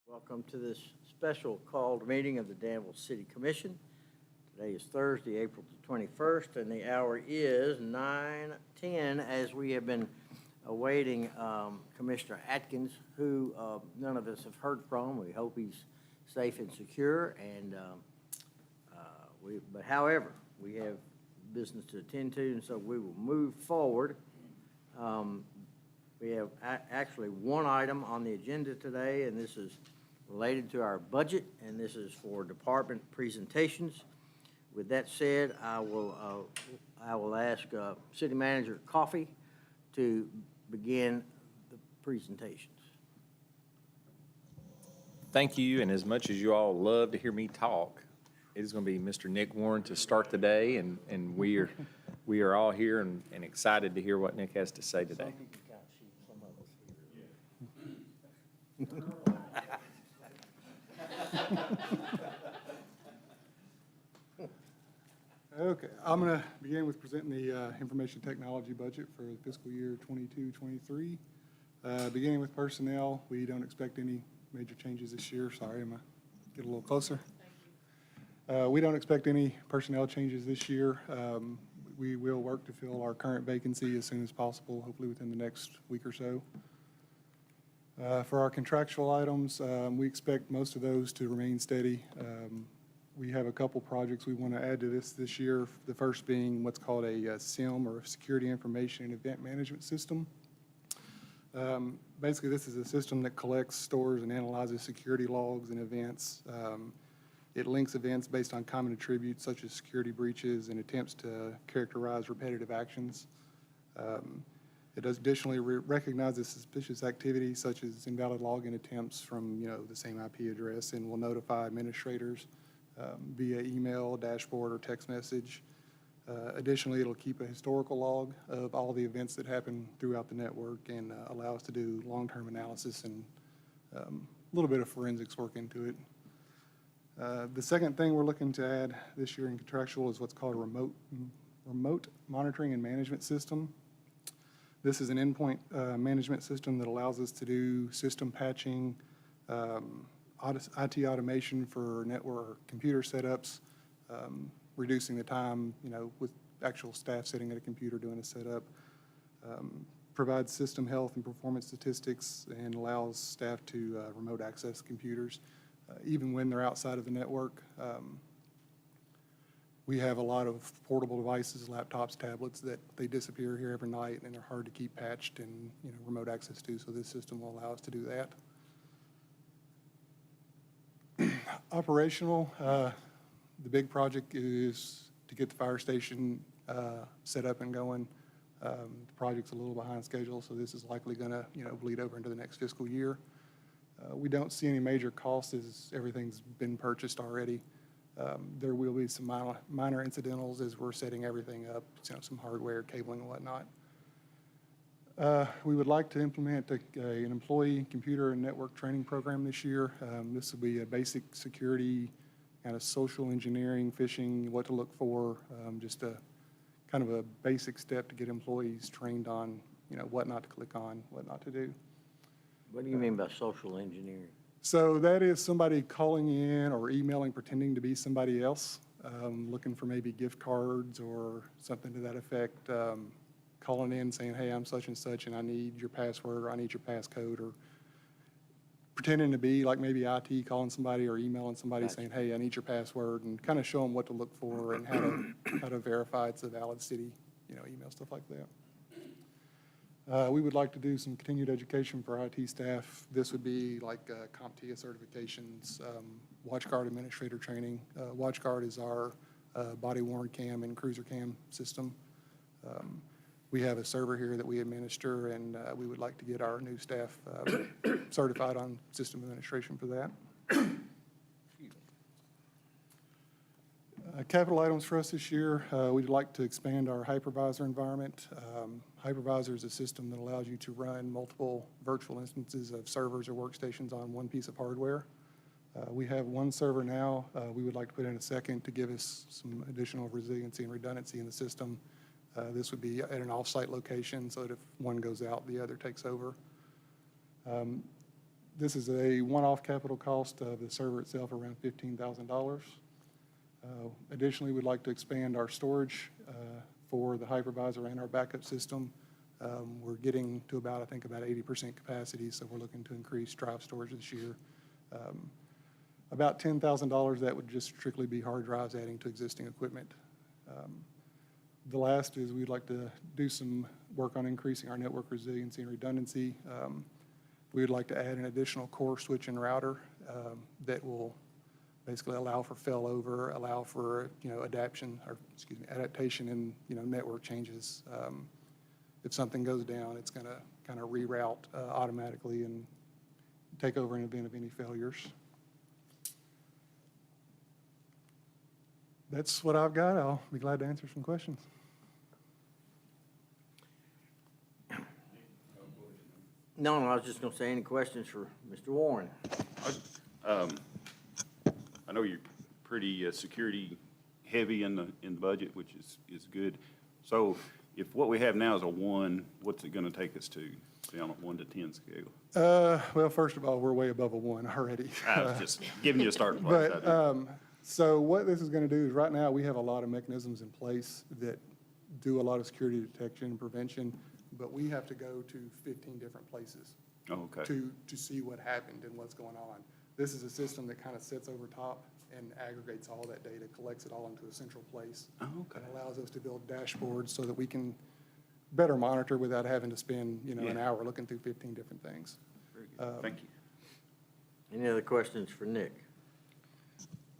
Welcome to this special called meeting of the Danville City Commission. Today is Thursday, April the 21st, and the hour is 9:10 as we have been awaiting Commissioner Atkins, who none of us have heard from. We hope he's safe and secure, and however, we have business to attend to, and so we will move forward. We have actually one item on the agenda today, and this is related to our budget, and this is for department presentations. With that said, I will ask City Manager Coffey to begin the presentations. Thank you, and as much as you all love to hear me talk, it is going to be Mr. Nick Warren to start the day, and we are all here and excited to hear what Nick has to say today. Okay, I'm going to begin with presenting the information technology budget for the fiscal year 22-23. Beginning with personnel, we don't expect any major changes this year. Sorry, I'm going to get a little closer. We don't expect any personnel changes this year. We will work to fill our current vacancy as soon as possible, hopefully within the next week or so. For our contractual items, we expect most of those to remain steady. We have a couple projects we want to add to this year, the first being what's called a SIM, or Security Information and Event Management System. Basically, this is a system that collects, stores, and analyzes security logs and events. It links events based on common attributes such as security breaches and attempts to characterize repetitive actions. It does additionally recognizes suspicious activity such as invalid login attempts from the same IP address, and will notify administrators via email, dashboard, or text message. Additionally, it'll keep a historical log of all the events that happen throughout the network, and allow us to do long-term analysis and a little bit of forensics work into it. The second thing we're looking to add this year in contractual is what's called a remote monitoring and management system. This is an endpoint management system that allows us to do system patching, IT automation for network computer setups, reducing the time, with actual staff sitting at a computer doing a setup, provides system health and performance statistics, and allows staff to remote access computers, even when they're outside of the network. We have a lot of portable devices, laptops, tablets, that they disappear here every night, and they're hard to keep patched and remote access to, so this system will allow us to do that. Operational, the big project is to get the fire station set up and going. The project's a little behind schedule, so this is likely going to bleed over into the next fiscal year. We don't see any major costs as everything's been purchased already. There will be some minor incidentals as we're setting everything up, some hardware, cabling, and whatnot. We would like to implement an employee computer and network training program this year. This will be a basic security, kind of social engineering, phishing, what to look for, just a kind of a basic step to get employees trained on, what not to click on, what not to do. What do you mean by social engineering? So that is somebody calling in or emailing pretending to be somebody else, looking for maybe gift cards or something to that effect, calling in saying, hey, I'm such and such and I need your password or I need your passcode, or pretending to be like maybe IT, calling somebody or emailing somebody saying, hey, I need your password, and kind of show them what to look for and how to verify it's a valid city, email, stuff like that. We would like to do some continued education for IT staff. This would be like CompTIA certifications, WatchGuard administrator training. WatchGuard is our body-worn cam and cruiser cam system. We have a server here that we administer, and we would like to get our new staff certified on system administration for that. Capital items for us this year, we'd like to expand our hypervisor environment. Hypervisor is a system that allows you to run multiple virtual instances of servers or workstations on one piece of hardware. We have one server now. We would like to put in a second to give us some additional resiliency and redundancy in the system. This would be at an off-site location so that if one goes out, the other takes over. This is a one-off capital cost of the server itself, around $15,000. Additionally, we'd like to expand our storage for the hypervisor and our backup system. We're getting to about 80% capacity, so we're looking to increase drive storage this year. About $10,000, that would just strictly be hard drives adding to existing equipment. The last is we'd like to do some work on increasing our network resiliency and redundancy. We would like to add an additional core switch and router that will basically allow for failover, allow for adaptation and network changes. If something goes down, it's going to kind of reroute automatically and take over in event of any failures. That's what I've got. I'll be glad to answer some questions. No, I was just going to say, any questions for Mr. Warren? I know you're pretty security heavy in the budget, which is good. So if what we have now is a 1, what's it going to take us to, say, on a 1 to 10 scale? Well, first of all, we're way above a 1 already. I was just giving you a starting place. So what this is going to do is right now we have a lot of mechanisms in place that do a lot of security detection and prevention, but we have to go to 15 different places to see what happened and what's going on. This is a system that kind of sits over top and aggregates all that data, collects it all into a central place. And allows us to build dashboards so that we can better monitor without having to spend an hour looking through 15 different things. Very good. Thank you. Any other questions for Nick?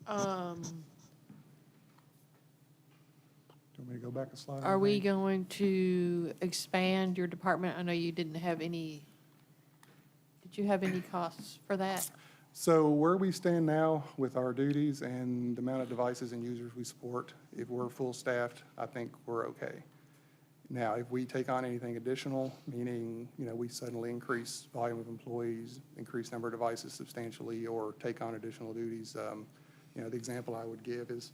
Do you want me to go back a slide? Are we going to expand your department? I know you didn't have any, did you have any costs for that? So where we stand now with our duties and the amount of devices and users we support, if we're full staffed, I think we're okay. Now, if we take on anything additional, meaning, we suddenly increase volume of employees, increase number of devices substantially, or take on additional duties, the example I would give is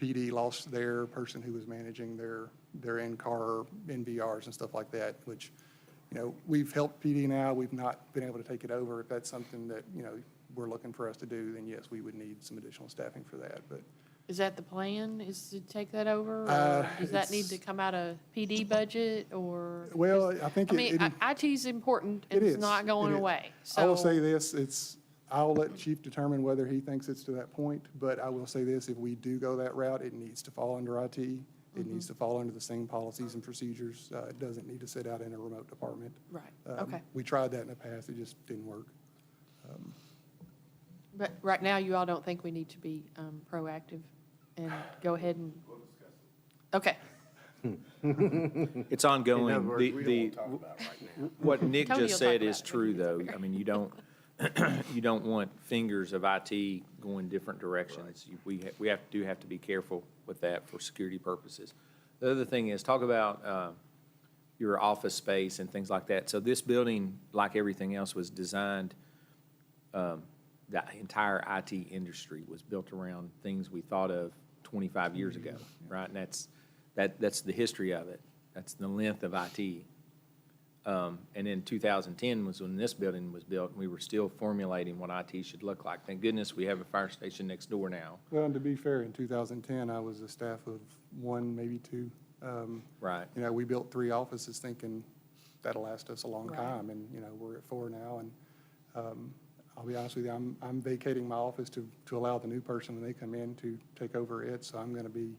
PD lost their person who was managing their in-car NVRs and stuff like that, which, we've helped PD now. We've not been able to take it over. If that's something that, we're looking for us to do, then yes, we would need some additional staffing for that. But Is that the plan, is to take that over? Or does that need to come out of PD budget or? Well, I think IT is important and it's not going away. I will So say this, I'll let Chief determine whether he thinks it's to that point, but I will say this, if we do go that route, it needs to fall under IT. It needs to fall under the same policies and procedures. It doesn't need to sit out in a remote department. Right, okay. We tried that in the past, it just didn't work. But right now, you all don't think we need to be proactive and go ahead and? Okay. It's ongoing. In other words, we don't The- What Nick Tony will just talk said about is it. true, though. I mean, you don't want fingers of IT going different directions. We do have to be careful with that for security purposes. The other thing is, talk about your office space and things like that. So this building, like everything else, was designed, the entire IT industry was built around things we thought of 25 years ago, right? And that's the history of it. That's the length of IT. And in 2010 was when this building was built, and we were still formulating what IT should look like. Thank goodness we have a fire station next door now. Well, and to be fair, in 2010, I was a staff of 1, maybe 2. Right. We built 3 offices thinking that'll last us a long Right. time, and, we're at 4 now, and I'll be honest with you, I'm vacating my office to allow the new person when they come in to take over it, so I'm going to be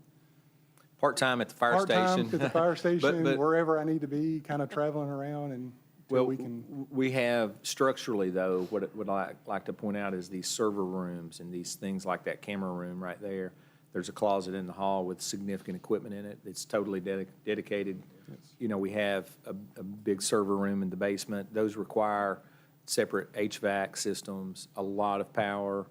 Part-time at the fire station. part-time at the fire station, But- wherever I need to be, kind of traveling around and Well, we can. we have structurally, though, what I like to point out is these server rooms and these things like that camera room right there. There's a closet in the hall with significant equipment in it. It's totally dedicated. Yes. We have a big server room in the basement. Those require separate HVAC systems, a lot of power.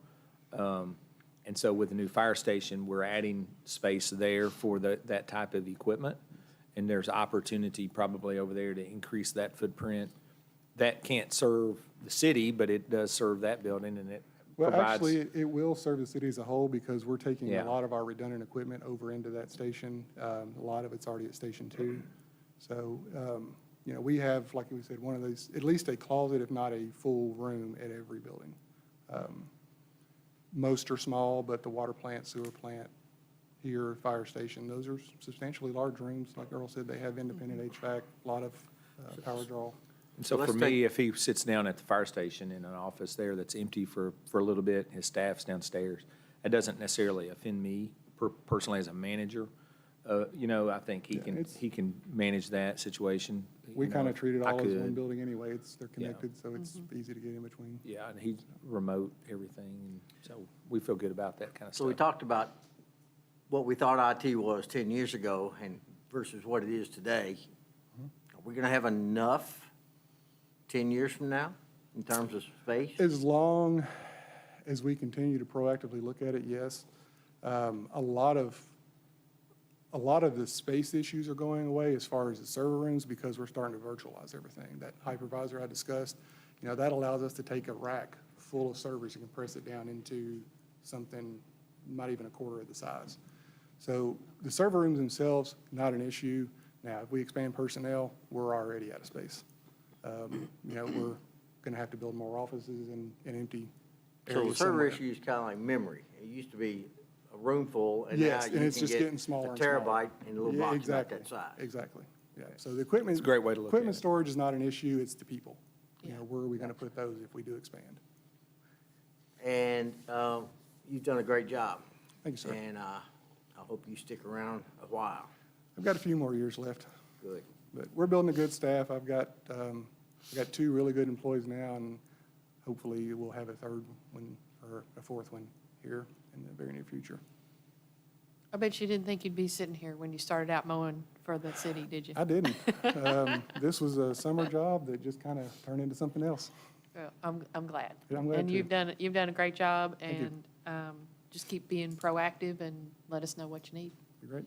And so with the new fire station, we're adding space there for that type of equipment. And there's opportunity probably over there to increase that footprint. That can't serve the city, but it does serve that building, and it Well, provides. actually, it will serve the city as a whole because we're taking Yeah. a lot of our redundant equipment over into that station. A lot of it's already at Station 2. So, You know, we have, like we said, one of those, at least a closet, if not a full room at every building. Most are small, but the water plant, sewer plant, here, fire station, those are substantially large rooms. Like Earl said, they have independent HVAC, a lot of power draw. And so let's for me, if he sits down at the fire station in an office there that's empty for a little bit, his staff's downstairs, that doesn't necessarily offend me personally as a manager. You know, I think he can manage that situation. We You know, kind of treat it I all as one could. building anyway. They're Yeah. connected, so it's easy to get in between. Yeah, and he's remote, everything, and so we feel good about that kind of So we stuff. talked about what we thought IT was 10 years ago and versus what it is today. Are we going to have enough 10 years from now in terms of space? As long as we continue to proactively look at it, yes. A lot of the space issues are going away as far as the server rooms because we're starting to virtualize everything. That hypervisor I discussed, you know, that allows us to take a rack full of servers and compress it down into something not even a quarter of the size. So the server rooms themselves, not an issue. Now, if we expand personnel, we're already out of space. You know, we're going to have to build more offices and empty So the areas server somewhere. issue is kind of like memory. It used to be a room full, and now Yes, you and it's can just get getting smaller a and smaller. terabyte in a little Yeah, box about exactly, that size. Exactly, yeah. So the equipment. It's a great way to look at Equipment it. storage is not an issue, it's the people. You Yeah. know, where are we going to put those if we do expand? And you've done a great job. Thank you, sir. And I hope you stick around a while. I've got a few more years left, Good. but we're building a good staff. I've got 2 really good employees now, and hopefully we'll have a third one or a fourth one here in the very near future. I bet you didn't think you'd be sitting here when you started out mowing for the city, did you? I didn't. This was a summer job that just kind of turned into something else. Well, I'm glad. Yeah, I'm glad And too. you've done a great job, Thank you. and just keep being proactive and let us know what you need. You're great.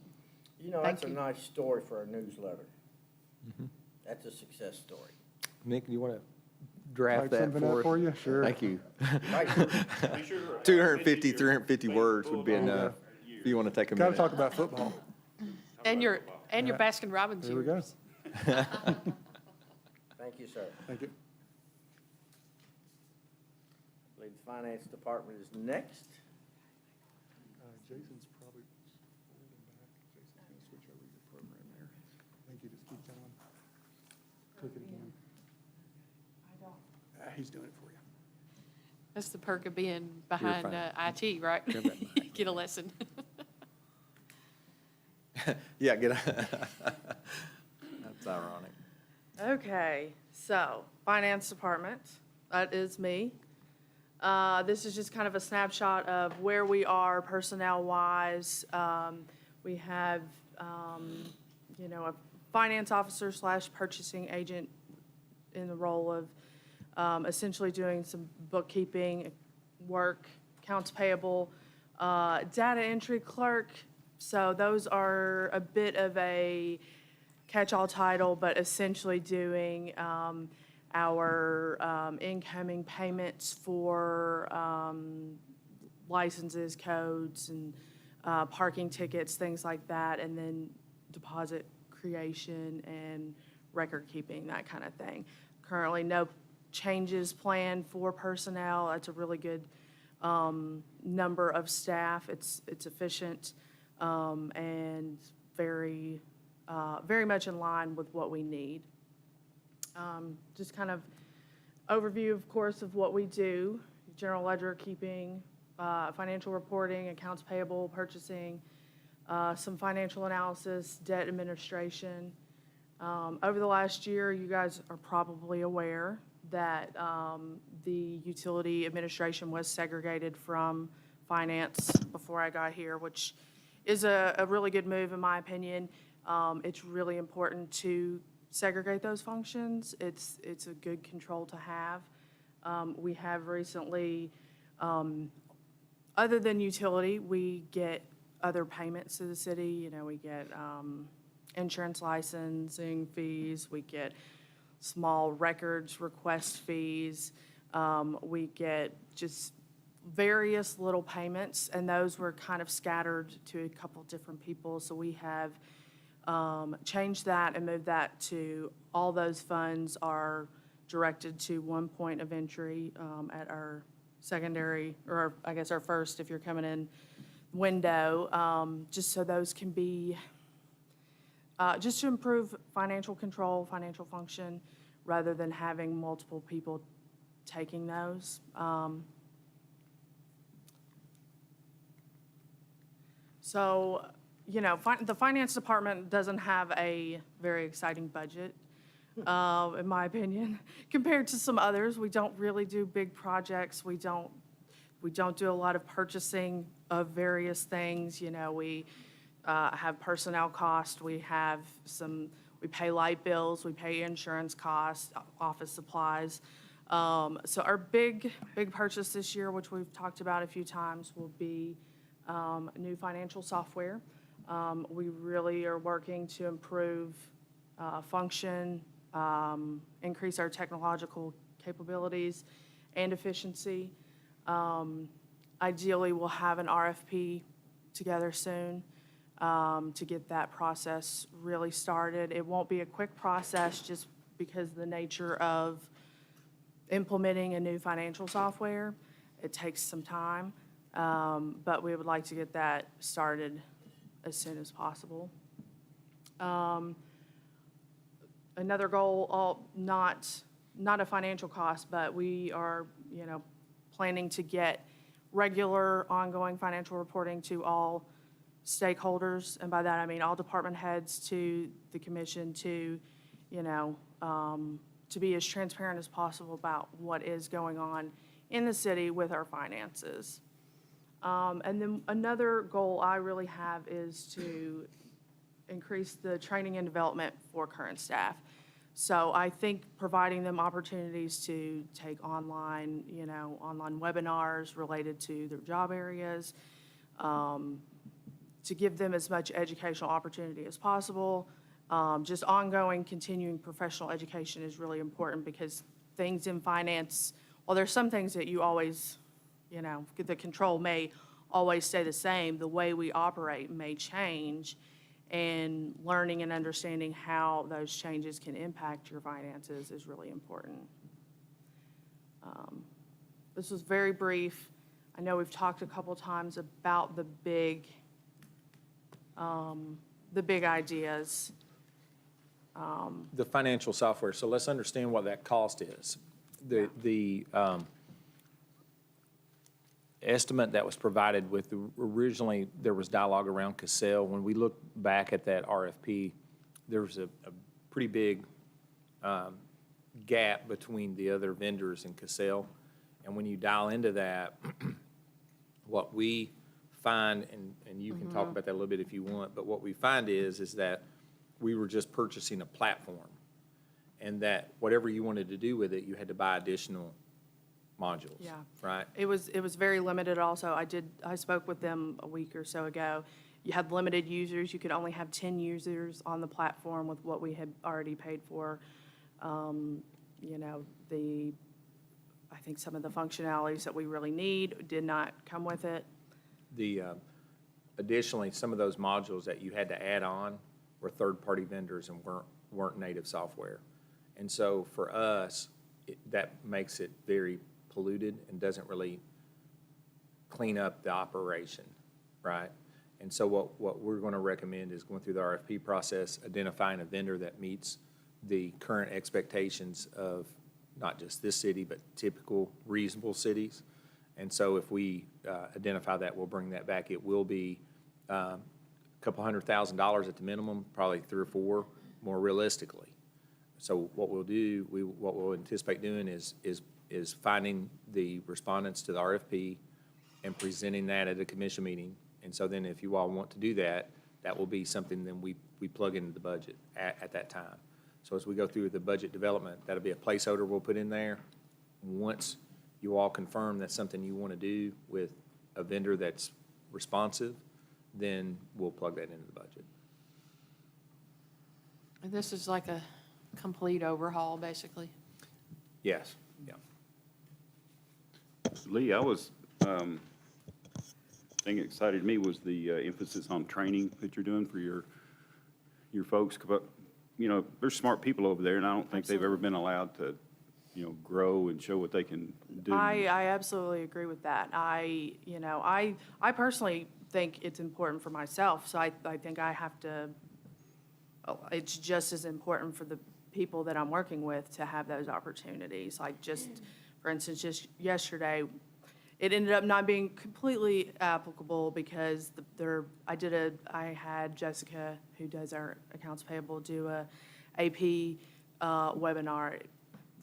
You know, Thank that's a you. nice story for a newsletter. Mm-hmm. That's a success story. Nick, do you want to draft Type that something up for you? Sure. Thank you. Right. 250, 350 words would be enough, if you want to take a Got to minute. talk about football. And your Baskin Robbins There we go. years. Thank you, sir. Thank you. I believe the finance department is next. Jason's probably holding back. Jason's going to switch over your program there. I think you just keep going. Click it again. He's doing it for you. That's the perk of being behind fine. IT, right? Grab that mic. Get a lesson. Yeah, that's ironic. Okay, so Finance Department, that is me. This is just kind of a snapshot of where we are personnel-wise. We have, you know, a finance officer / purchasing agent in the role of essentially doing some bookkeeping work, accounts payable, data entry clerk. So those are a bit of a catch-all title, but essentially doing our incoming payments for licenses, codes, and parking tickets, things like that, and then deposit creation and record keeping, that kind of thing. Currently, no changes planned for personnel. That's a really good number of staff. It's efficient and very much in line with what we need. Just kind of overview, of course, of what we do: general ledger keeping, financial reporting, accounts payable, purchasing, some financial analysis, debt administration. Over the last year, you guys are probably aware that the utility administration was segregated from finance before I got here, which is a really good move in my opinion. It's really important to segregate those functions. It's a good control to have. We have recently, other than utility, we get other payments to the city. You know, we get insurance licensing fees, we get small records request fees, we get just various little payments, and those were kind of scattered to a couple different people. So we have change that and move that to, all those funds are directed to one point of entry at our secondary, or I guess our first, if you're coming in, window, just so those can be, just to improve financial control, financial function, rather than having multiple people taking those. So, you know, the finance department doesn't have a very exciting budget, in my opinion, compared to some others. We don't really do big projects. We don't do a lot of purchasing of various things. You know, we have personnel costs. We pay light bills. We pay insurance costs, office supplies. So our big purchase this year, which we've talked about a few times, will be new financial software. We really are working to improve function, increase our technological capabilities and efficiency. Ideally, we'll have an RFP together soon to get that process really started. It won't be a quick process just because of the nature of implementing a new financial software. It takes some time, but we would like to get that started as soon as possible. Another goal, not a financial cost, but we are, you know, planning to get regular ongoing financial reporting to all stakeholders. And by that, I mean all department heads, to the commission, to, you know, to be as transparent as possible about what is going on in the city with our finances. And then another goal I really have is to increase the training and development for current staff. So I think providing them opportunities to take online, you know, online webinars related to their job areas, to give them as much educational opportunity as possible. Just ongoing, continuing professional education is really important, because things in finance, well, there's some things that you always, you know, the control may always stay the same. The way we operate may change, and learning and understanding how those changes can impact your finances is really important. This was very brief. I know we've talked a couple times about the big ideas. The financial software, so let's understand what that cost is. The estimate that was provided with, originally, there was dialogue around Cassell. When we look back at that RFP, there was a pretty big gap between the other vendors and Cassell. And when you dial into that, what we find, and you can talk about that a little bit if you want, but what we find is that we were just purchasing a platform, and that whatever you wanted to do with it, you had to buy additional modules. Yeah. Right? It was very limited also. I spoke with them a week or so ago. You had limited users. You could only have 10 users on the platform with what we had already paid for. You know, I think some of the functionalities that we really need did not come with it. Additionally, some of those modules that you had to add on were third-party vendors and weren't native software. And so for us, that makes it very polluted and doesn't really clean up the operation, right? And so what we're going to recommend is going through the RFP process, identifying a vendor that meets the current expectations of not just this city, but typical reasonable cities. And so if we identify that, we'll bring that back. It will be a couple $100,000 at the minimum, probably 3 or 4 more realistically. So what we'll do, what we'll anticipate doing is finding the respondents to the RFP and presenting that at a commission meeting. And so then if you all want to do that, that will be something then we plug into the budget at that time. So as we go through the budget development, that'll be a placeholder we'll put in there. Once you all confirm that's something you want to do with a vendor that's responsive, then we'll plug that into the budget. And this is like a complete overhaul, basically. Yes, yeah. Lee, I was, thing that excited me was the emphasis on training that you're doing for your your folks, but, there's smart people over there, and I don't think they've ever been allowed to, grow and show what they can do. I absolutely agree with that. I personally think it's important for myself, so I think I have to, it's just as important for the people that I'm working with to have those opportunities. Like for instance, just yesterday, it ended up not being completely applicable because I had Jessica, who does our accounts payable, do a AP webinar.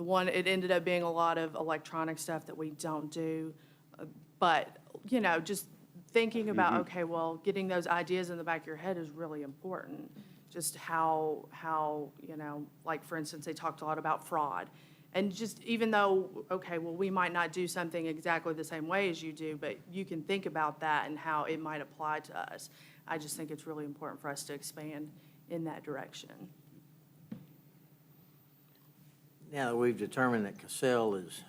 It ended up being a lot of electronic stuff that we don't do. But, just thinking about, okay, well, getting those ideas in the back of your head is really important. Just how, like, for instance, they talked a lot about fraud. And just even though, okay, well, we might not do something exactly the same way as you do, but you can think about that and how it might apply to us. I just think it's really important for us to expand in that direction. Now that we've determined that Cassell is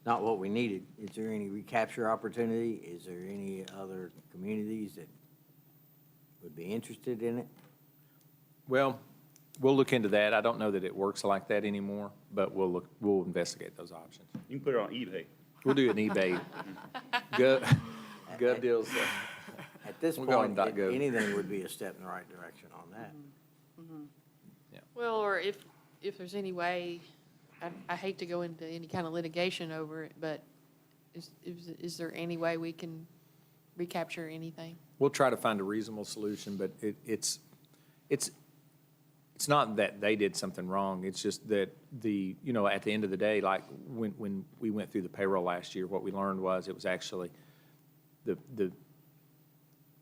not what we needed, is there any recapture opportunity? Is there any other communities that would be interested in it? Well, we'll look into that. I don't know that it works like that anymore, but we'll investigate those options. You can put it on eBay. We'll do an eBay. Gov deals. At this We'll go on point, .gov. anything would be a step in the right direction on that. Well, or if there's any way, I hate to go into any kind of litigation over it, but is there any way we can recapture anything? We'll try to find a reasonable solution, but it's not that they did something wrong. It's just that at the end of the day, like when we went through the payroll last year, what we learned was it was actually the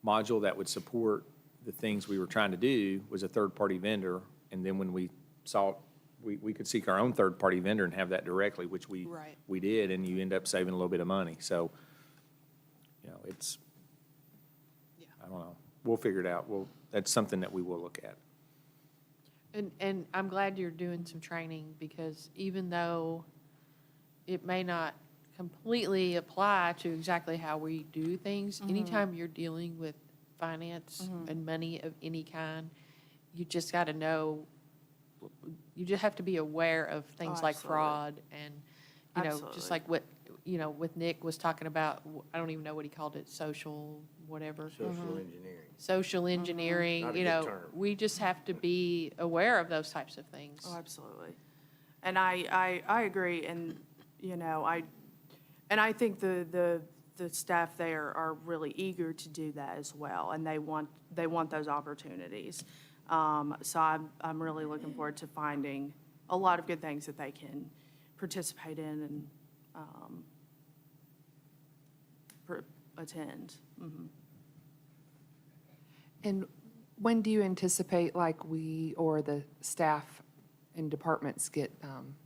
module that would support the things we were trying to do was a third-party vendor. And then when we saw, we could seek our own third-party vendor and have that directly, which we did, and you end up saving a little bit of money. So, it's, I don't know. We'll figure it out. That's something that we will look at. And I'm glad you're doing some training, because even though it may not completely apply to exactly how we do things, anytime you're dealing with finance and money of any kind, you just got to know, you just have to be aware of things like absolutely. fraud and, just Absolutely. like what, with Nick was talking about, I don't even know what he called it, social whatever. Social engineering. Social engineering, Not a good term. we just have to be aware of those types of things. Oh, absolutely. And I agree, and, I think the staff there are really eager to do that as well, and they want those opportunities. So I'm really looking forward to finding a lot of good things that they can participate in and attend. And when do you anticipate, like, we or the staff and departments get,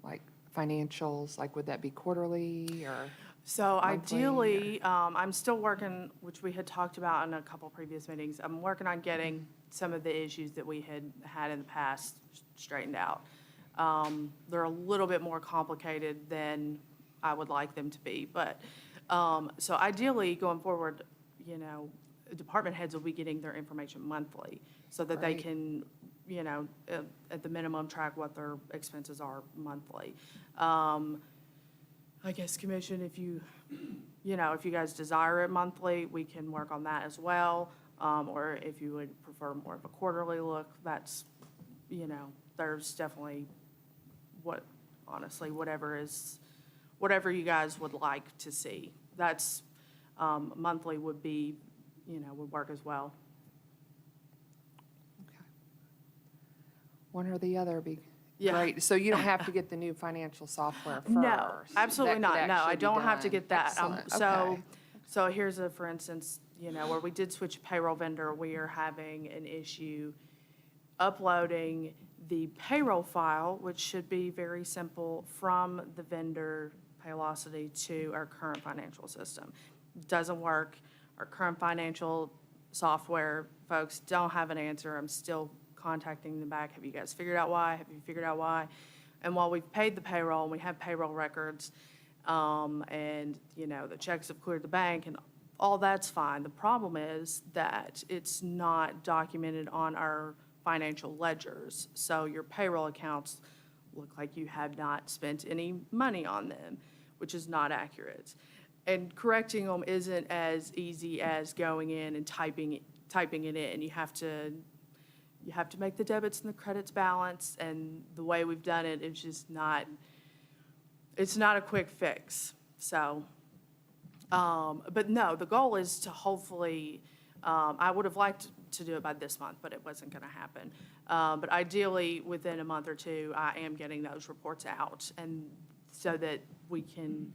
like, financials? Like, would that be quarterly or? So monthly, ideally, I'm still working, which we had talked about in a couple previous meetings, I'm working on getting some of the issues that we had in the past straightened out. They're a little bit more complicated than I would like them to be, but, so ideally, going forward, department heads will be getting their information monthly, so that they Right. can, at the minimum, track what their expenses are monthly. I guess, Commission, if you guys desire it monthly, we can work on that as well. Or if you would prefer more of a quarterly look, that's, there's definitely whatever you guys would like to see. That's, monthly would be, would work as well. Okay. One or the other be Yeah. great. So you don't have to get the new financial software first? No, absolutely That could not. No, I actually be don't have to done. get that. Excellent. So, Okay. so here's for instance, where we did switch a payroll vendor, we are having an issue uploading the payroll file, which should be very simple, from the vendor Paylocity to our current financial system. Doesn't work. Our current financial software folks don't have an answer. I'm still contacting them back. Have you guys figured out why? Have you figured out why? And while we've paid the payroll and we have payroll records, and, the checks have cleared the bank and all that's fine. The problem is that it's not documented on our financial ledgers. So your payroll accounts look like you have not spent any money on them, which is not accurate. And correcting them isn't as easy as going in and typing it in. You have to make the debits and the credits balance, and the way we've done it is just not, it's not a quick fix. So, but no, the goal is to hopefully, I would have liked to do it by this month, but it wasn't going to happen. But ideally, within a month or two, I am getting those reports out, and so that we can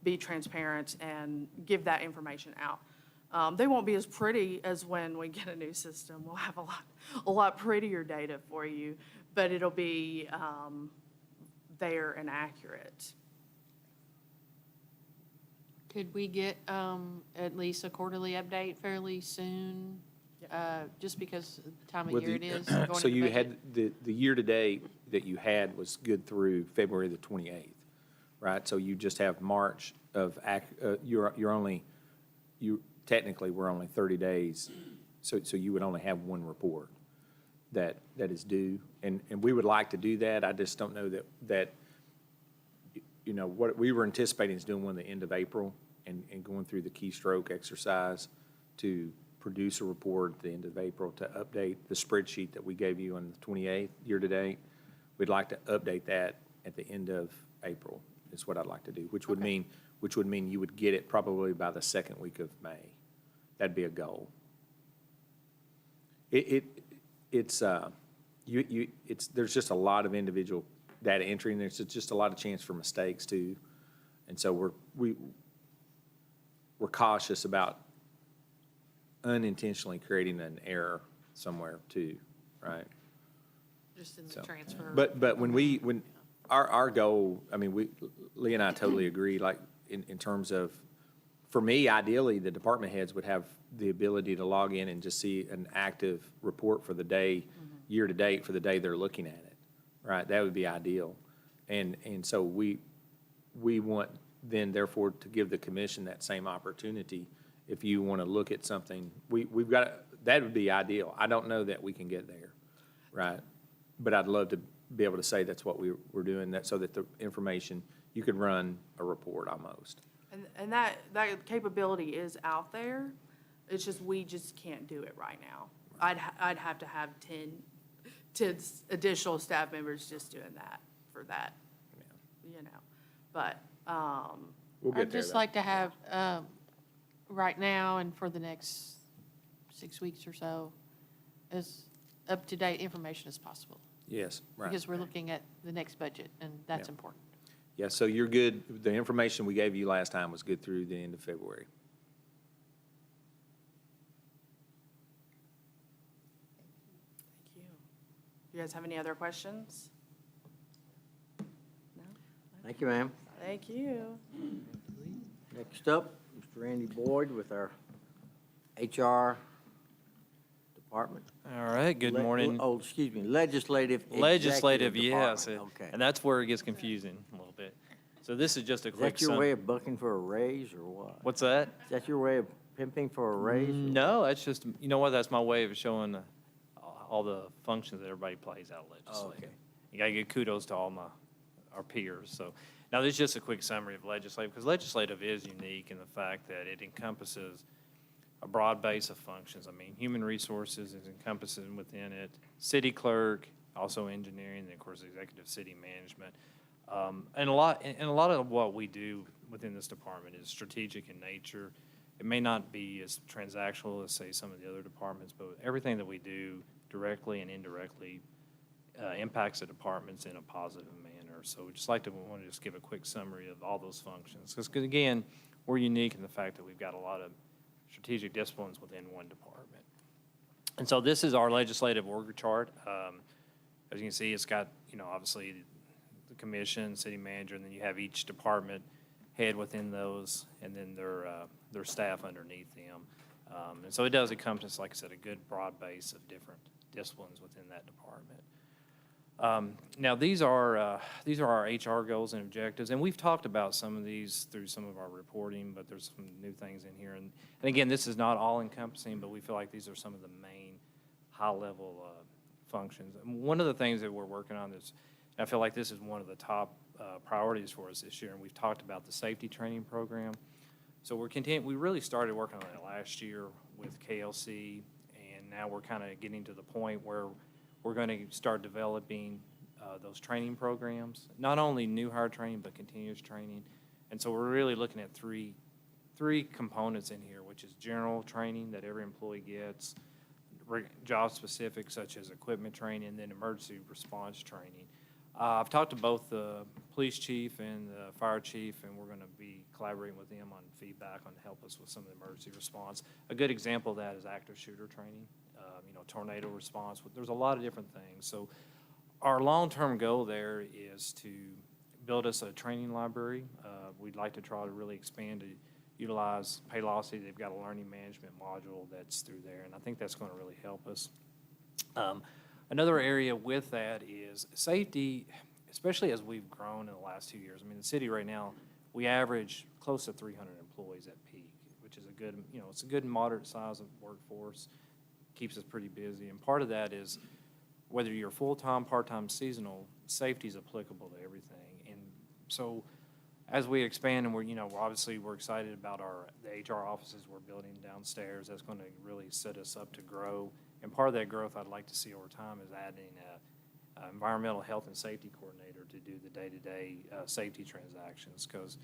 be transparent and give that information out. They won't be as pretty as when we get a new system. We'll have a lot prettier data for you, but it'll be there and accurate. Could we get at least a quarterly update fairly soon? Just because of the time of Well, year the- it is. going So into you budget. had, the year-to-date that you had was good through February the 28th, right? So you just have March of, you're only, technically, we're only 30 days, so you would only have one report that is due. And we would like to do that, I just don't know that, you know, what we were anticipating is doing one at the end of April and going through the keystroke exercise to produce a report at the end of April to update the spreadsheet that we gave you on the 28th, year-to-date. We'd like to update that at the end of April, is what I'd like to do, which would mean you would get it probably by the second week of May. That'd be a goal. It's there's just a lot of individual data entry, and there's just a lot of chance for mistakes too. And so we're cautious about unintentionally creating an error somewhere too, right? Just in the So, transfer. But when our goal, I mean, Lee and I totally agree, like, in terms of, for me, ideally, the department heads would have the ability to log in and just see an active report for the day, year-to-date, for the day they're looking at it, right? That would be ideal. And so we want then, therefore, to give the commission that same opportunity. If you want to look at something, we've got, that would be ideal. I don't know that we can get there, right? But I'd love to be able to say that's what we're doing, that so that the information, you could run a report almost. And that capability is out there. It's just, we just can't do it right now. I'd have to have 10 additional staff members just doing that for that, you know. But, We'll get I'd there, just though. like to have, right now and for the next 6 weeks or so, as up-to-date information as possible. Yes, right. Because we're looking at the next budget, and that's Yeah. important. Yeah, so you're good, the information we gave you last time was good through the end of February. thank you. You guys have any other questions? No? Thank you, ma'am. Thank you. Next up, Mr. Randy Boyd with our HR department. All right, good morning. Oh, excuse me, Legislative Legislative, Executive yes. Department. Okay. And that's where it gets confusing a little bit. So this is just a Is quick that your sum. way of bucking for a raise or what? What's that? Is that your way of pimping for a raise? or- No, that's just, you know what, that's my way of showing all the functions that everybody plays out Oh, legislative. okay. You gotta give kudos to all our peers. So now this is just a quick summary of legislative, because legislative is unique in the fact that it encompasses a broad base of functions. I mean, human resources is encompassing within it, city clerk, also engineering, and of course, executive city management. And a lot of what we do within this department is strategic in nature. It may not be as transactional as, say, some of the other departments, but everything that we do directly and indirectly impacts the departments in a positive manner. So we just want to just give a quick summary of all those functions. Because again, we're unique in the fact that we've got a lot of strategic disciplines within one department. And so this is our legislative org chart. As you can see, it's got, obviously the commission, city manager, and then you have each department head within those, and then their staff underneath them. And so it does encompass, like I said, a good broad base of different disciplines within that department. Now, these are our HR goals and objectives, and we've talked about some of these through some of our reporting, but there's some new things in here. And again, this is not all encompassing, but we feel like these are some of the main high-level functions. And one of the things that we're working on is, I feel like this is one of the top priorities for us this year, and we've talked about the safety training program. So we really started working on that last year with KLC, and now we're kind of getting to the point where we're going to start developing those training programs, not only new hire training, but continuous training. And so we're really looking at three components in here, which is general training that every employee gets, job specific such as equipment training, and then emergency response training. I've talked to both the police chief and the fire chief, and we're going to be collaborating with them on feedback on help us with some of the emergency response. A good example of that is active shooter training, tornado response. There's a lot of different things. So our long-term goal there is to build us a training library. We'd like to try to really expand to utilize Paylocity. They've got a learning management module that's through there, and I think that's going to really help us. Another area with that is safety, especially as we've grown in the last 2 years. I mean, the city right now, we average close to 300 employees at peak, which is a good, it's a good moderate size of workforce, keeps us pretty busy. And part of that is whether you're full-time, part-time, seasonal, safety is applicable to everything. And so as we expand, and we're excited about the HR offices we're building downstairs. That's going to really set us up to grow. And part of that growth I'd like to see over time is adding an environmental health and safety coordinator to do the day-to-day safety transactions. Because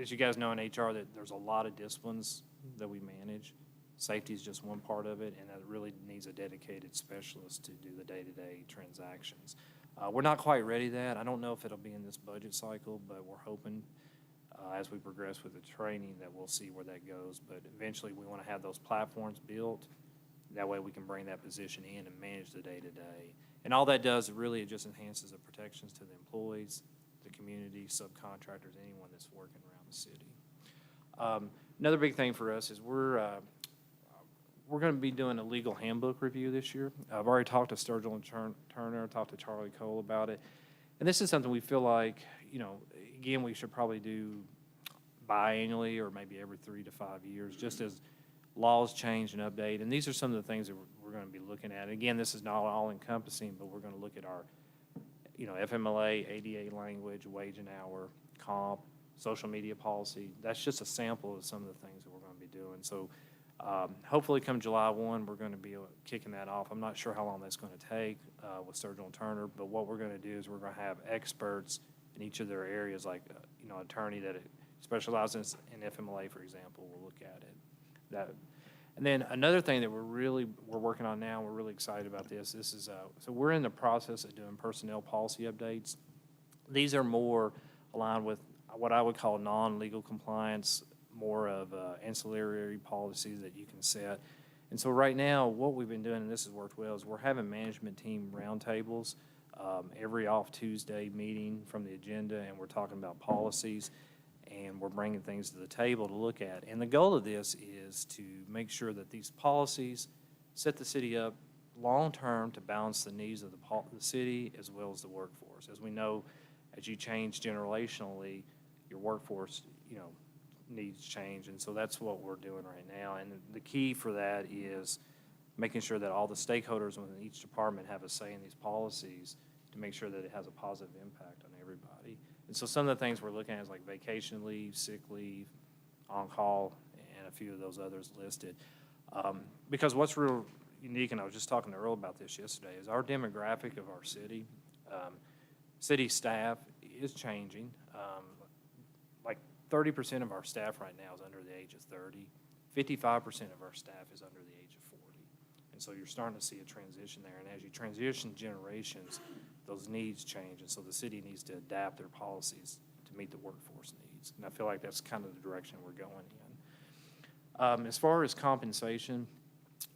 as you guys know in HR, that there's a lot of disciplines that we manage. Safety is just one part of it, and that really needs a dedicated specialist to do the day-to-day transactions. We're not quite ready to that. I don't know if it'll be in this budget cycle, but we're hoping as we progress with the training that we'll see where that goes. But eventually we want to have those platforms built. That way we can bring that position in and manage the day-to-day. And all that does, really, it just enhances the protections to the employees, the community, subcontractors, anyone that's working around the city. Another big thing for us is we're going to be doing a legal handbook review this year. I've already talked to Sturgill and Turner, talked to Charlie Cole about it. And this is something we feel like, again, we should probably do biannually or maybe every 3 to 5 years, just as laws change and update. And these are some of the things that we're going to be looking at. Again, this is not all encompassing, but we're going to look at our, FMLA, ADA language, wage and hour, comp, social media policy. That's just a sample of some of the things that we're going to be doing. So hopefully come July 1, we're going to be kicking that off. I'm not sure how long that's going to take with Sturgill and Turner, but what we're going to do is we're going to have experts in each of their areas, like attorney that specializes in FMLA, for example, will look at it. And then another thing that we're working on now, we're really excited about this. This is so we're in the process of doing personnel policy updates. These are more aligned with what I would call non-legal compliance, more of ancillary policies that you can set. And so right now, what we've been doing, and this has worked well, is we're having management team roundtables every off Tuesday meeting from the agenda, and we're talking about policies, and we're bringing things to the table to look at. And the goal of this is to make sure that these policies set the city up long-term to balance the needs of the city as well as the workforce. As we know, as you change generationally, your workforce, needs change, and so that's what we're doing right now. And the key for that is making sure that all the stakeholders within each department have a say in these policies to make sure that it has a positive impact on everybody. And so some of the things we're looking at is like vacation leave, sick leave, on-call, and a few of those others listed. Because what's real unique, and I was just talking to Earl about this yesterday, is our demographic of our city. City staff is changing. 30% of our staff right now is under the age of 30. 55% of our staff is under the age of 40. And so you're starting to see a transition there. And as you transition generations, those needs change. And so the city needs to adapt their policies to meet the workforce needs. And I feel like that's kind of the direction we're going in. As far as compensation,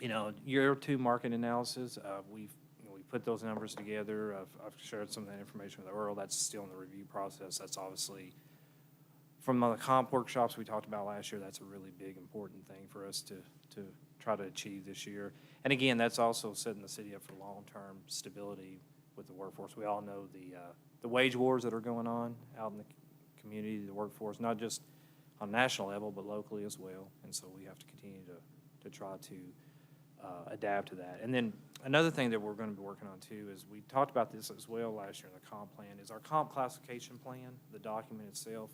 year 2 market analysis, we put those numbers together. I've shared some of that information with Earl. That's still in the review process. That's obviously from the comp workshops we talked about last year. That's a really big, important thing for us to try to achieve this year. And again, that's also setting the city up for long-term stability with the workforce. We all know the wage wars that are going on out in the community, the workforce, not just on national level, but locally as well. And so we have to continue to try to adapt to that. And then another thing that we're going to be working on too is we talked about this as well last year in the comp plan is our comp classification plan, the document itself.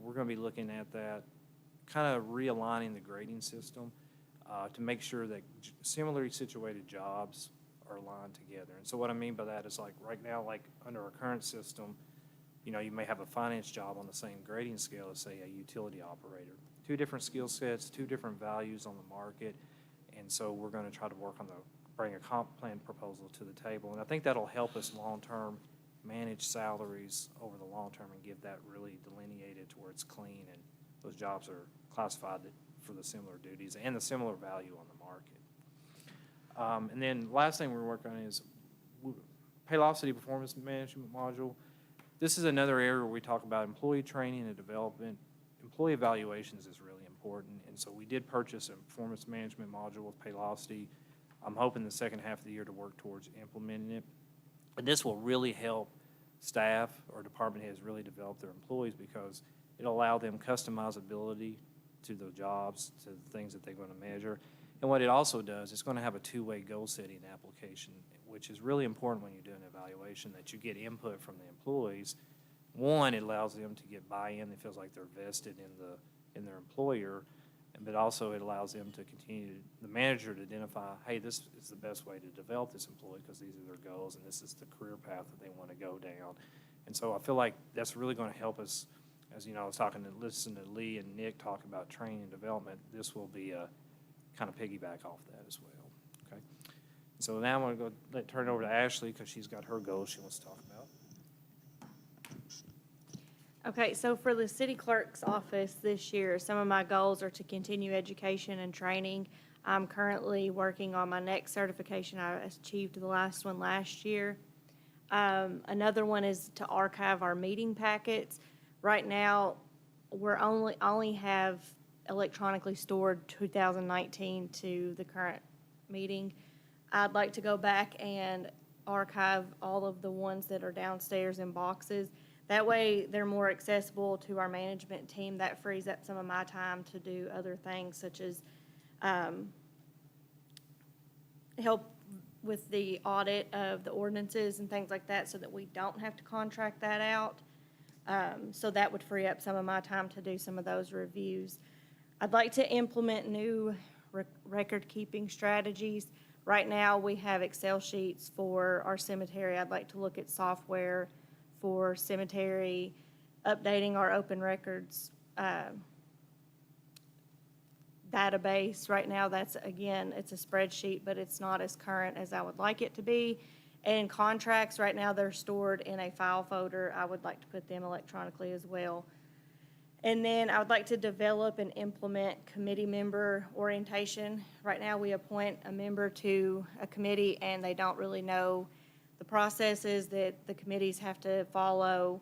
We're going to be looking at that, kind of realigning the grading system to make sure that similarly situated jobs are aligned together. And so what I mean by that is like right now, like under our current system, you know, you may have a finance job on the same grading scale as, say, a utility operator. Two different skill sets, two different values on the market. And so we're going to try to work on bring a comp plan proposal to the table. And I think that'll help us long-term manage salaries over the long term and give that really delineated to where it's clean and those jobs are classified for the similar duties and the similar value on the market. And then last thing we're working on is Paylocity Performance Management Module. This is another area where we talk about employee training and development. Employee evaluations is really important, and so we did purchase a performance management module with Paylocity. I'm hoping the second half of the year to work towards implementing it. And this will really help staff or department heads really develop their employees because it'll allow them customizability to the jobs, to the things that they're going to measure. And what it also does, it's going to have a two-way goal-setting application, which is really important when you're doing an evaluation, that you get input from the employees. One, it allows them to get buy-in. It feels like they're vested in their employer, but also it allows them to continue, the manager to identify, hey, this is the best way to develop this employee because these are their goals and this is the career path that they want to go down. And so I feel like that's really going to help us. As you know, I was listening to Lee and Nick talk about training and development. This will be a kind of piggyback off that as well. Okay. So now I'm going to turn it over to Ashley because she's got her goals she wants to talk about. Okay, so for the city clerk's office this year, some of my goals are to continue education and training. I'm currently working on my next certification. I achieved the last one last year. Another one is to archive our meeting packets. Right now, we're only have electronically stored 2019 to the current meeting. I'd like to go back and archive all of the ones that are downstairs in boxes. That way, they're more accessible to our management team. That frees up some of my time to do other things, such as help with the audit of the ordinances and things like that, so that we don't have to contract that out. So that would free up some of my time to do some of those reviews. I'd like to implement new record-keeping strategies. Right now, we have Excel sheets for our cemetery. I'd like to look at software for cemetery, updating our open records database. Right now, that's, again, it's a spreadsheet, but it's not as current as I would like it to be. And contracts, right now, they're stored in a file folder. I would like to put them electronically as well. And then I would like to develop and implement committee member orientation. Right now, we appoint a member to a committee, and they don't really know the processes that the committees have to follow.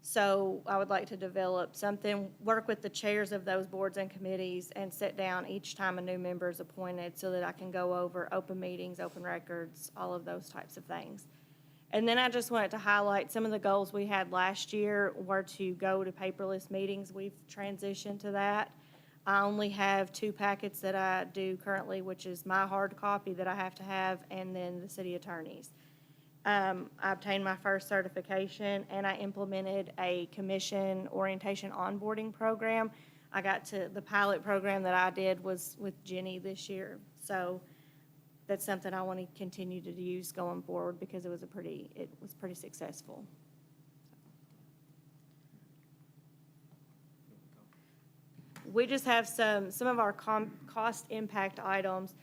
So I would like to develop something, work with the chairs of those boards and committees, and sit down each time a new member is appointed so that I can go over open meetings, open records, all of those types of things. And then I just wanted to highlight some of the goals we had last year were to go to paperless meetings. We've transitioned to that. I only have 2 packets that I do currently, which is my hard copy that I have to have, and then the city attorney's. I obtained my first certification, and I implemented a commission orientation onboarding program. I got to, the pilot program that I did was with Jenny this year. So that's something I want to continue to use going forward because it was pretty successful. We just have some of our cost impact items.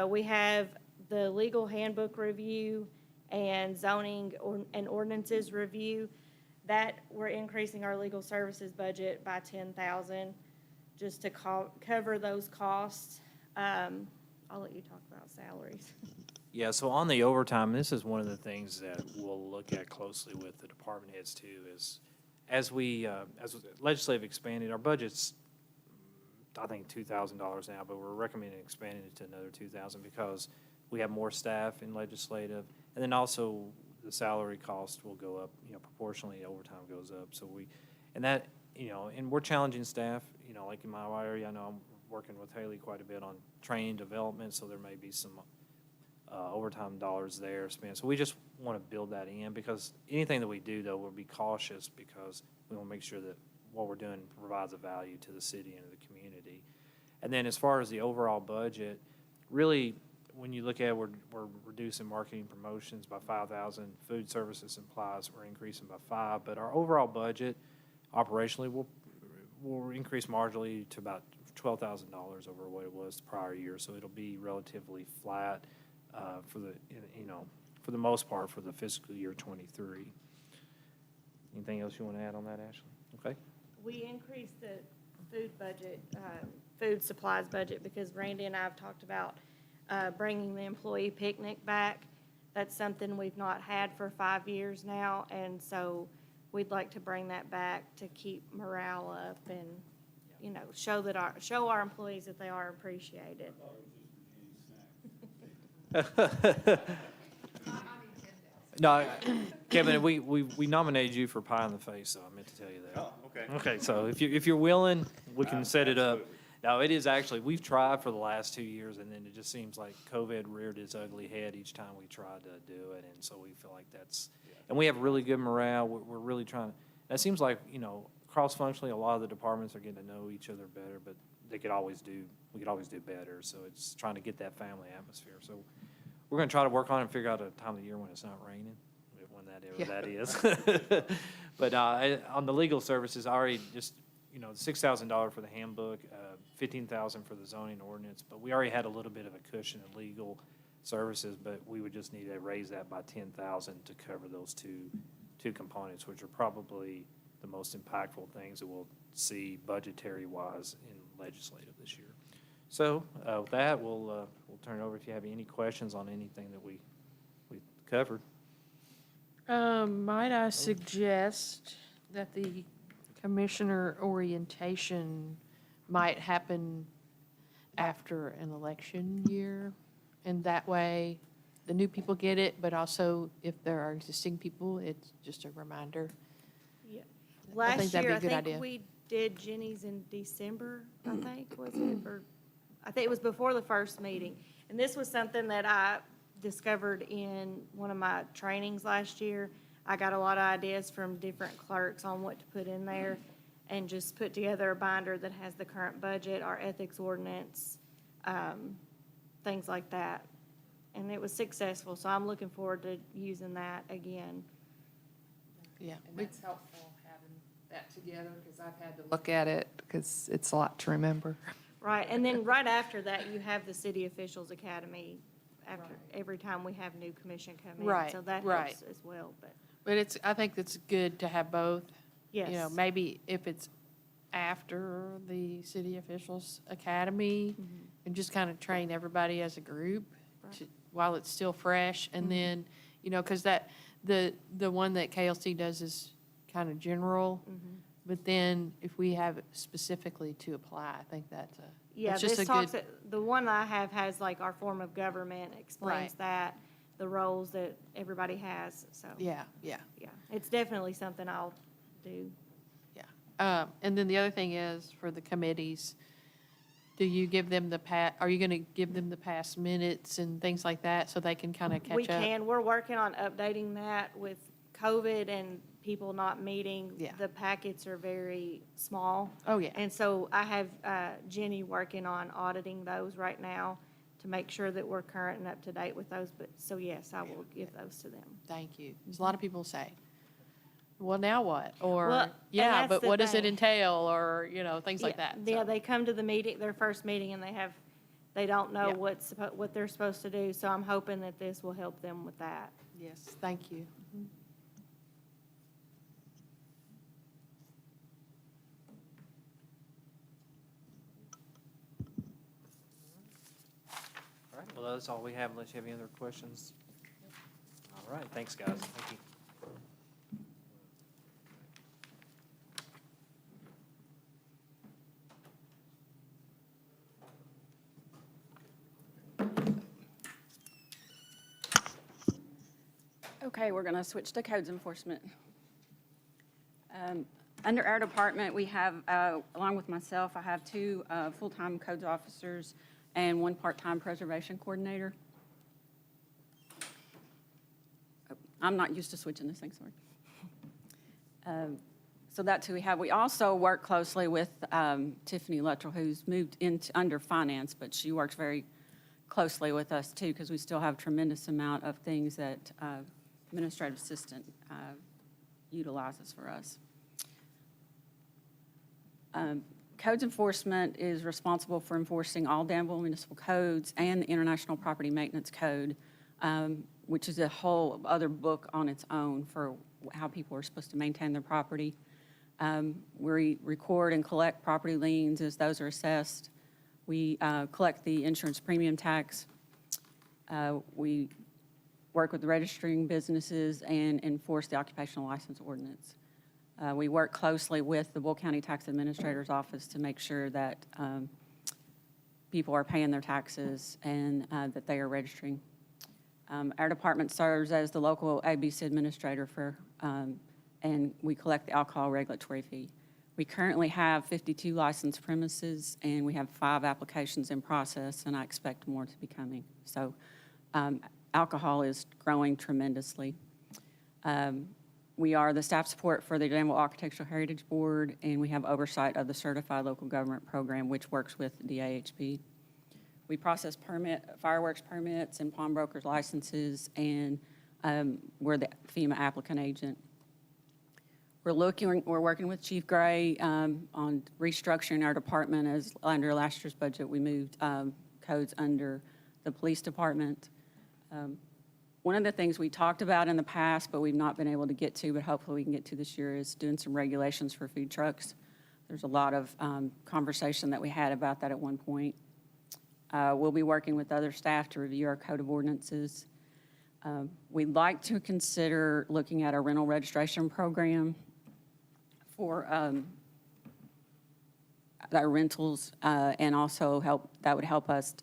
We have the legal handbook review and zoning and ordinances review. That we're increasing our legal services budget by $10,000 just to cover those costs. I'll let you talk about salaries. Yeah, so on the overtime, this is one of the things that we'll look at closely with the department heads too, is as legislative expanded, our budget's, I think, $2,000 now, but we're recommending expanding it to another $2,000 because we have more staff in legislative, And then also, the salary cost will go up, proportionally, overtime goes up. So and that, and we're challenging staff, like in my area, I know I'm working with Haley quite a bit on training development, so there may be some overtime dollars there spent. So we just want to build that in, because anything that we do, though, we'll be cautious, because we want to make sure that what we're doing provides a value to the city and to the community. And then as far as the overall budget, really, when you look at it, we're reducing marketing promotions by 5,000, food services supplies we're increasing by 5, but our overall budget operationally will increase marginally to about $12,000 over what it was the prior year. So it'll be relatively flat for the most part for the fiscal year 23. Anything else you want to add on that, Ashley? Okay. We increased the food budget, food supplies budget, because Randy and I have talked about bringing the employee picnic back. That's something we've not had for 5 years now, and so we'd like to bring that back to keep morale up and, show our employees that they are appreciated. No, Kevin, we nominated you for pie in the face, so I meant to tell you that. Oh, okay. Okay, so if you're willing, we can set it up. No, it is actually, we've tried for the last 2 years, and then it just seems like COVID reared its ugly head each time we tried to do it, and so we feel like and we have really good morale. We're really trying. It seems like, cross-functionally, a lot of the departments are getting to know each other better, but we could always do better. So it's trying to get that family atmosphere. So we're going to try to work on it and figure out a time of the year when it's not raining, whenever that is. But on the legal services, I already just, $6,000 for the handbook, $15,000 for the zoning ordinance, but we already had a little bit of a cushion in legal services, but we would just need to raise that by $10,000 to cover those two components, which are probably the most impactful things that we'll see budgetary-wise in legislative this year. So with that, we'll turn it over if you have any questions on anything that we covered. Might I suggest that the commissioner orientation might happen after an election year? And that way, the new people get it, but also if there are existing people, it's just a reminder. Yeah. I Last think that'd be year, a good idea. we did Jenny's in December, I think, was it? Or I think it was before the first meeting. And this was something that I discovered in one of my trainings last year. I got a lot of ideas from different clerks on what to put in there, and just put together a binder that has the current budget, our ethics ordinance, things like that. And it was successful, so I'm looking forward to using that again. Yeah. And that's helpful, having that together, because I've had to look at it, because it's a lot to remember. Right, and then right after that, you have the City Officials Academy every time we have new commission come in. Right, So that right. helps as well, but But I think it's good to have both. yes. Maybe if it's after the City Officials Academy, and just kind of train everybody as a group while it's still fresh, and then, because the one that KLC does is kind of general, but then if we have it specifically to apply, I think that's Yeah, it's just this a good. talks, the one I have has like our form of government, explains Right. that, the roles that everybody has, so. Yeah. Yeah, it's definitely something I'll do. And then the other thing is, for the committees, do you give them are you going to give them the past minutes and things like that, so they can kind of catch up? We can, we're working on updating that with COVID and people not meeting. Yeah. The packets are very small. Oh, yeah. And so I have Jenny working on auditing those right now to make sure that we're current and up to date with those. But, so yes, I will give those to them. Thank you. There's a lot of people say, well, now what? Or, Well, and yeah, that's but the what does it thing. entail? Or, things like Yeah, that. Yeah, So, they come to the meeting, their first meeting, and they don't know Yeah. what they're supposed to do. So I'm hoping that this will help them with that. yes, thank you. All right, well, that's all we have, unless you have any other questions. All right, thanks, guys. Thank you. Okay, we're going to switch to codes enforcement. Under our department, we have, along with myself, I have 2 full-time codes officers and 1 part-time preservation coordinator. I'm not used to switching this thing, sorry. So that's who we have. We also work closely with Tiffany Luttrell, who's moved into under finance, but she works very closely with us too, because we still have tremendous amount of things that administrative assistant utilizes for us. Codes enforcement is responsible for enforcing all Danville municipal codes and the International Property Maintenance Code, which is a whole other book on its own for how people are supposed to maintain their property. We record and collect property liens as those are assessed. We collect the insurance premium tax. We work with the registering businesses and enforce the occupational license ordinance. We work closely with the Bull County Tax Administrator's Office to make sure that people are paying their taxes and that they are registering. Our department serves as the local ABC administrator for, and we collect the alcohol regulatory fee. We currently have 52 licensed premises, and we have 5 applications in process, and I expect more to be coming. So alcohol is growing tremendously. We are the staff support for the Danville Architectural Heritage Board, and we have oversight of the Certified Local Government Program, which works with the AHP. We process fireworks permits and pawnbrokers licenses, and we're the FEMA applicant agent. We're working with Chief Gray on restructuring our department. As under last year's budget, we moved codes under the police department. One of the things we talked about in the past, but we've not been able to get to, but hopefully we can get to this year, is doing some regulations for food trucks. There's a lot of conversation that we had about that at one point. We'll be working with other staff to review our code of ordinances. We'd like to consider looking at a rental registration program for our rentals, and also that would help us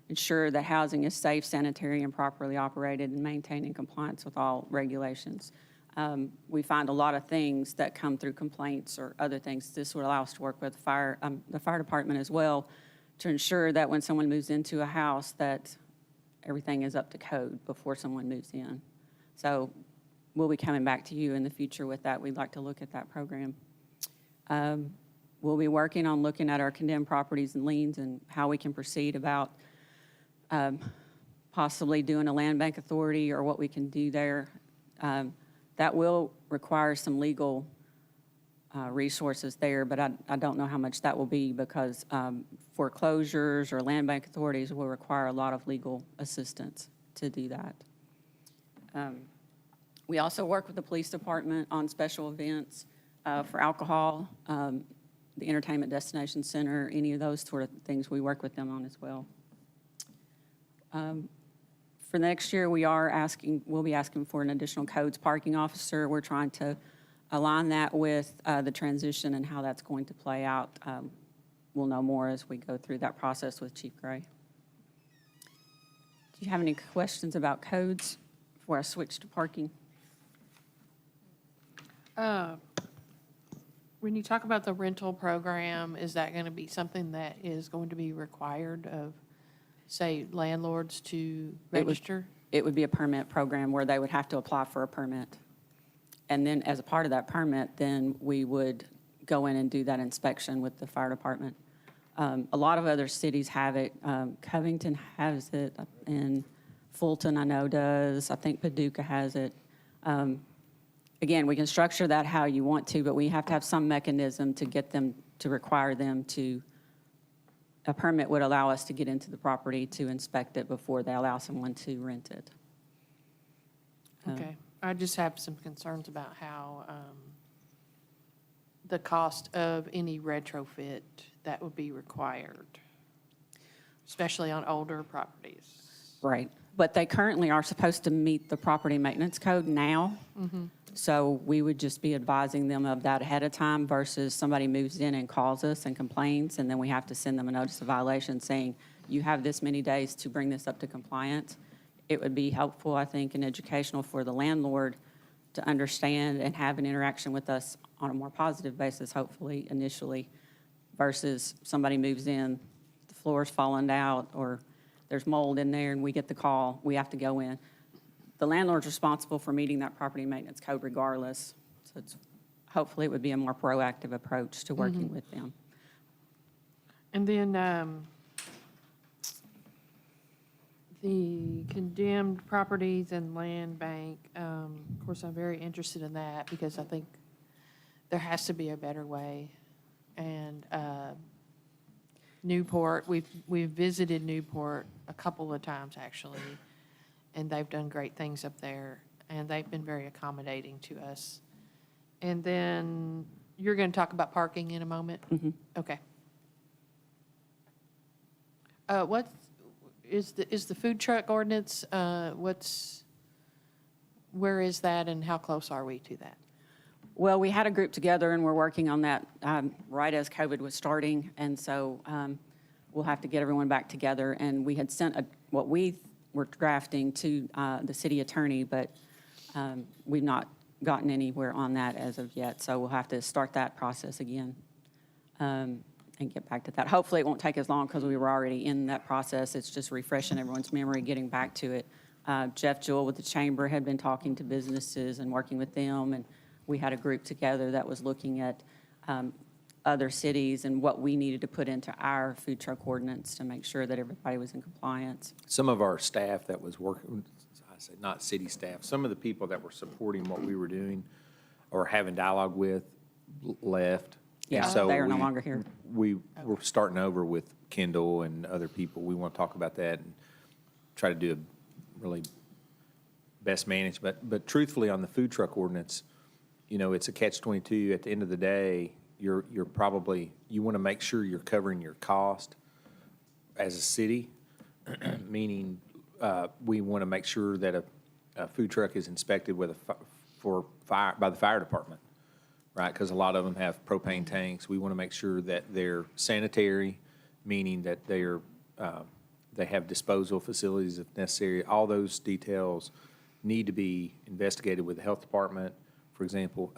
ensure that housing is safe, sanitary, and properly operated and maintained in compliance with all regulations. We find a lot of things that come through complaints or other things. This would allow us to work with the fire department as well to ensure that when someone moves into a house that everything is up to code before someone moves in. So we'll be coming back to you in the future with that. We'd like to look at that program. We'll be working on looking at our condemned properties and liens and how we can proceed about possibly doing a land bank authority or what we can do there. That will require some legal resources there, but I don't know how much that will be because foreclosures or land bank authorities will require a lot of legal assistance to do that. We also work with the police department on special events for alcohol, the entertainment destination center, any of those sort of things we work with them on as well. For next year, we'll be asking for an additional codes parking officer. We're trying to align that with the transition and how that's going to play out. We'll know more as we go through that process with Chief Gray. Do you have any questions about codes before I switch to parking? When you talk about the rental program, is that going to be something that is going to be required of, say, landlords to register? It would be a permit program where they would have to apply for a permit. And then as a part of that permit, then we would go in and do that inspection with the fire department. A lot of other cities have it. Covington has it, and Fulton, I know, does. I think Paducah has it. Again, we can structure that how you want to, but we have to have some mechanism to get them, to require them to, a permit would allow us to get into the property to inspect it before they allow someone to rent it. Okay. I just have some concerns about how the cost of any retrofit that would be required, especially on older properties. Right. But they currently are supposed to meet the property maintenance code now. Mm-hmm. So we would just be advising them of that ahead of time versus somebody moves in and calls us and complains, and then we have to send them a notice of violation saying, you have this many days to bring this up to compliance. it would be helpful, I think, and educational for the landlord to understand and have an interaction with us on a more positive basis, hopefully, initially, versus somebody moves in, the floor's falling out, or there's mold in there, and we get the call, we have to go in. The landlord's responsible for meeting that property maintenance code regardless, so it's, hopefully, it would be a more proactive approach to working with them. And then, the condemned properties and land bank, of course, I'm very interested in that because I think there has to be a better way. And Newport, we've visited Newport a couple of times, actually, and they've done great things up there, and they've been very accommodating to us. And then you're going to talk about parking in a moment? Okay. What is the food truck ordinance, where is that and how close are we to that? Well, we had a group together, and we're working on that right as COVID was starting, and so we'll have to get everyone back together. And we had sent what we were drafting to the city attorney, but we've not gotten anywhere on that as of yet, so we'll have to start that process again and get back to that. Hopefully, it won't take as long because we were already in that process. It's just refreshing everyone's memory, getting back to it. Jeff Jewell with the chamber had been talking to businesses and working with them, and we had a group together that was looking at other cities and what we needed to put into our food truck ordinance to make sure that everybody was in compliance. Some of our staff that was working, I say not city staff, some of the people that were supporting what we were doing or having dialogue with left. Yeah, And so they are no longer here. We're starting over with Kendall and other people. We want to talk about that and try to do a really best management. But truthfully, on the food truck ordinance, you know, it's a catch-22. At the end of the day, you're probably, you want to make sure you're covering your cost as a city, meaning we want to make sure that a food truck is inspected with by the fire department, right? Because a lot of them have propane tanks. We want to make sure that they're sanitary, meaning that they have disposal facilities if necessary. All those details need to be investigated with the health department, for example.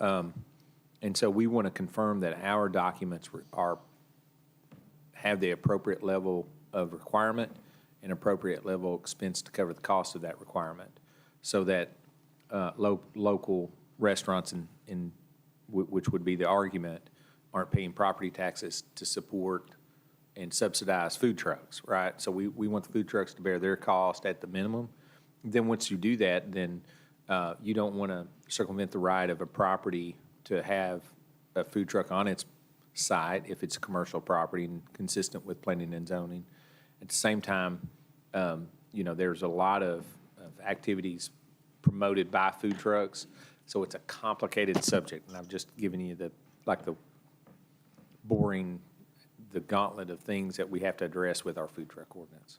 And so we want to confirm that our documents have the appropriate level of requirement and appropriate level of expense to cover the cost of that requirement, so that local restaurants, which would be the argument, aren't paying property taxes to support and subsidize food trucks, right? So we want the food trucks to bear their cost at the minimum. Then once you do that, then you don't want to circumvent the right of a property to have a food truck on its site if it's a commercial property and consistent with planning and zoning. At the same time, you know, there's a lot of activities promoted by food trucks, so it's a complicated subject, and I've just given you the gauntlet of things that we have to address with our food truck ordinance.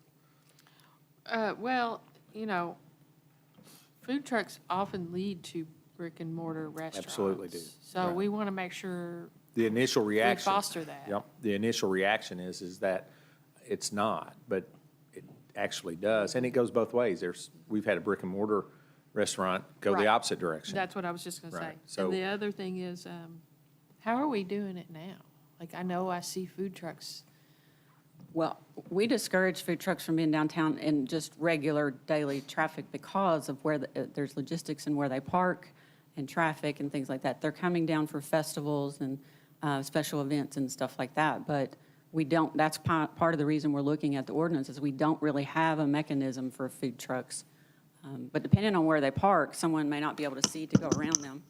Well, you know, food trucks often lead to brick and mortar restaurants. Absolutely do. So Right. we want to make sure The initial reaction. foster that. Yep, the initial reaction is that it's not, but it actually does, and it goes both ways. We've had a brick and mortar restaurant go the Right. opposite direction. That's what I was just going to say. Right. So- And the other thing is, how are we doing it now? Like, I know I see food trucks. Well, we discourage food trucks from being downtown in just regular daily traffic because of where there's logistics and where they park and traffic and things like that. They're coming down for festivals and special events and stuff like that, but we don't, that's part of the reason we're looking at the ordinance is we don't really have a mechanism for food trucks. But depending on where they park, someone may not be able to see to go around them,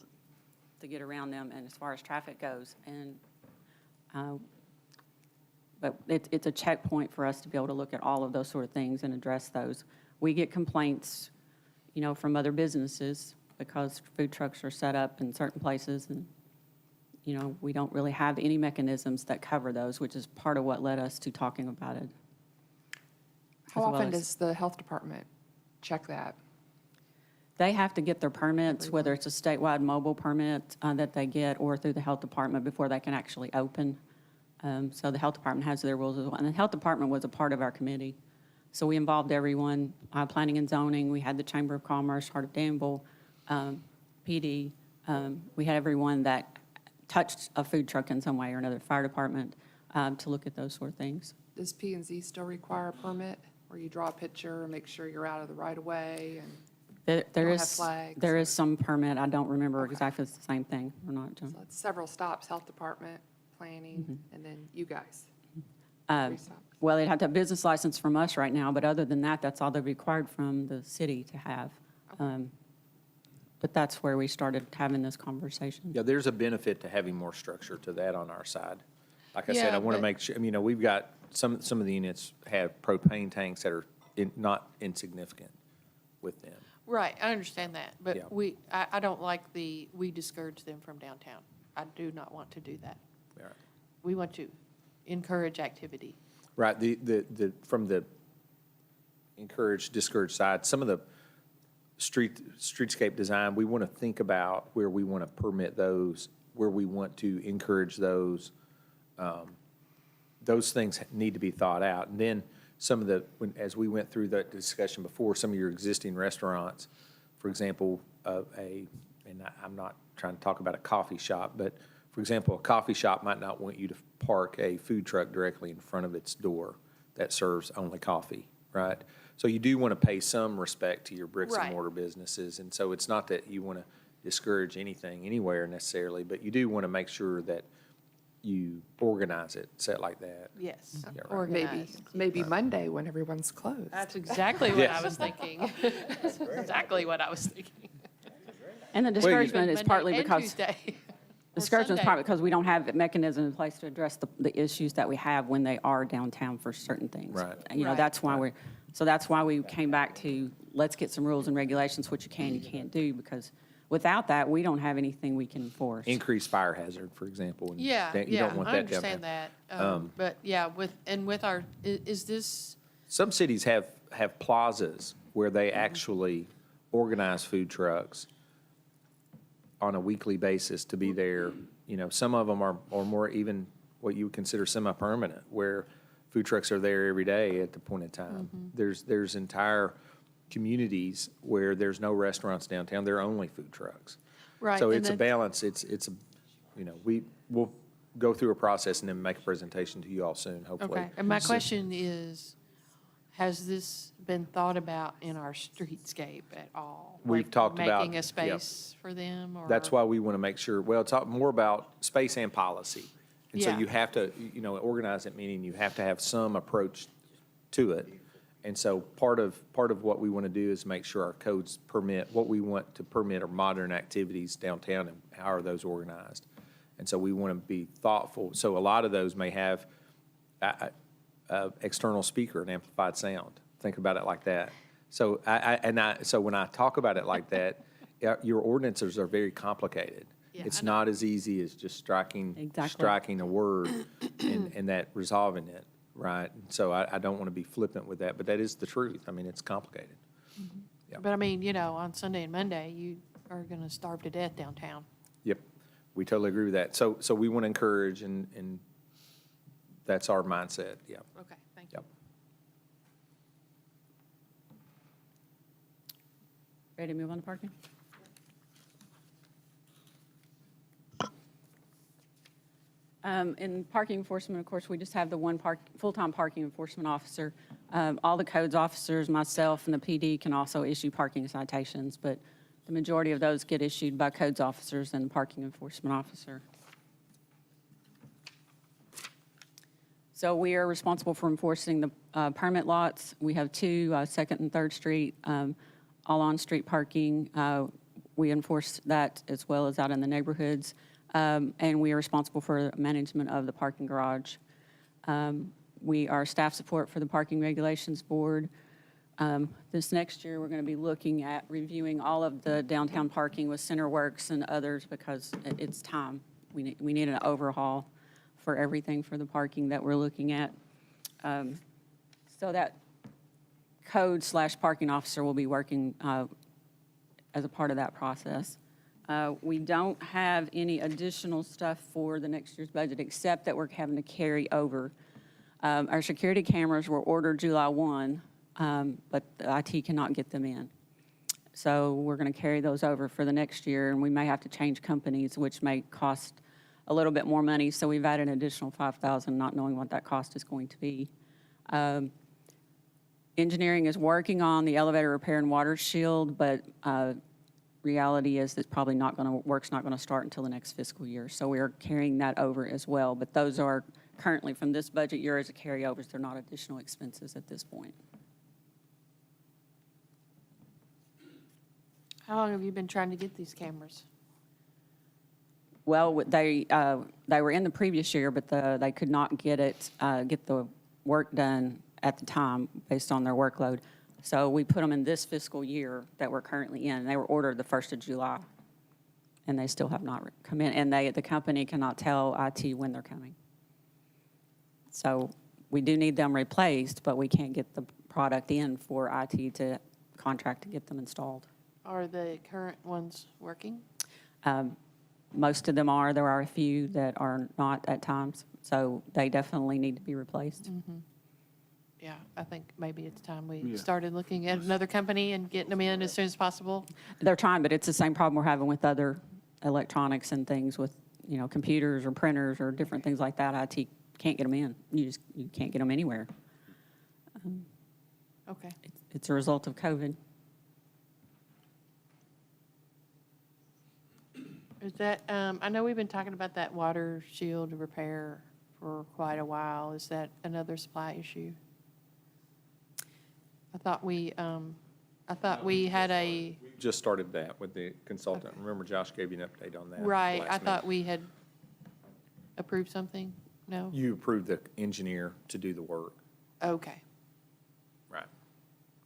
to get around them, and as far as traffic goes. And but it's a checkpoint for us to be able to look at all of those sort of things and address those. We get complaints, you know, from other businesses because food trucks are set up in certain places, and, you know, we don't really have any mechanisms that cover those, which is part of what led us to talking about it. How As well often as- does the health department check that? They have to get their permits, whether it's a statewide mobile permit that they get or through the health department before they can actually open. So the health department has their rules as well. And the health department was a part of our committee. So we involved everyone, planning and zoning, we had the Chamber of Commerce, Heart of Danville, PD. We had everyone that touched a food truck in some way or another, fire department, to look at those sort of things. Does P and Z still require a permit, where you draw a picture and make sure you're out of the right of way? And There Don't have is, flags there or- is some permit, I don't remember Okay. exactly if it's the same thing or not. so it's several stops, health department, planning, and then you guys. Uh, 3 stops. Well, they'd have to have a business license from us right now, but other than that, that's all they're required from the city to have. But that's where we started having this conversation. Yeah, there's a benefit to having more structure to that on our side. Like I said, Yeah, I want to but- make sure, we've got, some of the units have propane tanks that are not insignificant with them. Right, I understand that, Yeah. but I don't like we discourage them from downtown. I do not want to do that. All right. We want to encourage activity. Right, from the discourage side, some of the streetscape design, we want to think about where we want to permit those, where we want to encourage those. Those things need to be thought out. And then some of as we went through that discussion before, some of your existing restaurants, for example, I'm not trying to talk about a coffee shop, but for example, a coffee shop might not want you to park a food truck directly in front of its door that serves only coffee, right? So you do want to pay some respect to your bricks and Right. mortar businesses. And so it's not that you want to discourage anything anywhere necessarily, but you do want to make sure that you organize it, set like that. Yes, Yeah, right. Maybe, organized. maybe Monday when everyone's closed. That's exactly what I was thinking. That's exactly what I was thinking. And the discouragement is Monday partly and because, Tuesday. Or discouragement is Sunday. partly because we don't have a mechanism in place to address the issues that we have when they are downtown for certain things. Right. You know, Right. that's why that's why we came back to, let's get some rules and regulations, what you can, you can't do, because without that, we don't have anything we can enforce. Increased fire hazard, for example. and Yeah, that- you yeah, don't want I that understand downtown. that. But yeah, with our, is this, Some cities have plazas where they actually organize food trucks on a weekly basis to be there. You know, some of them are more even what you would consider semi-permanent, where food trucks are there every day at the point in time. There's entire communities where there's no restaurants downtown, there are only food trucks. right? So and it's a then- balance, we'll go through a process and then make a presentation to you all soon, hopefully. Okay, and my So- question is, has this been thought about in our streetscape at all? We've Like talked about- Making yeah. a space for them, or? That's why we want to make sure, well, it's more about space and policy. And so Yeah. you have to, organize it, meaning you have to have some approach to it. And so part of what we want to do is make sure our codes permit, what we want to permit are modern activities downtown, and how are those organized? And so we want to be thoughtful. So a lot of those may have external speaker and amplified sound. Think about it like that. So so when I talk about it like that, your ordinances are very complicated. Yeah, It's I know. not as easy as just striking a word and that resolving it, right? And so I don't want to be flippant with that, but that is the truth. I mean, it's complicated. Yeah. But I mean, on Sunday and Monday, you are gonna starve to death downtown. Yep, we totally agree with that. So we want to encourage, and that's our mindset, yeah. Okay, thank you. Yep. Ready to move on to parking? In parking enforcement, of course, we just have the one full-time parking enforcement officer. All the codes officers, myself, and the PD can also issue parking citations, but the majority of those get issued by codes officers and parking enforcement officer. So we are responsible for enforcing the permit lots. We have two, 2nd and 3rd Street, all on-street parking. We enforce that as well as out in the neighborhoods. And we are responsible for management of the parking garage. We are staff support for the Parking Regulations Board. This next year, we're going to be looking at reviewing all of the downtown parking with CenterWorks and others because it's time. We need an overhaul for everything for the parking that we're looking at. So that code/parking officer will be working as a part of that process. We don't have any additional stuff for the next year's budget, except that we're having to carry over. Our security cameras were ordered July 1, but the IT cannot get them in. So we're going to carry those over for the next year, and we may have to change companies, which may cost a little bit more money. So we've added an additional $5,000, not knowing what that cost is going to be. Engineering is working on the elevator repair and water shield, but reality is that probably work's not going to start until the next fiscal year. So we are carrying that over as well. But those are currently from this budget year as a carryovers. They're not additional expenses at this point. How long have you been trying to get these cameras? Well, they were in the previous year, but they could not get the work done at the time based on their workload. So we put them in this fiscal year that we're currently in. They were ordered the 1st of July, and they still have not come in. And the company cannot tell IT when they're coming. So we do need them replaced, but we can't get the product in for IT to contract to get them installed. Are the current ones working? Most of them are. There are a few that are not at times, so they definitely need to be replaced. Yeah, I think maybe it's time we started looking at another company and getting them in as soon as possible. They're trying, but it's the same problem we're having with other electronics and things with, computers or printers or different things like that. IT can't get them in. You can't get them anywhere. Okay. It's a result of COVID. Is that, I know we've been talking about that water shield repair for quite a while. Is that another supply issue? I thought we had a, Just started that with the consultant. Remember Josh gave you an update on that? right, last I meeting. thought we had approved something? No? You approved the engineer to do the work, Okay. right?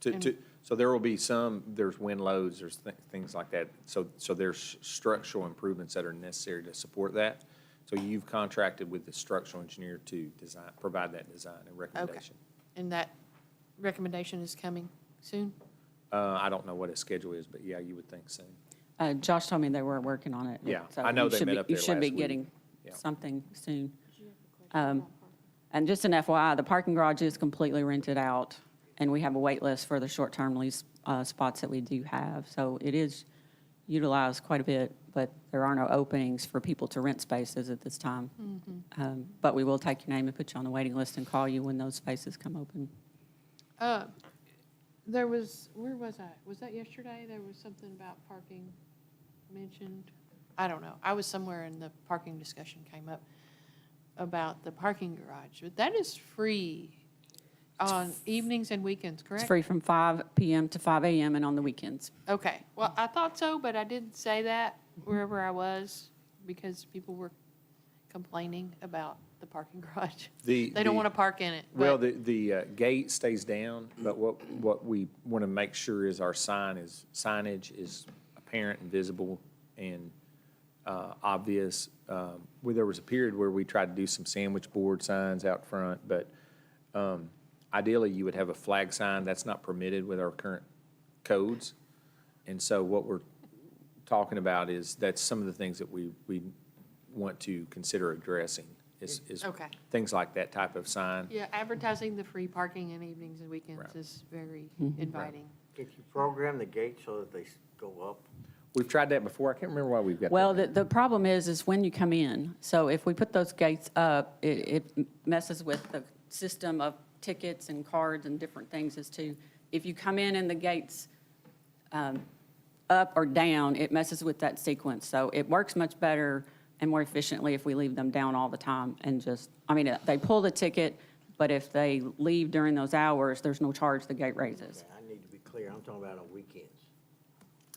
And- So there will be there's wind loads, there's things like that. So there's structural improvements that are necessary to support that. So you've contracted with the structural engineer to provide that design and recommendation. And that recommendation is coming soon? I don't know what his schedule is, but yeah, you would think so. Josh told me they were working on it. Yeah, So I know you they should met be- up there You should be last week. getting Yeah. something soon. And just an FYI, the parking garage is completely rented out, and we have a wait list for the short-term lease spots that we do have. So it is utilized quite a bit, but there are no openings for people to rent spaces at this time. But we will take your name and put you on the waiting list and call you when those spaces come open. There was, where was I? Was that yesterday? There was something about parking mentioned? I don't know. I was somewhere and the parking discussion came up about the parking garage. But that is free on evenings and weekends, correct? It's free from 5 p.m. to 5 a.m. and on the weekends. Okay. Well, I thought so, but I didn't say that wherever I was because people were complaining about the parking garage. They don't want to park in it. Well, but- the gate stays down, but what we want to make sure is our signage is apparent and visible and obvious. There was a period where we tried to do some sandwich board signs out front, but ideally you would have a flag sign. That's not permitted with our current codes. And so what we're talking about is that's some of the things that we want to consider addressing is Okay. things like that type of sign. Yeah, advertising the free parking in evenings and weekends Right. is very inviting. If you program the gate so that they go up, We've tried that before. I can't remember why we've got that. Well, the problem is when you come in. So if we put those gates up, it messes with the system of tickets and cards and different things as to, if you come in and the gates up or down, it messes with that sequence. So it works much better and more efficiently if we leave them down all the time and they pull the ticket, but if they leave during those hours, there's no charge, the gate raises. I need to be clear, I'm talking about on weekends.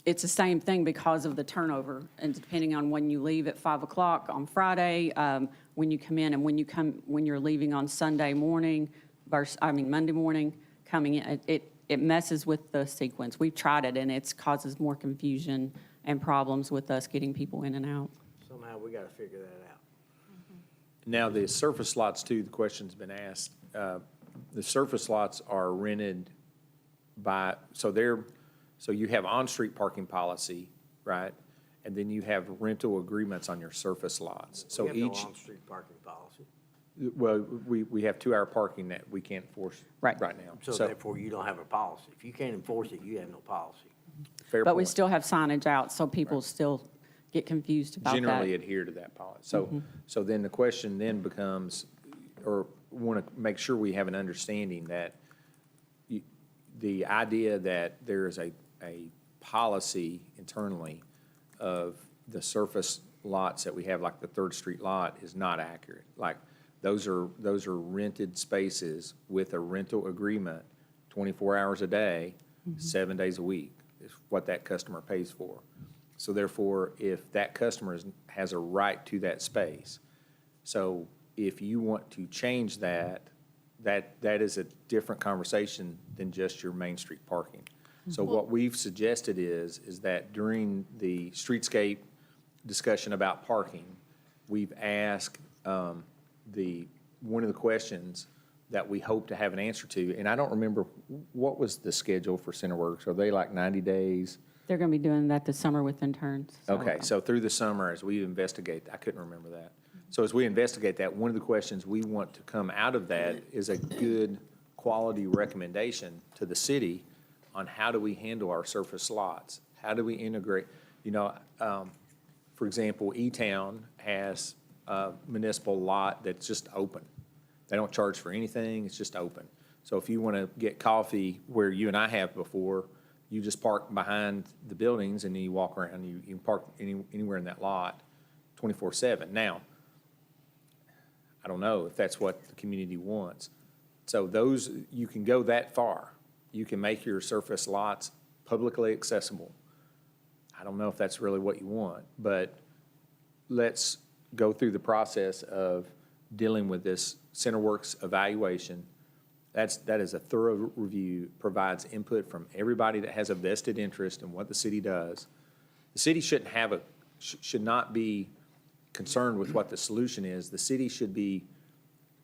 It's the same thing because of the turnover, and depending on when you leave at 5 o'clock on Friday, when you come in, and when you're leaving on Sunday morning Monday morning, coming in, it messes with the sequence. We've tried it, and it causes more confusion and problems with us getting people in and out. Somehow we gotta figure that out. Now, the surface lots too, the question's been asked. The surface lots are rented so you have on-street parking policy, right? And then you have rental agreements on your surface lots. So We have no each, on-street parking policy. Well, we have 2-hour parking that we can't enforce Right. right now. So therefore, you don't have a policy. If you can't enforce it, you have no policy. Fair But we point. still have signage out, so people still get confused about that. Generally adhere to that policy. So then the question then becomes, or want to make sure we have an understanding that the idea that there is a policy internally of the surface lots that we have, like the Third Street lot, is not accurate. Like, those are rented spaces with a rental agreement, 24 hours a day, 7 days a week, is what that customer pays for. So therefore, if that customer has a right to that space, so if you want to change that is a different conversation than just your Main Street parking. So what we've suggested is that during the streetscape discussion about parking, we've asked one of the questions that we hope to have an answer to, and I don't remember, what was the schedule for CenterWorks? Are they like 90 days? They're going to be doing that this summer with interns. Okay, so through the summer, as we investigate, I couldn't remember that. So as we investigate that, one of the questions we want to come out of that is a good quality recommendation to the city on how do we handle our surface lots? How do we integrate, for example, E-Town has a municipal lot that's just open. They don't charge for anything, it's just open. So if you want to get coffee where you and I have before, you just park behind the buildings and then you walk around. You can park anywhere in that lot 24/7. Now, I don't know if that's what the community wants. So those, you can go that far. You can make your surface lots publicly accessible. I don't know if that's really what you want, but let's go through the process of dealing with this CenterWorks evaluation. That is a thorough review, provides input from everybody that has a vested interest in what the city does. The city should not be concerned with what the solution is. The city should be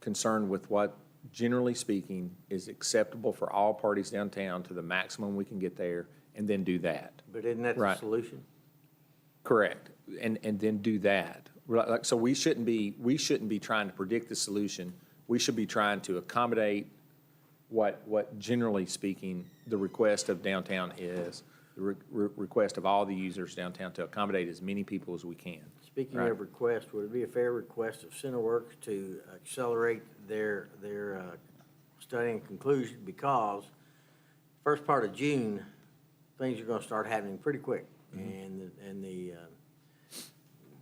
concerned with what, generally speaking, is acceptable for all parties downtown to the maximum we can get there, and then do that. But isn't that the Right. solution? Correct, and then do that. Like, so we shouldn't be trying to predict the solution. We should be trying to accommodate what generally speaking, the request of downtown is, the request of all the users downtown to accommodate as many people as we can. Speaking Right. of request, would it be a fair request of CenterWorks to accelerate their study and conclusion? Because first part of June, things are gonna start happening pretty quick. And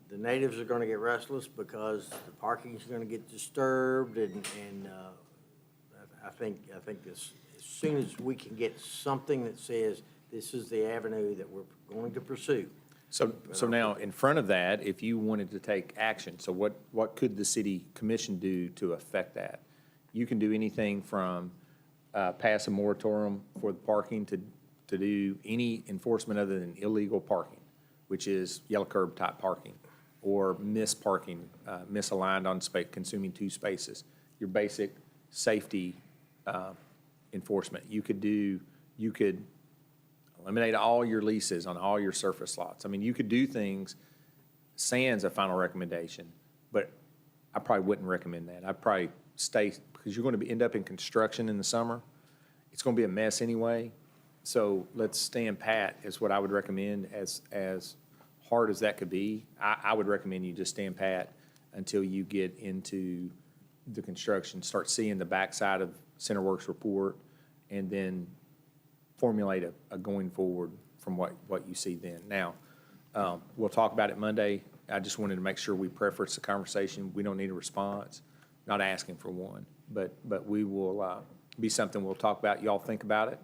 the natives are gonna get restless because the parking's gonna get disturbed and I think as soon as we can get something that says this is the avenue that we're going to pursue. So now, in front of that, if you wanted to take action, so what could the city commission do to affect that? You can do anything from pass a moratorium for the parking to do any enforcement other than illegal parking, which is yellow curb type parking, or misparking, misaligned on space, consuming 2 spaces. Your basic safety enforcement. You could eliminate all your leases on all your surface lots. I mean, you could do things sans a final recommendation, but I probably wouldn't recommend that. I'd probably stay, because you're going to end up in construction in the summer. It's going to be a mess anyway. So let's stand pat is what I would recommend. As hard as that could be, I would recommend you just stand pat until you get into the construction, start seeing the backside of CenterWorks report, and then formulate a going forward from what you see then. Now, we'll talk about it Monday. I just wanted to make sure we preference the conversation. We don't need a response, not asking for one, but we will be something we'll talk about. Y'all think about it,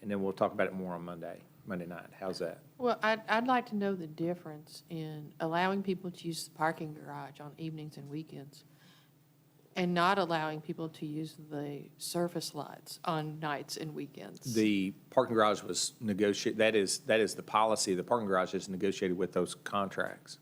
and then we'll talk about it more on Monday night. How's that? Well, I'd like to know the difference in allowing people to use the parking garage on evenings and weekends and not allowing people to use the surface lots on nights and weekends. The parking garage was negotiated, that is the policy. The parking garage is negotiated with those contracts.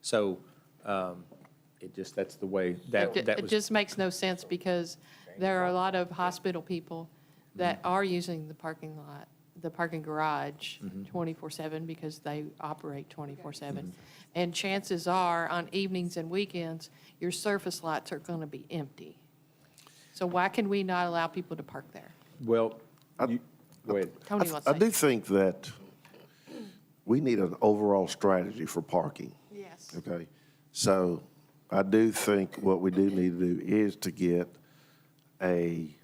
So that's the way that It was. just makes no sense because there are a lot of hospital people that are using the parking lot the parking garage 24/7 because they operate 24/7. And chances are, on evenings and weekends, your surface lots are going to be empty. So why can we not allow people to park there? Well, go ahead. Tony wants I to do say. think that we need an overall strategy for parking, Yes. okay? So I do think what we do need to do is to get a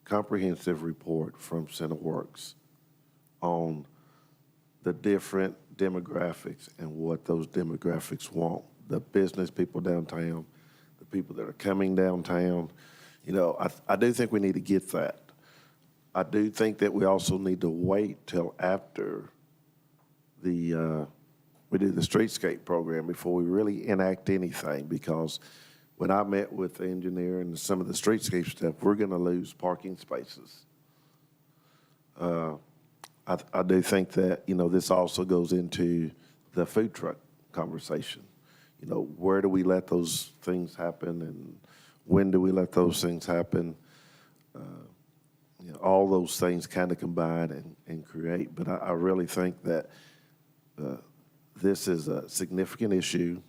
comprehensive report from CenterWorks on the different demographics and what those demographics want. The business people downtown, the people that are coming downtown. You know, I do think we need to get that. I do think that we also need to wait till after we do the streetscape program before we really enact anything, because when I met with the engineer and some of the streetscape stuff, we're gonna lose parking spaces. I do think that, you know, this also goes into the food truck conversation. You know, where do we let those things happen, and when do we let those things happen? You know, all those things kind of combine and create, but I really think that this is a significant issue.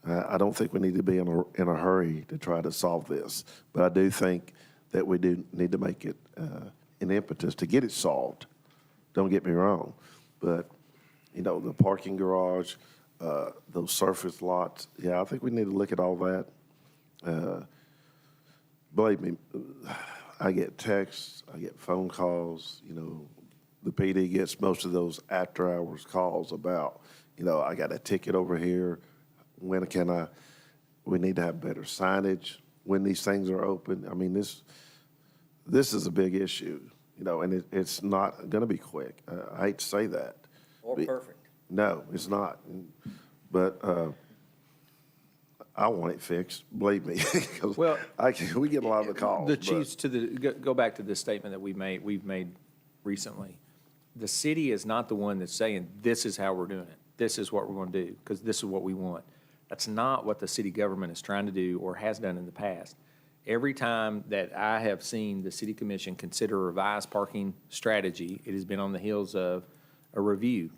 I don't think we need to be in a hurry to try to solve this, but I do think that we do need to make it an impetus to get it solved. Don't get me wrong, but, you know, the parking garage, those surface lots, yeah, I think we need to look at all that. Believe me, I get texts, I get phone calls, you know, the PD gets most of those after-hours calls about, you know, I got a ticket over here, when can we need to have better signage when these things are open. I mean, this is a big issue, you know, and it's not gonna be quick. I hate to say that. Or perfect. No, it's not. But I want it fixed, believe me. 'Cause Well, we get a lot of the calls. The but- chiefs, go back to the statement that we've made recently. The city is not the one that's saying, this is how we're doing it. This is what we're going to do, because this is what we want. That's not what the city government is trying to do or has done in the past. Every time that I have seen the city commission consider a revised parking strategy, it has been on the heels of a review.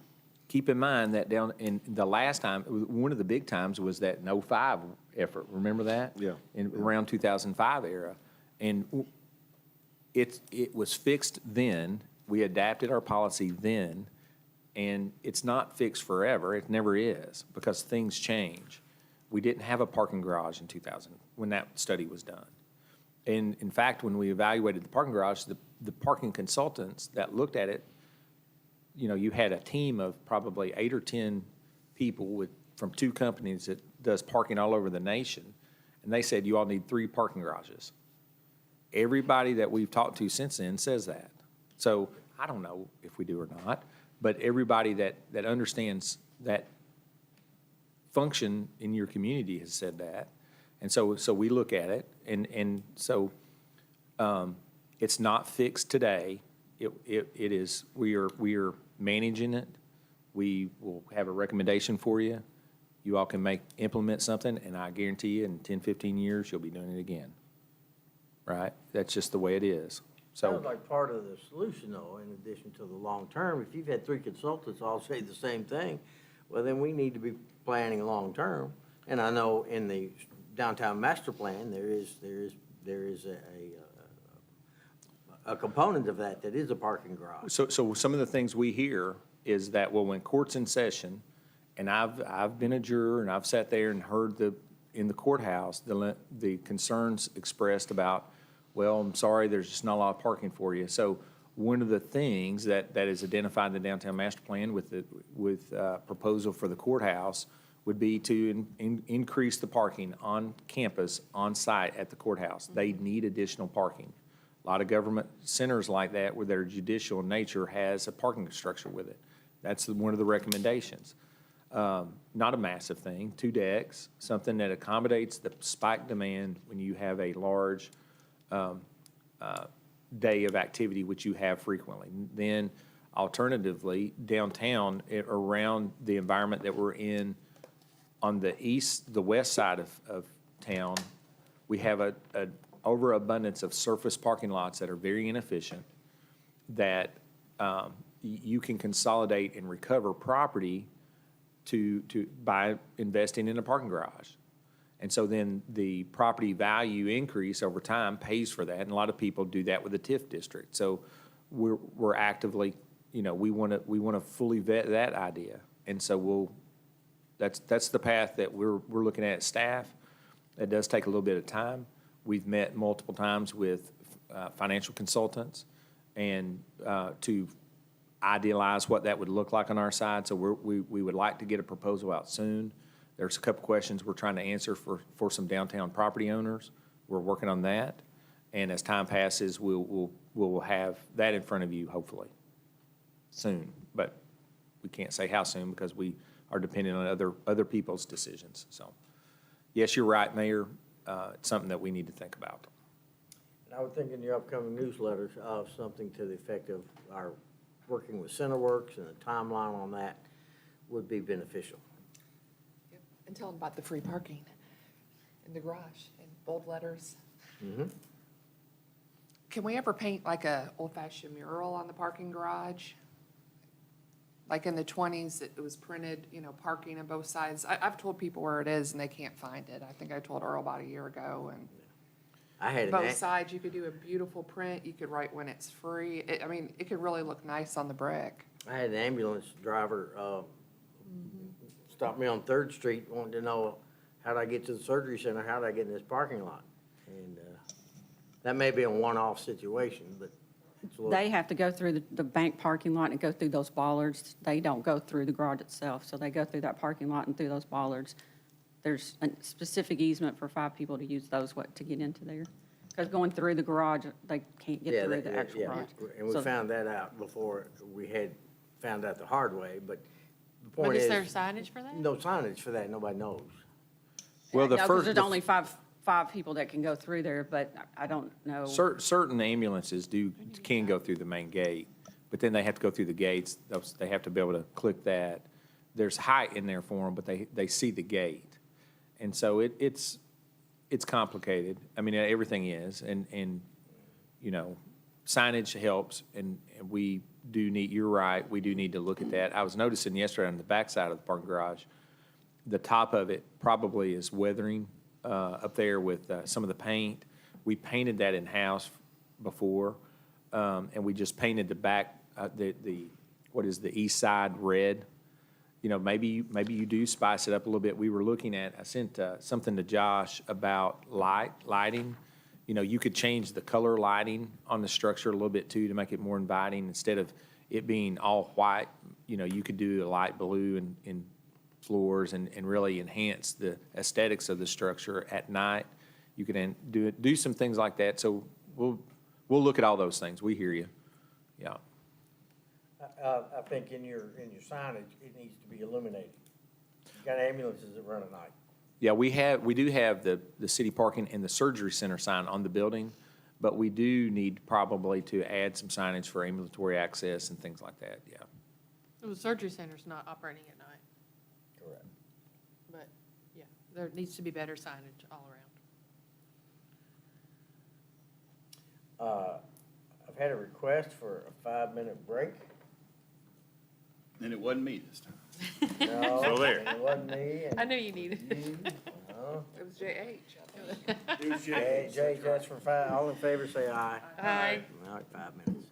Keep in mind that down in the last time, one of the big times was that 05 effort. Remember that? Yeah. In around 2005 era. And it was fixed then. We adapted our policy then, and it's not fixed forever. It never is, because things change. We didn't have a parking garage in 2000 when that study was done. And in fact, when we evaluated the parking garage, the parking consultants that looked at it, you know, you had a team of probably 8 or 10 people from 2 companies that does parking all over the nation, and they said you all need 3 parking garages. Everybody that we've talked to since then says that. So I don't know if we do or not, but everybody that understands that function in your community has said that. And so we look at it, and so it's not fixed today. It is, we are managing it. We will have a recommendation for you. You all can implement something, and I guarantee you in 10, 15 years, you'll be doing it again. Right? That's just the way it is. Sounds So, like part of the solution, though, in addition to the long term. If you've had 3 consultants all say the same thing, well, then we need to be planning long term. And I know in the downtown master plan, there is a component of that is a parking garage. so some of the things we hear is that, well, when court's in session, and I've been a juror, and I've sat there and heard in the courthouse, the concerns expressed about, well, I'm sorry, there's just not a lot of parking for you. So one of the things that is identified in the downtown master plan with proposal for the courthouse would be to increase the parking on campus, on site at the courthouse. They need additional parking. A lot of government centers like that, where they're judicial in nature, has a parking structure with it. That's one of the recommendations. Not a massive thing, 2 decks, something that accommodates the spike demand when you have a large day of activity, which you have frequently. Then alternatively, downtown, around the environment that we're in on the west side of town, we have an overabundance of surface parking lots that are very inefficient. that you can consolidate and recover property by investing in a parking garage. And so then the property value increase over time pays for that, and a lot of people do that with the TIF district. So we're actively, we want to fully vet that idea. And so that's the path that we're looking at staff. It does take a little bit of time. We've met multiple times with financial consultants and to idealize what that would look like on our side. So we would like to get a proposal out soon. There's a couple questions we're trying to answer for some downtown property owners. We're working on that. And as time passes, we'll have that in front of you hopefully soon. But we can't say how soon because we are dependent on other people's decisions. So yes, you're right, Mayor. It's something that we need to think about. And I would think in your upcoming newsletters of something to the effect of our working with CenterWorks and the timeline on that would be beneficial. Yep. And tell them about the free parking in the garage in bold letters. Mm-hmm. Can we ever paint like a old-fashioned mural on the parking garage? Like in the 20s, it was printed, parking on both sides. I've told people where it is and they can't find it. I think I told Earl about a year ago, and I had both sides, you could do a beautiful print. You could write when it's free. It could really look nice on the brick. I had an ambulance driver stop me on 3rd Street wanting to know how do I get to the surgery center, how do I get in this parking lot? And that may be a one-off situation, but it's a little. They have to go through the bank parking lot and go through those bollards. They don't go through the garage itself, so they go through that parking lot and through those bollards. There's a specific easement for 5 people to use those, to get into there. Because going through the garage, they can't get through the actual garage. And we So- found that out before we had found out the hard way, but the But point is is. there signage for that? No signage for that, nobody knows. Well, the No, 'cause first. there's only five people that can go through there, but I don't know. Certain ambulances can go through the main gate, but then they have to go through the gates. They have to be able to click that. There's height in there for them, but they see the gate. And so it's complicated. I mean, everything is, and signage helps, and we do need, you're right, we do need to look at that. I was noticing yesterday on the backside of the parking garage, the top of it probably is weathering up there with some of the paint. We painted that in-house before, and we just painted the back, what is the east side red. Maybe you do spice it up a little bit. I sent something to Josh about lighting. You could change the color lighting on the structure a little bit too to make it more inviting. Instead of it being all white, you could do a light blue in floors and really enhance the aesthetics of the structure at night. You could do some things like that. So we'll look at all those things. We hear you. Yeah. I think in your signage, it needs to be illuminated. You got ambulances that run at night. Yeah, we do have the city parking and the surgery center sign on the building, but we do need probably to add some signage for ambulatory access and things like that, yeah. So the surgery center's not operating at night, Correct. but yeah, there needs to be better signage all around. I've had a request for a 5-minute break. And it wasn't me this time. No, So there. it wasn't me. I knew you needed it. You, no. It was JH. Jay, that's for 5. All in favor, say aye. Aye. All right, 5 minutes.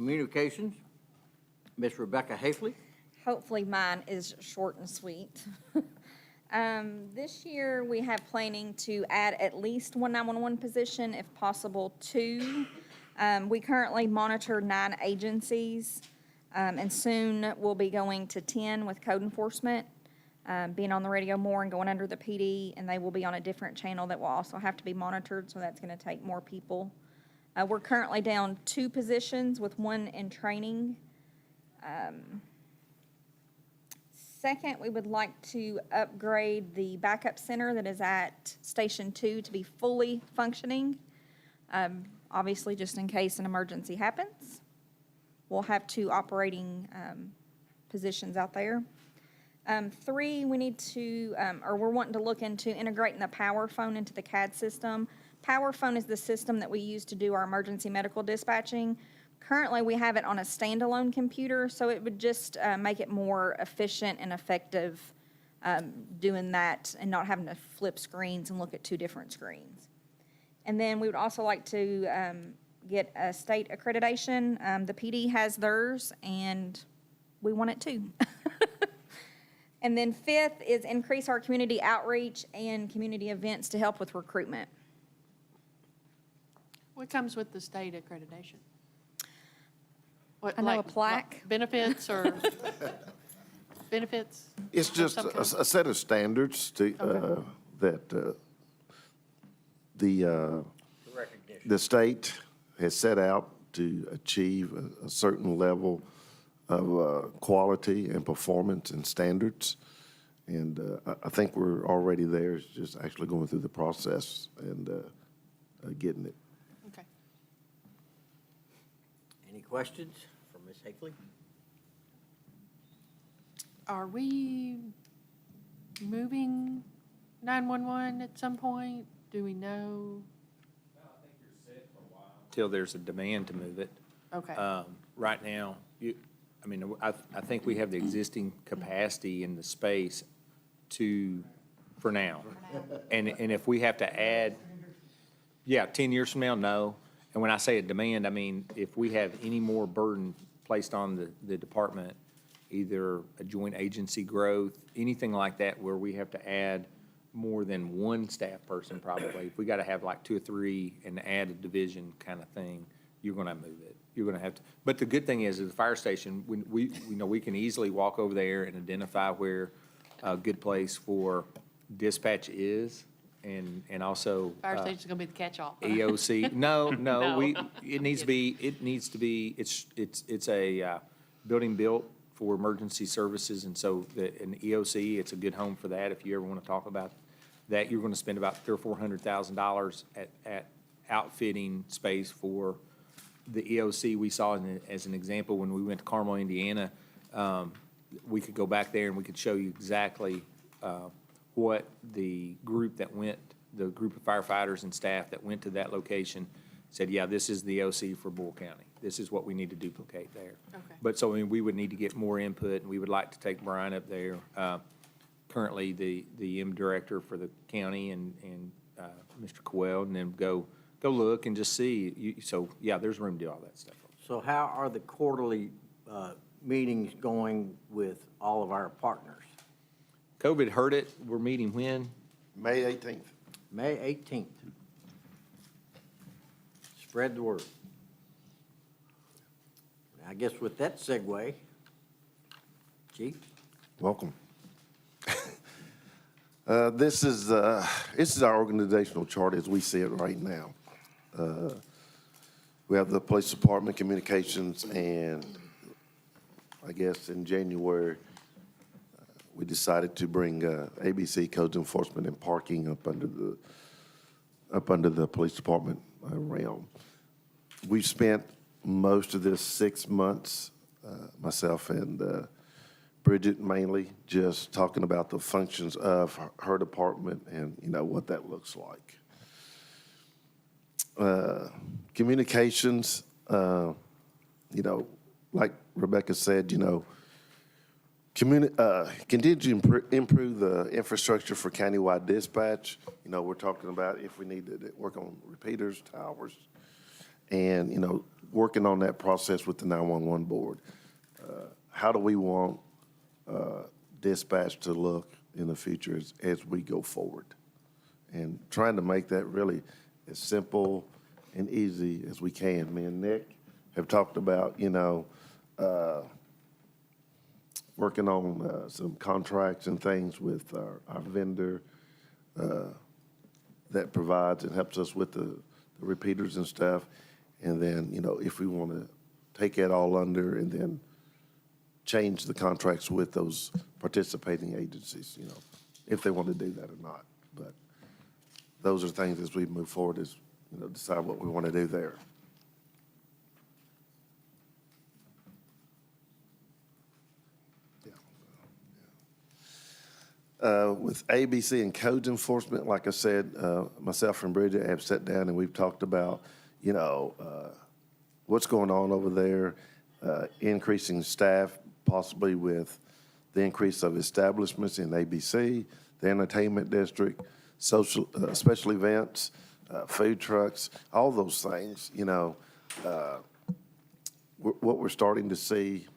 Communications, Ms. Rebecca Hafley. Hopefully mine is short and sweet. This year, we have planning to add at least one 911 position, if possible, two. We currently monitor 9 agencies, and soon we'll be going to 10 with code enforcement, being on the radio more and going under the PD, and they will be on a different channel that will also have to be monitored, so that's going to take more people. We're currently down 2 positions with 1 in training. Second, we would like to upgrade the backup center that is at Station 2 to be fully functioning. Obviously, just in case an emergency happens. We'll have 2 operating positions out there. 3, we need to, or we're wanting to look into integrating the Power Phone into the CAD system. Power Phone is the system that we use to do our emergency medical dispatching. Currently, we have it on a standalone computer, so it would just make it more efficient and effective doing that and not having to flip screens and look at 2 different screens. And then we would also like to get a state accreditation. The PD has theirs, and we want it too. And then 5th is increase our community outreach and community events to help with recruitment. What comes with the state accreditation? What, I know a like, plaque. Benefits or benefits? It's just Some kind? a set of standards to, that the state has set out to achieve a certain level of quality and performance and standards. And I think we're already there. It's just actually going through the process and getting it. Okay. Any questions for Ms. Hafley? Are we moving 911 at some point? Do we know? Till there's a demand to move it. Okay. Right now, I think we have the existing capacity in the space for now. And if we have to add, 10 years from now, no. And when I say a demand, I mean, if we have any more burden placed on the department, either a joint agency growth, anything like that, where we have to add more than 1 staff person probably, if we got to have like 2 or 3 and add a division kind of thing, you're going to move it. You're going to have to. But the good thing is, at the fire station, when we can easily walk over there and identify where a good place for dispatch is, and also Fire station's gonna be the catch-all. EOC. No, No. it needs to be. It's a building built for emergency services, and so an EOC, it's a good home for that. If you ever want to talk about that, you're going to spend about $300,000 or $400,000 at outfitting space for the EOC. We saw as an example when we went to Carmel, Indiana. We could go back there and we could show you exactly what the group of firefighters and staff that went to that location said, yeah, this is the EOC for Bull County. This is what we need to duplicate there. Okay. But so, we would need to get more input, and we would like to take Brian up there. Currently, the M director for the county and Mr. Coel, and then go look and just see. There's room to do all that stuff. So how are the quarterly meetings going with all of our partners? COVID hurt it. We're meeting when? May 18th. May 18th. Spread the word. I guess with that segue, Chief? Welcome. This is our organizational chart as we see it right now. We have the police department, communications, and I guess in January, we decided to bring ABC, codes enforcement, and parking up under the police department realm. We've spent most of this 6 months, myself and Bridget mainly, just talking about the functions of her department and, what that looks like. Communications, like Rebecca said, continue to improve the infrastructure for countywide dispatch. We're talking about if we need to work on repeaters, towers, and, working on that process with the 911 board. How do we want dispatch to look in the future as we go forward? And trying to make that really as simple and easy as we can. Me and Nick have talked about, working on some contracts and things with our vendor that provides and helps us with the repeaters and stuff. And then, if we want to take it all under and then change the contracts with those participating agencies, if they want to do that or not. But those are things as we move forward is, decide what we want to do there. With ABC and codes enforcement, like I said, myself and Bridget have sat down and we've talked about, what's going on over there, increasing staff, possibly with the increase of establishments in ABC, the entertainment district, special events, food trucks, all those things, what we're starting to see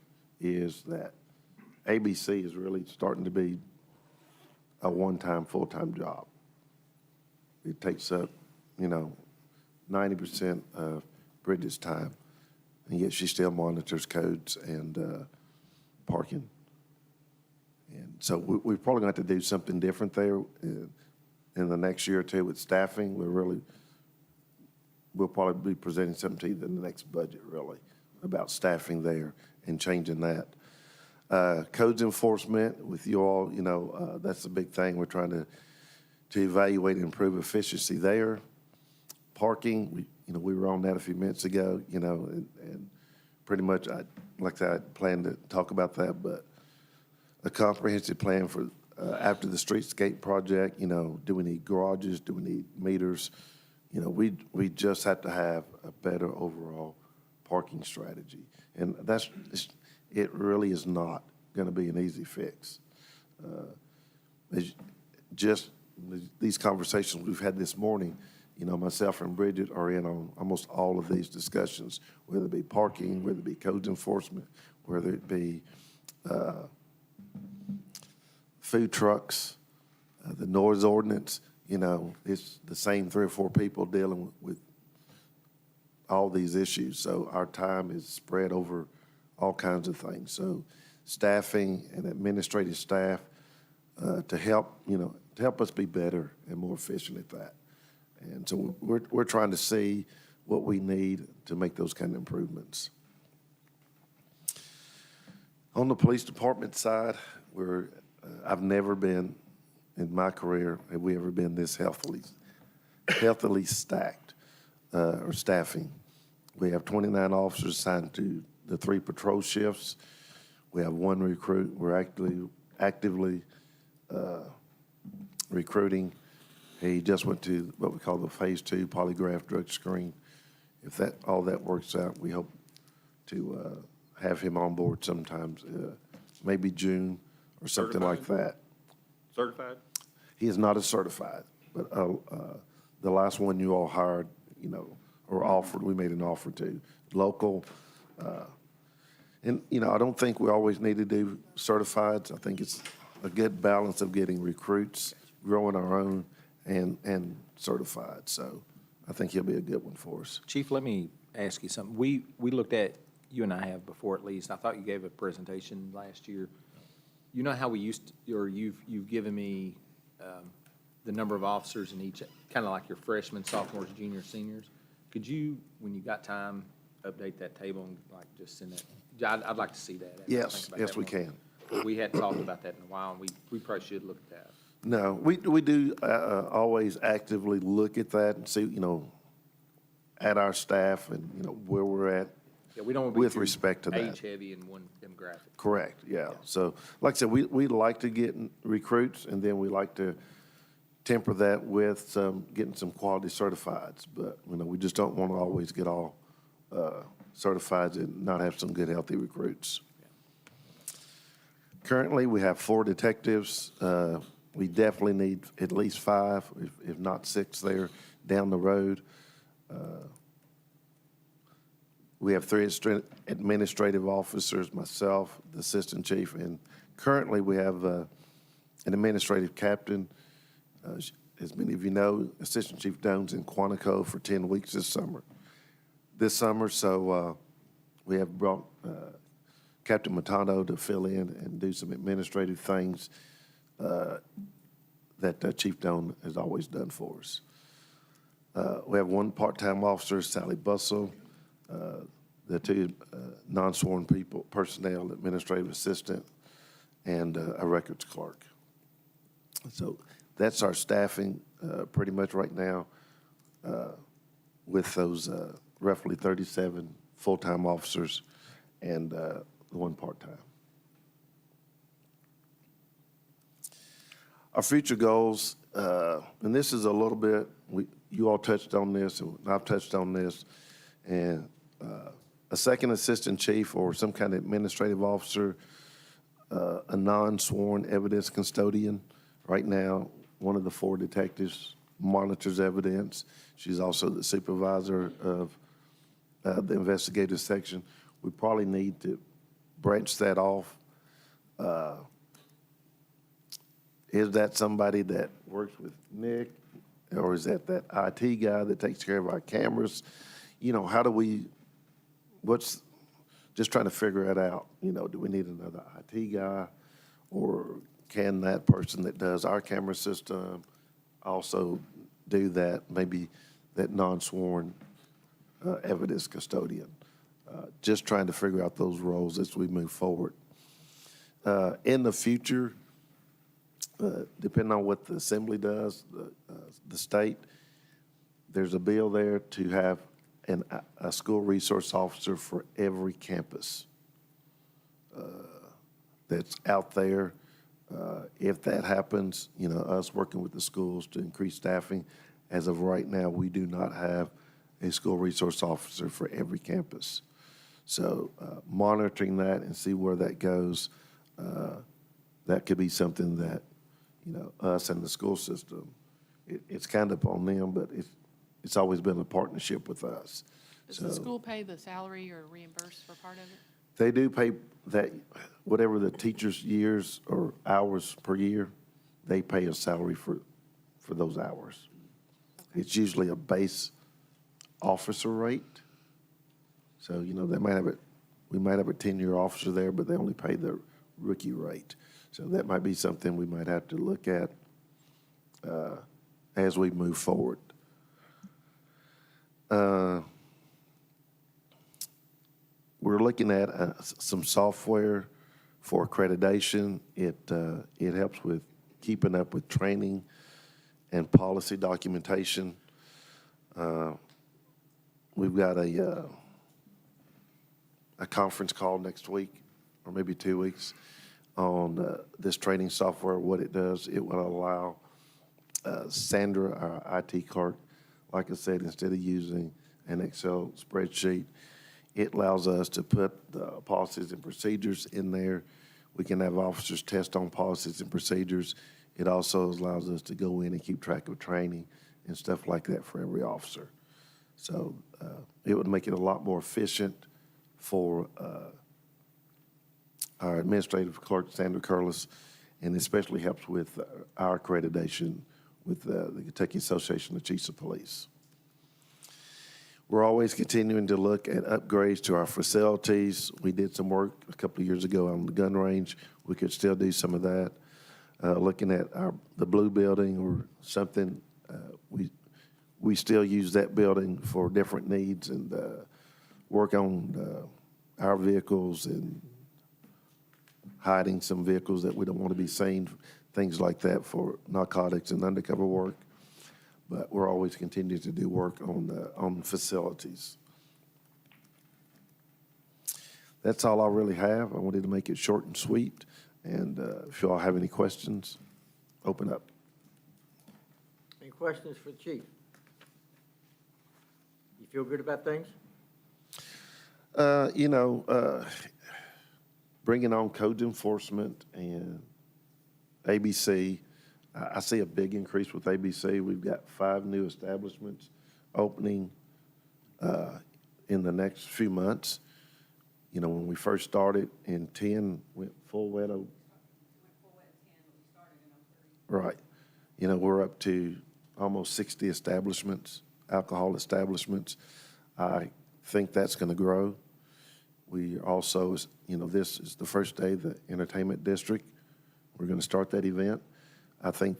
is that ABC is really starting to be a one-time, full-time job. It takes up, 90% of Bridget's time, and yet she still monitors codes and parking. And so we're probably going to have to do something different there in the next year or two with staffing. We'll probably be presenting something to you in the next budget, really, about staffing there and changing that. Codes enforcement with you all, that's a big thing. We're trying to evaluate and improve efficiency there. Parking, we were on that a few minutes ago, and pretty much, like I said, I planned to talk about that, but a comprehensive plan for after the streetscape project, do we need garages? Do we need meters? We just have to have a better overall parking strategy. And it really is not going to be an easy fix. Just these conversations we've had this morning, myself and Bridget are in on almost all of these discussions, whether it be parking, whether it be codes enforcement, whether it be food trucks, the noise ordinance. It's the same 3 or 4 people dealing with all these issues. So our time is spread over all kinds of things. So staffing and administrative staff to help us be better and more efficient at that. And so we're trying to see what we need to make those kind of improvements. On the police department side, I've never been in my career, have we ever been this healthily stacked or staffing. We have 29 officers assigned to the 3 patrol shifts. We have 1 recruit. We're actively recruiting. He just went to what we call the phase 2 polygraph drug screen. If all that works out, we hope to have him on board sometimes, maybe June or something like that. Certified? He is not a certified, but the last one you all hired, or offered, we made an offer to, local. And, I don't think we always need to do certifieds. I think it's a good balance of getting recruits, growing our own, and certified. So I think he'll be a good one for us. Chief, let me ask you something. We looked at, you and I have before at least, I thought you gave a presentation last year. You know how we used to, or you've given me the number of officers in each, kind of like your freshmen, sophomores, juniors, seniors. Could you, when you got time, update that table and just send that? I'd like to see that. Yes, we can. We hadn't talked about that in a while, and we probably should look at that. No, we do always actively look at that and see, at our staff and, where we're at. Yeah, we don't want to be with too respect to that. age-heavy in one demographic. Correct, yeah. So, like I said, we like to get recruits, and then we like to temper that with getting some quality certifieds. But, we just don't want to always get all certifieds and not have some good, healthy recruits. Currently, we have 4 detectives. We definitely need at least 5, if not 6 there down the road. We have 3 administrative officers, myself, the assistant chief, and currently we have an administrative captain. As many of you know, Assistant Chief Doan's in Quantico for 10 weeks this summer. So we have brought Captain Matano to fill in and do some administrative things that Chief Doan has always done for us. We have 1 part-time officer, Sally Bussell, the 2 non-sworn personnel, administrative assistant, and a records clerk. So that's our staffing pretty much right now with those roughly 37 full-time officers and 1 part-time. Our future goals, and this is a little bit, you all touched on this, and I've touched on this, and a second assistant chief or some kind of administrative officer, a non-sworn evidence custodian. Right now, one of the 4 detectives monitors evidence. She's also the supervisor of the investigative section. We probably need to branch that off. Is that somebody that works with Nick, or is that IT guy that takes care of our cameras? You know, how do we, just trying to figure it out. You know, do we need another IT guy? Or can that person that does our camera system also do that, maybe that non-sworn evidence custodian? Just trying to figure out those roles as we move forward. In the future, depending on what the assembly does, the state, there's a bill there to have a school resource officer for every campus that's out there. If that happens, you know, us working with the schools to increase staffing, as of right now, we do not have a school resource officer for every campus. So monitoring that and see where that goes, that could be something that, you know, us and the school system, it's kind of on them, but it's always been a partnership with us. Does the school pay the salary or reimburse for part of it? They do pay that, whatever the teacher's years or hours per year, they pay a salary for those hours. Okay. It's usually a base officer rate. So, you know, we might have a 10-year officer there, but they only pay the rookie rate. So that might be something we might have to look at as we move forward. We're looking at some software for accreditation. It helps with keeping up with training and policy documentation. We've got a conference call next week, or maybe 2 weeks, on this training software. What it does, it will allow Sandra, our IT clerk, like I said, instead of using an Excel spreadsheet, it allows us to put the policies and procedures in there. We can have officers test on policies and procedures. It also allows us to go in and keep track of training and stuff like that for every officer. So it would make it a lot more efficient for our administrative clerk, Sandra Curlis, and especially helps with our accreditation with the Kentucky Association of Chiefs of Police. We're always continuing to look at upgrades to our facilities. We did some work a couple of years ago on the gun range. We could still do some of that. Looking at the blue building or something, we still use that building for different needs and work on our vehicles and hiding some vehicles that we don't want to be seen, things like that for narcotics and undercover work. But we're always continuing to do work on facilities. That's all I really have. I wanted to make it short and sweet. And if you all have any questions, open up. Any questions for the chief? You feel good about things? Bringing on code enforcement and ABC, I see a big increase with ABC. We've got 5 new establishments opening in the next few months. You know, when we first started in 10, went full wet. Right. You know, we're up to almost 60 establishments, alcohol establishments. I think that's going to grow. We also, you know, this is the first day of the entertainment district. We're going to start that event. I think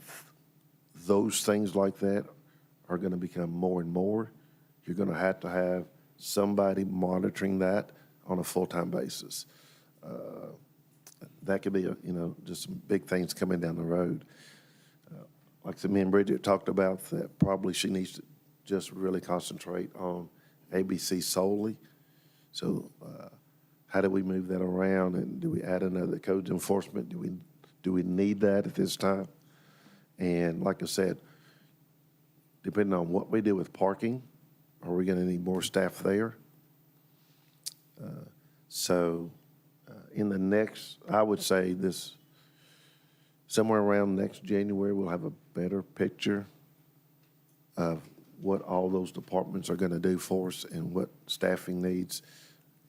those things like that are going to become more and more. You're going to have somebody monitoring that on a full-time basis. That could be, you know, just some big things coming down the road. Like I said, me and Bridget talked about that probably she needs to just really concentrate on ABC solely. So how do we move that around, and do we add another codes enforcement? Do we need that at this time? And like I said, depending on what we do with parking, are we going to need more staff there? In the next, I would say this, somewhere around next January, we'll have a better picture of what all those departments are going to do for us and what staffing needs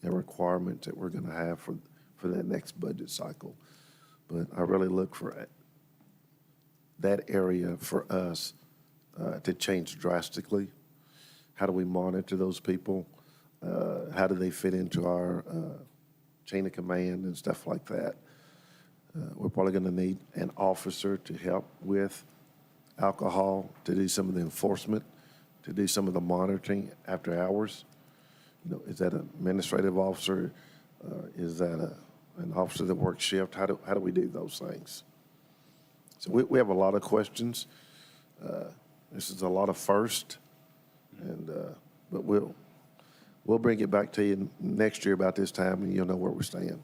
and requirements that we're going to have for that next budget cycle. But I really look for that area for us to change drastically. How do we monitor those people? How do they fit into our chain of command and stuff like that? We're probably going to need an officer to help with alcohol, to do some of the enforcement, to do some of the monitoring after hours. You know, is that an administrative officer? Is that an officer that works shift? How do we do those things? So we have a lot of questions. This is a lot of first, and but we'll bring it back to you next year about this time, and you'll know where we're staying.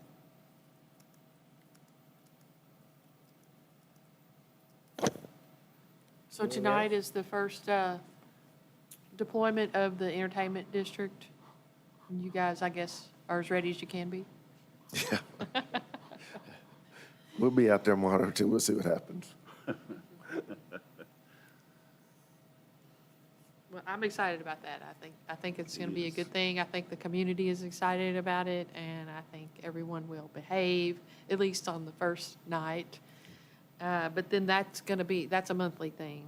So tonight is the first deployment of the entertainment district. And you guys, I guess, are as ready as you can be? Yeah. We'll be out there monitoring. We'll see what happens. Well, I'm excited about that. I think it's going to be a good thing. I think the community is excited about it, and I think everyone will behave, at least on the first night. But then that's a monthly thing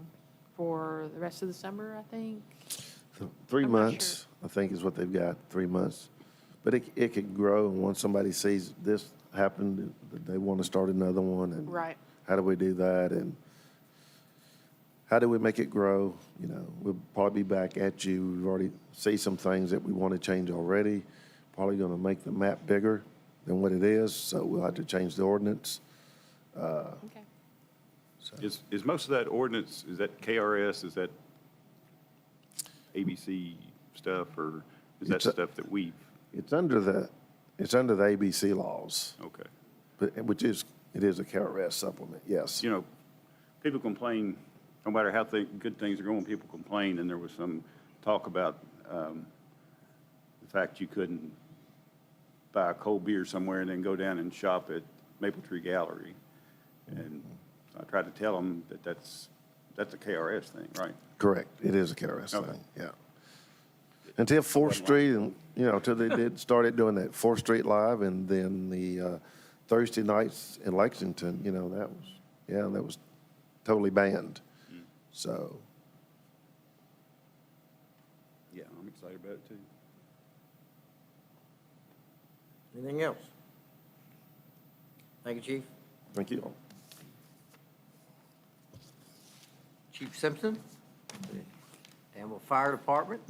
for the rest of the summer, I think. So 3 I'm not months, I think, is what they've got, 3 months. But it could grow, and once somebody sees this happened, they want to start another one. And Right. how do we do that? And how do we make it grow? You know, we'll probably be back at you. We've already see some things that we want to change already. Probably going to make the map bigger than what it is, so we'll have to change the ordinance. Okay. Is most of that ordinance, is that KRS, is that ABC stuff, or is that stuff that we've? It's under the ABC laws, Okay. but it is a KRS supplement, yes. You know, people complain, no matter how good things are going, people complain, and there was some talk about the fact you couldn't buy a cold beer somewhere and then go down and shop at Maple Tree Gallery. And I tried to tell them that that's a KRS thing, right? Correct. It is a KRS Okay. thing, yeah. Until 4th Street, and, you know, until they started doing that 4th Street Live, and then the Thursday nights in Lexington, you know, that was totally banned. So, Yeah, I'm excited about it too. Anything else? Thank you, Chief. thank you. Chief Simpson, the Danville Fire Department.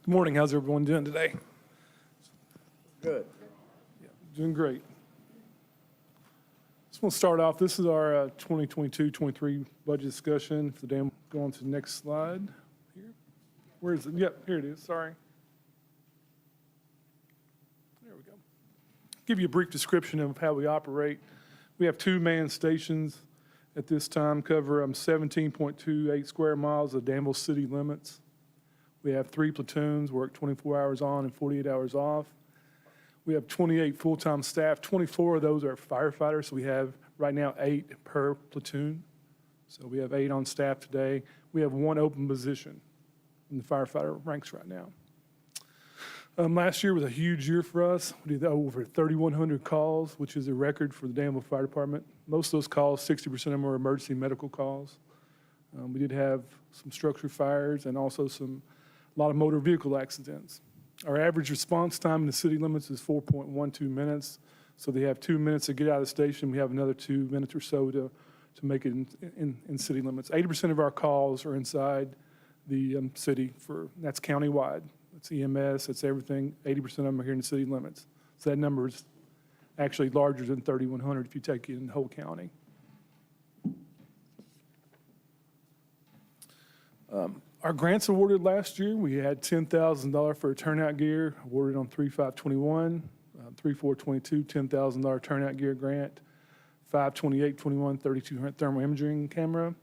Good morning. How's everyone doing today? Good. Doing great. Just want to start off, this is our 2022-23 budget discussion. If the dam, go on to the next slide here. Where is it? Yep, here it is, sorry. There we go. Give you a brief description of how we operate. We have 2 manned stations at this time, cover 17.28 square miles of Danville city limits. We have 3 platoons, work 24 hours on and 48 hours off. We have 28 full-time staff. 24 of those are firefighters. So we have right now 8 per platoon. So we have 8 on staff today. We have 1 open position in the firefighter ranks right now. Last year was a huge year for us. We did over 3,100 calls, which is a record for the Danville Fire Department. Most of those calls, 60% of them were emergency medical calls. We did have some structure fires and also a lot of motor vehicle accidents. Our average response time in the city limits is 4.12 minutes. So they have 2 minutes to get out of the station. We have another 2 minutes or so to make it in city limits. 80% of our calls are inside the city that's countywide. It's EMS, it's everything. 80% of them are here in the city limits. So that number is actually larger than 3,100 if you take it in the whole county. Our grants awarded last year, we had $10,000 for turnout gear awarded on 3/5/21, 3/4/22, $10,000 turnout gear grant, 5/28/21, 3,200 thermal imaging camera,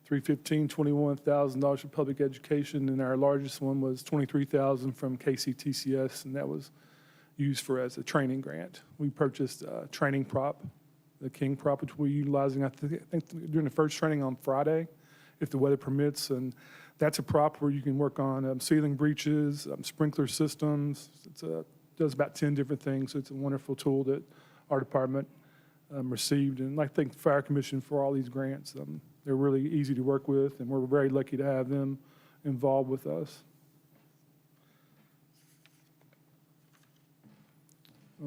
3/15/21, $1,000 for public education, and our largest one was $23,000 from KCTCS, and that was used as a training grant. We purchased a training prop, the King prop, which we're utilizing, I think during the first training on Friday, if the weather permits, and that's a prop where you can work on ceiling breaches, sprinkler systems. It does about 10 different things. So it's a wonderful tool that our department received, and I thank the Fire Commission for all these grants. They're really easy to work with, and we're very lucky to have them involved with us.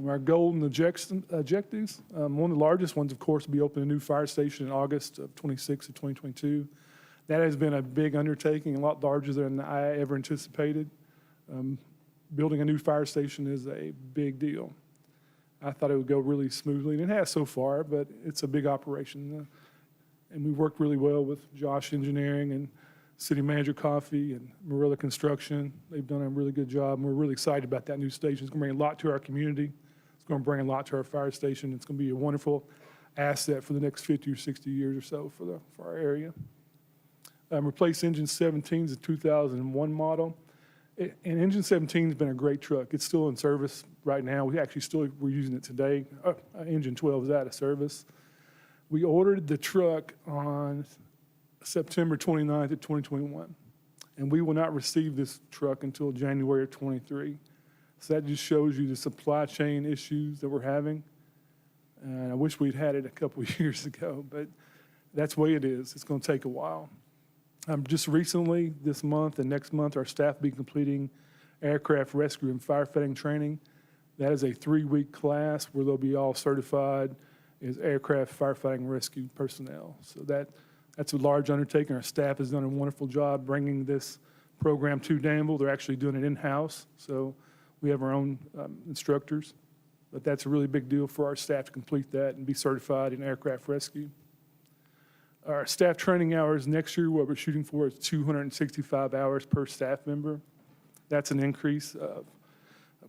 Our goal and objectives, one of the largest ones, of course, will be opening a new fire station in August of 26 of 2022. That has been a big undertaking, a lot larger than I ever anticipated. Building a new fire station is a big deal. I thought it would go really smoothly, and it has so far, but it's a big operation. And we worked really well with Josh Engineering and City Manager Coffey and Marilla Construction. They've done a really good job, and we're really excited about that new station. It's going to bring a lot to our community. It's going to bring a lot to our fire station. It's going to be a wonderful asset for the next 50 or 60 years or so for our area. Replace engine 17 is a 2001 model. And engine 17 has been a great truck. It's still in service right now. We're using it today. Engine 12 is out of service. We ordered the truck on September 29th of 2021, and we will not receive this truck until January of 23. So that just shows you the supply chain issues that we're having. And I wish we'd had it a couple of years ago, but that's the way it is. It's going to take a while. Just recently, this month and next month, our staff will be completing aircraft rescue and firefighting training. That is a 3-week class where they'll be all certified as aircraft firefighting rescue personnel. So that's a large undertaking. Our staff has done a wonderful job bringing this program to Danville. They're actually doing it in-house, so we have our own instructors. But that's a really big deal for our staff to complete that and be certified in aircraft rescue. Our staff training hours next year, what we're shooting for is 265 hours per staff member. That's an increase of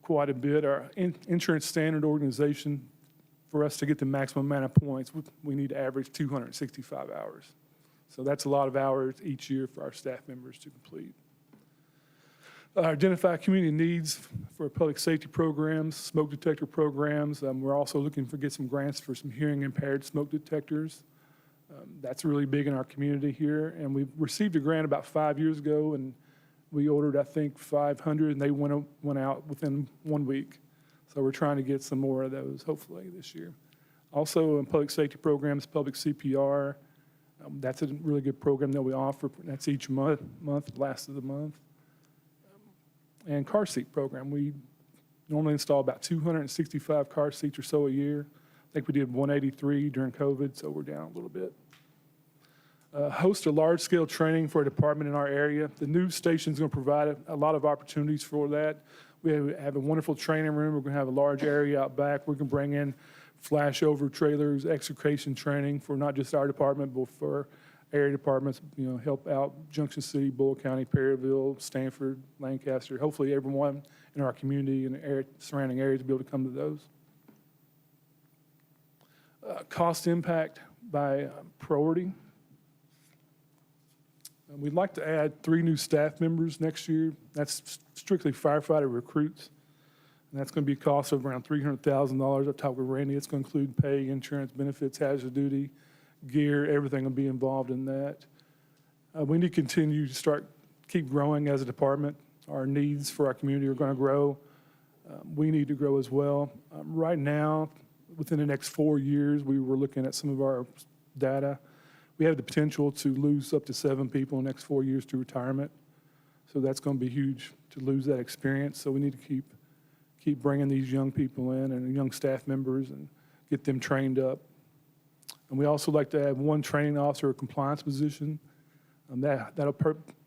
quite a bit. Our insurance standard organization, for us to get the maximum amount of points, we need to average 265 hours. So that's a lot of hours each year for our staff members to complete. Identify community needs for public safety programs, smoke detector programs. We're also looking to get some grants for some hearing impaired smoke detectors. That's really big in our community here. And we received a grant about 5 years ago, and we ordered, I think, 500, and they went out within 1 week. So we're trying to get some more of those, hopefully, this year. Also, in public safety programs, public CPR. That's a really good program that we offer. That's each month, last of the month. And car seat program. We normally install about 265 car seats or so a year. I think we did 183 during COVID, so we're down a little bit. Host a large-scale training for a department in our area. The new station is going to provide a lot of opportunities for that. We have a wonderful training room. We're going to have a large area out back. We can bring in flashover trailers, extrication training for not just our department, but for area departments, help out Junction City, Bull County, Perryville, Stanford, Lancaster. Hopefully everyone in our community and surrounding areas will be able to come to those. Cost impact by priority. We'd like to add 3 new staff members next year. That's strictly firefighter recruits. And that's going to be a cost of around $300,000. I've talked with Randy. It's going to include pay, insurance, benefits, hazard duty, gear, everything will be involved in that. We need to continue to keep growing as a department. Our needs for our community are going to grow. We need to grow as well. Right now, within the next 4 years, we were looking at some of our data. We have the potential to lose up to 7 people in the next 4 years to retirement. So that's going to be huge to lose that experience. So we need to keep bringing these young people in and young staff members and get them trained up. And we also like to have one training officer, a compliance position. That'll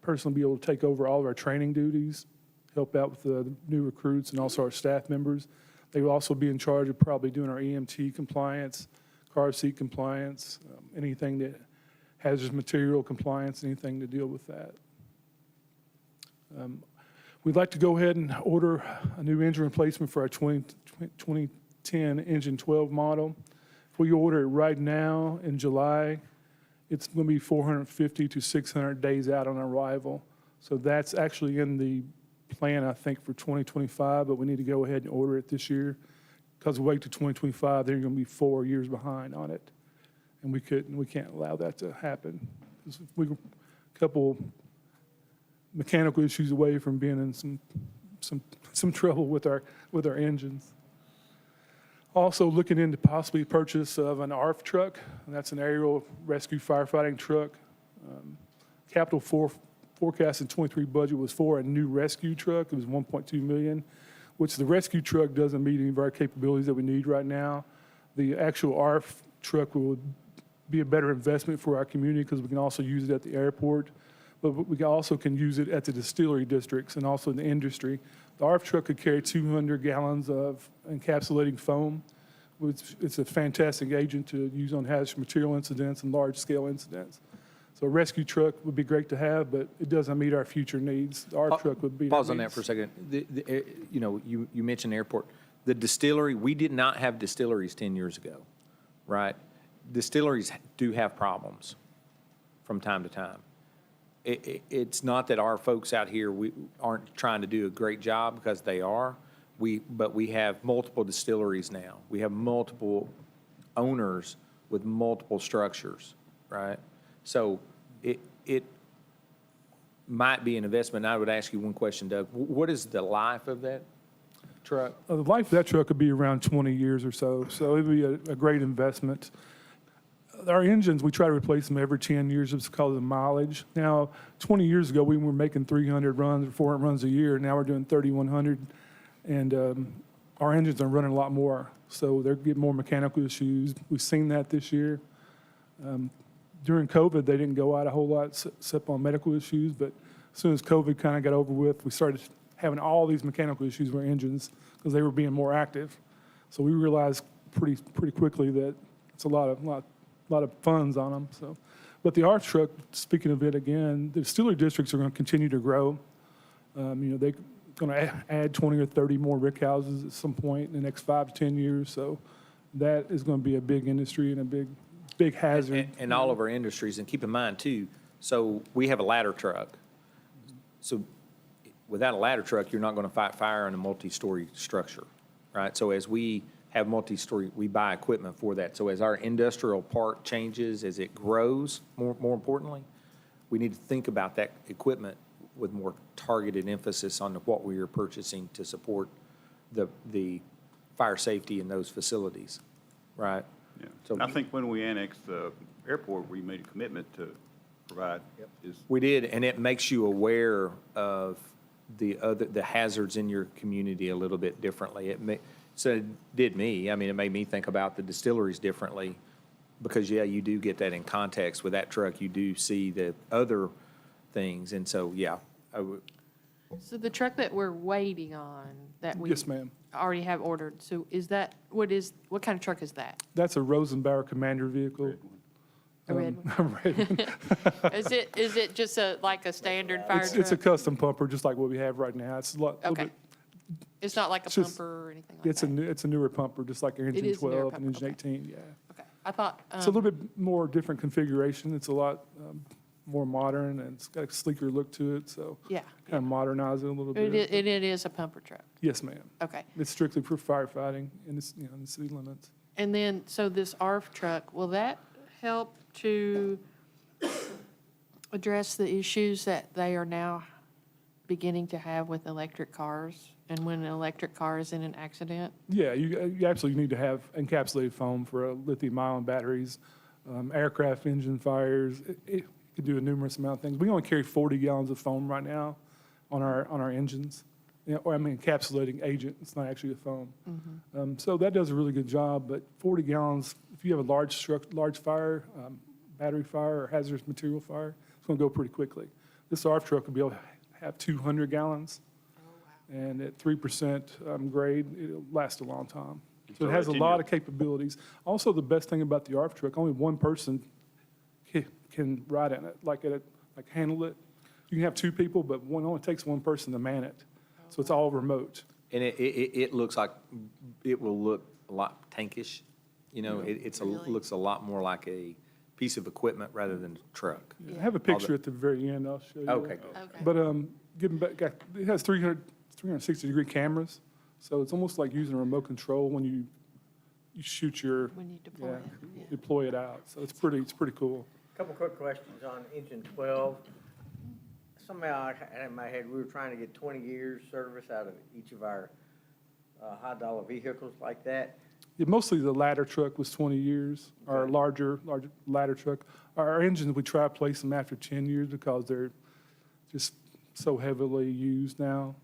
person will be able to take over all of our training duties, help out with the new recruits and also our staff members. They will also be in charge of probably doing our EMT compliance, car seat compliance, anything that hazardous material compliance, anything to deal with that. We'd like to go ahead and order a new engine replacement for our 2010 engine 12 model. If we order it right now in July, it's going to be 450 to 600 days out on arrival. So that's actually in the plan, I think, for 2025, but we need to go ahead and order it this year. Because we wait to 2025, they're going to be 4 years behind on it. And we can't allow that to happen. We're a couple mechanical issues away from being in some trouble with our engines. Also looking into possibly purchase of an ARF truck, and that's an aerial rescue firefighting truck. Capital forecast in 23 budget was for a new rescue truck. It was $1.2 million, which the rescue truck doesn't meet any of our capabilities that we need right now. The actual ARF truck will be a better investment for our community because we can also use it at the airport, but we also can use it at the distillery districts and also in the industry. The ARF truck could carry 200 gallons of encapsulating foam, which it's a fantastic agent to use on hazardous material incidents and large-scale incidents. So a rescue truck would be great to have, but it doesn't meet our future needs. The ARF truck would be. Pause on that for a second. You mentioned airport. The distillery, we did not have distilleries 10 years ago, right? Distilleries do have problems from time to time. It's not that our folks out here aren't trying to do a great job, because they are. But we have multiple distilleries now. We have multiple owners with multiple structures, right? So it might be an investment. I would ask you one question, Doug. What is the life of that truck? The life of that truck could be around 20 years or so, so it would be a great investment. Our engines, we try to replace them every 10 years just because of the mileage. Now, 20 years ago, we were making 300 runs or 400 runs a year. Now we're doing 3,100, and our engines are running a lot more, so they're getting more mechanical issues. We've seen that this year. During COVID, they didn't go out a whole lot except on medical issues, but as soon as COVID kind of got over with, we started having all these mechanical issues with our engines because they were being more active. So we realized pretty quickly that it's a lot of funds on them. So, but the ARF truck, speaking of it again, the distillery districts are going to continue to grow. They're going to add 20 or 30 more rick houses at some point in the next 5 to 10 years. So that is going to be a big industry and a big hazard. And all of our industries, and keep in mind too, so we have a ladder truck. So without a ladder truck, you're not going to fight fire in a multi-story structure, right? So as we have multi-story, we buy equipment for that. So as our industrial park changes, as it grows, more importantly, we need to think about that equipment with more targeted emphasis on what we are purchasing to support the fire safety in those facilities, right? Yeah. So I think when we annexed the airport, we made a commitment to provide. We did, and it makes you aware of the hazards in your community a little bit differently. So it did me. I mean, it made me think about the distilleries differently, because, yeah, you do get that in context with that truck. You do see the other things, and so, yeah. So the truck that we're waiting on, that we Yes, ma'am. already have ordered, so is that, what kind of truck is that? That's a Rosenbauer Commander vehicle. A red one? A red one. Is it just like a standard fire truck? It's a custom pumper, just like what we have right now. It's a little Okay. bit. It's not like a It's just- pumper or anything like that? It's a newer pumper, just like our engine is a newer 12 and pumper, engine okay. 18, yeah. Okay, I thought, It's a little bit more different configuration. It's a lot more modern, and it's got a sleeker look to it, so Yeah. kind of modernize it a little It, bit. it is a pumper truck. Yes, ma'am. Okay. It's strictly for firefighting in the, in the city limits. And then, so this ARF truck, will that help to address the issues that they are now beginning to have with electric cars? And when an electric car is in an accident? Yeah, you absolutely need to have encapsulated foam for lithium-ion batteries, aircraft engine fires. It can do a numerous amount of things. We only carry 40 gallons of foam right now on our engines. You know, or I mean, encapsulating agent, it's not actually a foam. So that does a really good job, but 40 gallons, if you have a large fire, battery fire or hazardous material fire, it's gonna go pretty quickly. This ARF truck will be able to have 200 gallons. And at 3% grade, it'll last a long time. So it has a lot of capabilities. Also, the best thing about the ARF truck, only one person can ride in it, like handle it. You can have two people, but only takes one person to man it. So it's all remote. And it looks like, it will look a lot tankish. You know, looks a lot more like a piece of equipment rather than a truck. I have a picture at the very end I'll show you. Okay, good. Okay. But getting back, it has 360-degree cameras, so it's almost like using a remote control when you shoot your, When you deploy yeah, it, yeah. deploy it out. So it's pretty cool. Couple quick questions on engine 12. Somehow I had in my head, we were trying to get 20 years service out of each of our high-dollar vehicles like that. Yeah, mostly the ladder truck was 20 years, our larger ladder truck. Our engines, we try to place them after 10 years because they're just so heavily used now.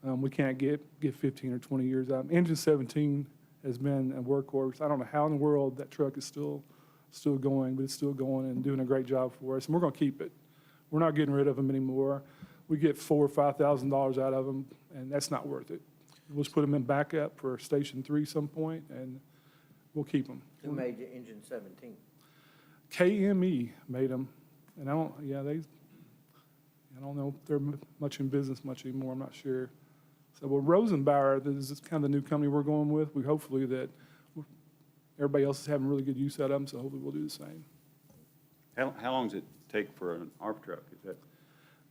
We can't get 15 or 20 years out. Engine 17 has been a workhorse. I don't know how in the world that truck is still going, but it's still going and doing a great job for us, and we're gonna keep it. We're not getting rid of them anymore. We get $4,000 or $5,000 out of them, and that's not worth it. We'll just put them in backup for Station 3 some point, and we'll keep them. Who made the engine 17? KME made them, and I don't know if they're much in business much anymore, I'm not sure. So, well, Rosenbauer, this is kind of the new company we're going with. We hopefully that everybody else is having really good use out of them, so hopefully we'll do the same. How long does it take for an ARF truck? Is that?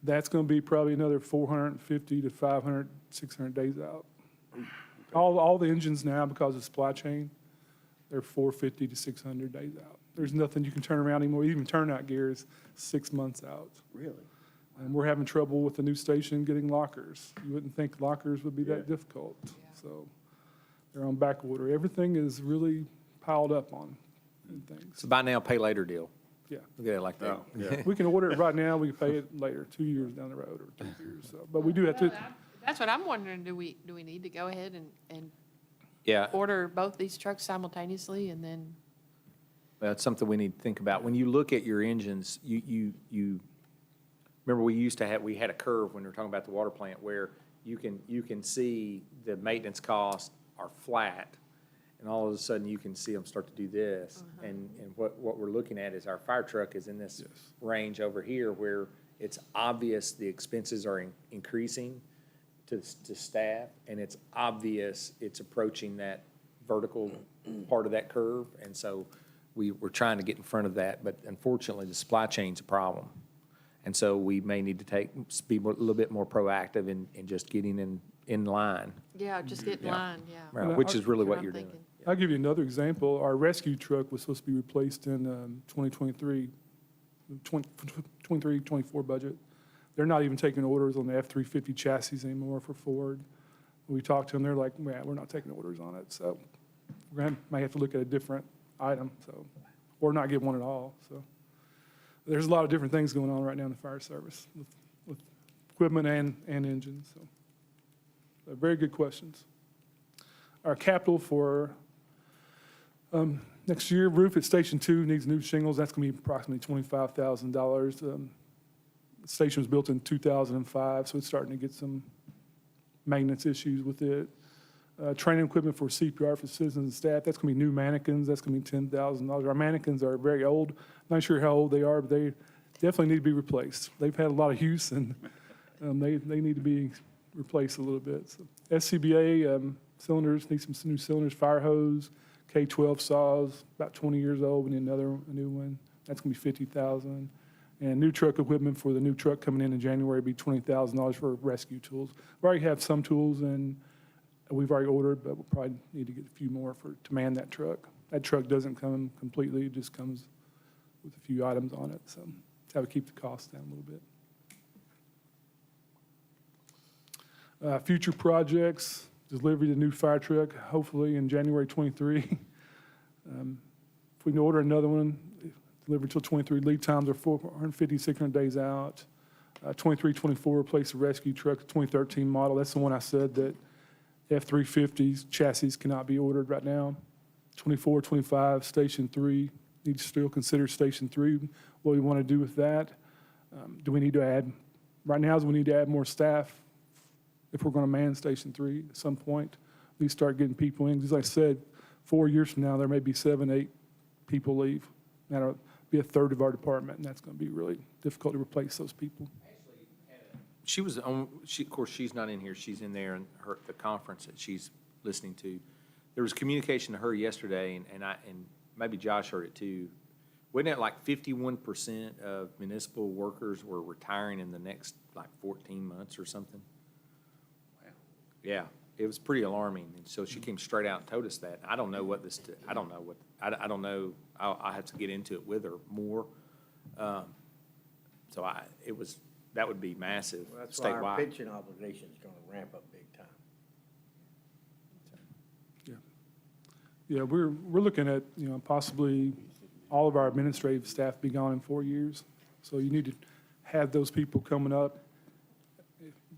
That's going to be probably another 450 to 500, 600 days out. All the engines now, because of supply chain, they're 450 to 600 days out. There's nothing you can turn around anymore. Even turnout gear is 6 months out. Really? And we're having trouble with the new station getting lockers. You wouldn't think lockers would be that Yeah. difficult. So they're on back order. Everything is really piled up on things. It's a buy now, pay later deal. Yeah. Look at it like that. Oh, yeah. We can order it right now, we can pay it later, 2 years down the road or 2 years. So, but we do have to, That's what I'm wondering, do we need to go ahead and Yeah, order both these trucks simultaneously and then? that's something we need to think about. When you look at your engines, you remember we had a curve when we were talking about the water plant where you can see the maintenance costs are flat, and all of a sudden you can see them start to do this. And what we're looking at is our fire truck is in this range over here where it's obvious the expenses are increasing to staff, and it's obvious it's approaching that vertical part of that curve. And so we're trying to get in front of that, but unfortunately the supply chain's a problem. And so we may need to be a little bit more proactive in just getting in line, Yeah, just get in line, yeah. right, which is really That's what I'm you're doing. thinking. I'll give you another example. Our rescue truck was supposed to be replaced in 2023, 24 budget. They're not even taking orders on the F-350 chassis anymore for Ford. We talked to them, they're like, yeah, we're not taking orders on it. So might have to look at a different item, so, or not get one at all, so. There's a lot of different things going on right now in the fire service with equipment and engines, so. Very good questions. Our capital for next year, roof at Station 2 needs new shingles. That's going to be approximately $25,000. The station was built in 2005, so it's starting to get some maintenance issues with it. Training equipment for CPR for citizens and staff, that's going to be new mannequins. That's going to be $10,000. Our mannequins are very old. Not sure how old they are, but they definitely need to be replaced. They've had a lot of use, and they need to be replaced a little bit. So SCBA cylinders, need some new cylinders, fire hose, K-12 saws, about 20 years old, we need a new one. That's going to be $50,000. And new truck equipment for the new truck coming in January would be $20,000 for rescue tools. We already have some tools and we've already ordered, but we'll probably need to get a few more to man that truck. That truck doesn't come completely, it just comes with a few items on it, so that would keep the cost down a little bit. Future projects, delivery of the new fire truck, hopefully in January 23. If we can order another one, delivered till 23, lead times are 450, 600 days out. 23, 24, replace the rescue truck, 2013 model. That's the one I said that F-350s chassis cannot be ordered right now. 24, 25, Station 3, need to still consider Station 3, what we want to do with that. Do we need to add, right now is we need to add more staff if we're going to man Station 3 at some point. We start getting people in. As I said, 4 years from now, there may be 7, 8 people leave. That'll be a third of our department, and that's going to be really difficult to replace those people. She was on, of course, she's not in here, she's in there in the conference that she's listening to. There was communication to her yesterday, and maybe Josh heard it too. Wasn't it like 51% of municipal workers were retiring in the next like 14 months or something? Wow. Yeah, it was pretty alarming, and so she came straight out and told us that. I don't know what this, I don't know, I'll have to get into it with her more. So that would be massive Well, that's why our statewide. pension obligation is going to ramp up big time. Yeah, we're looking at, possibly all of our administrative staff be gone in 4 years. So you need to have those people coming up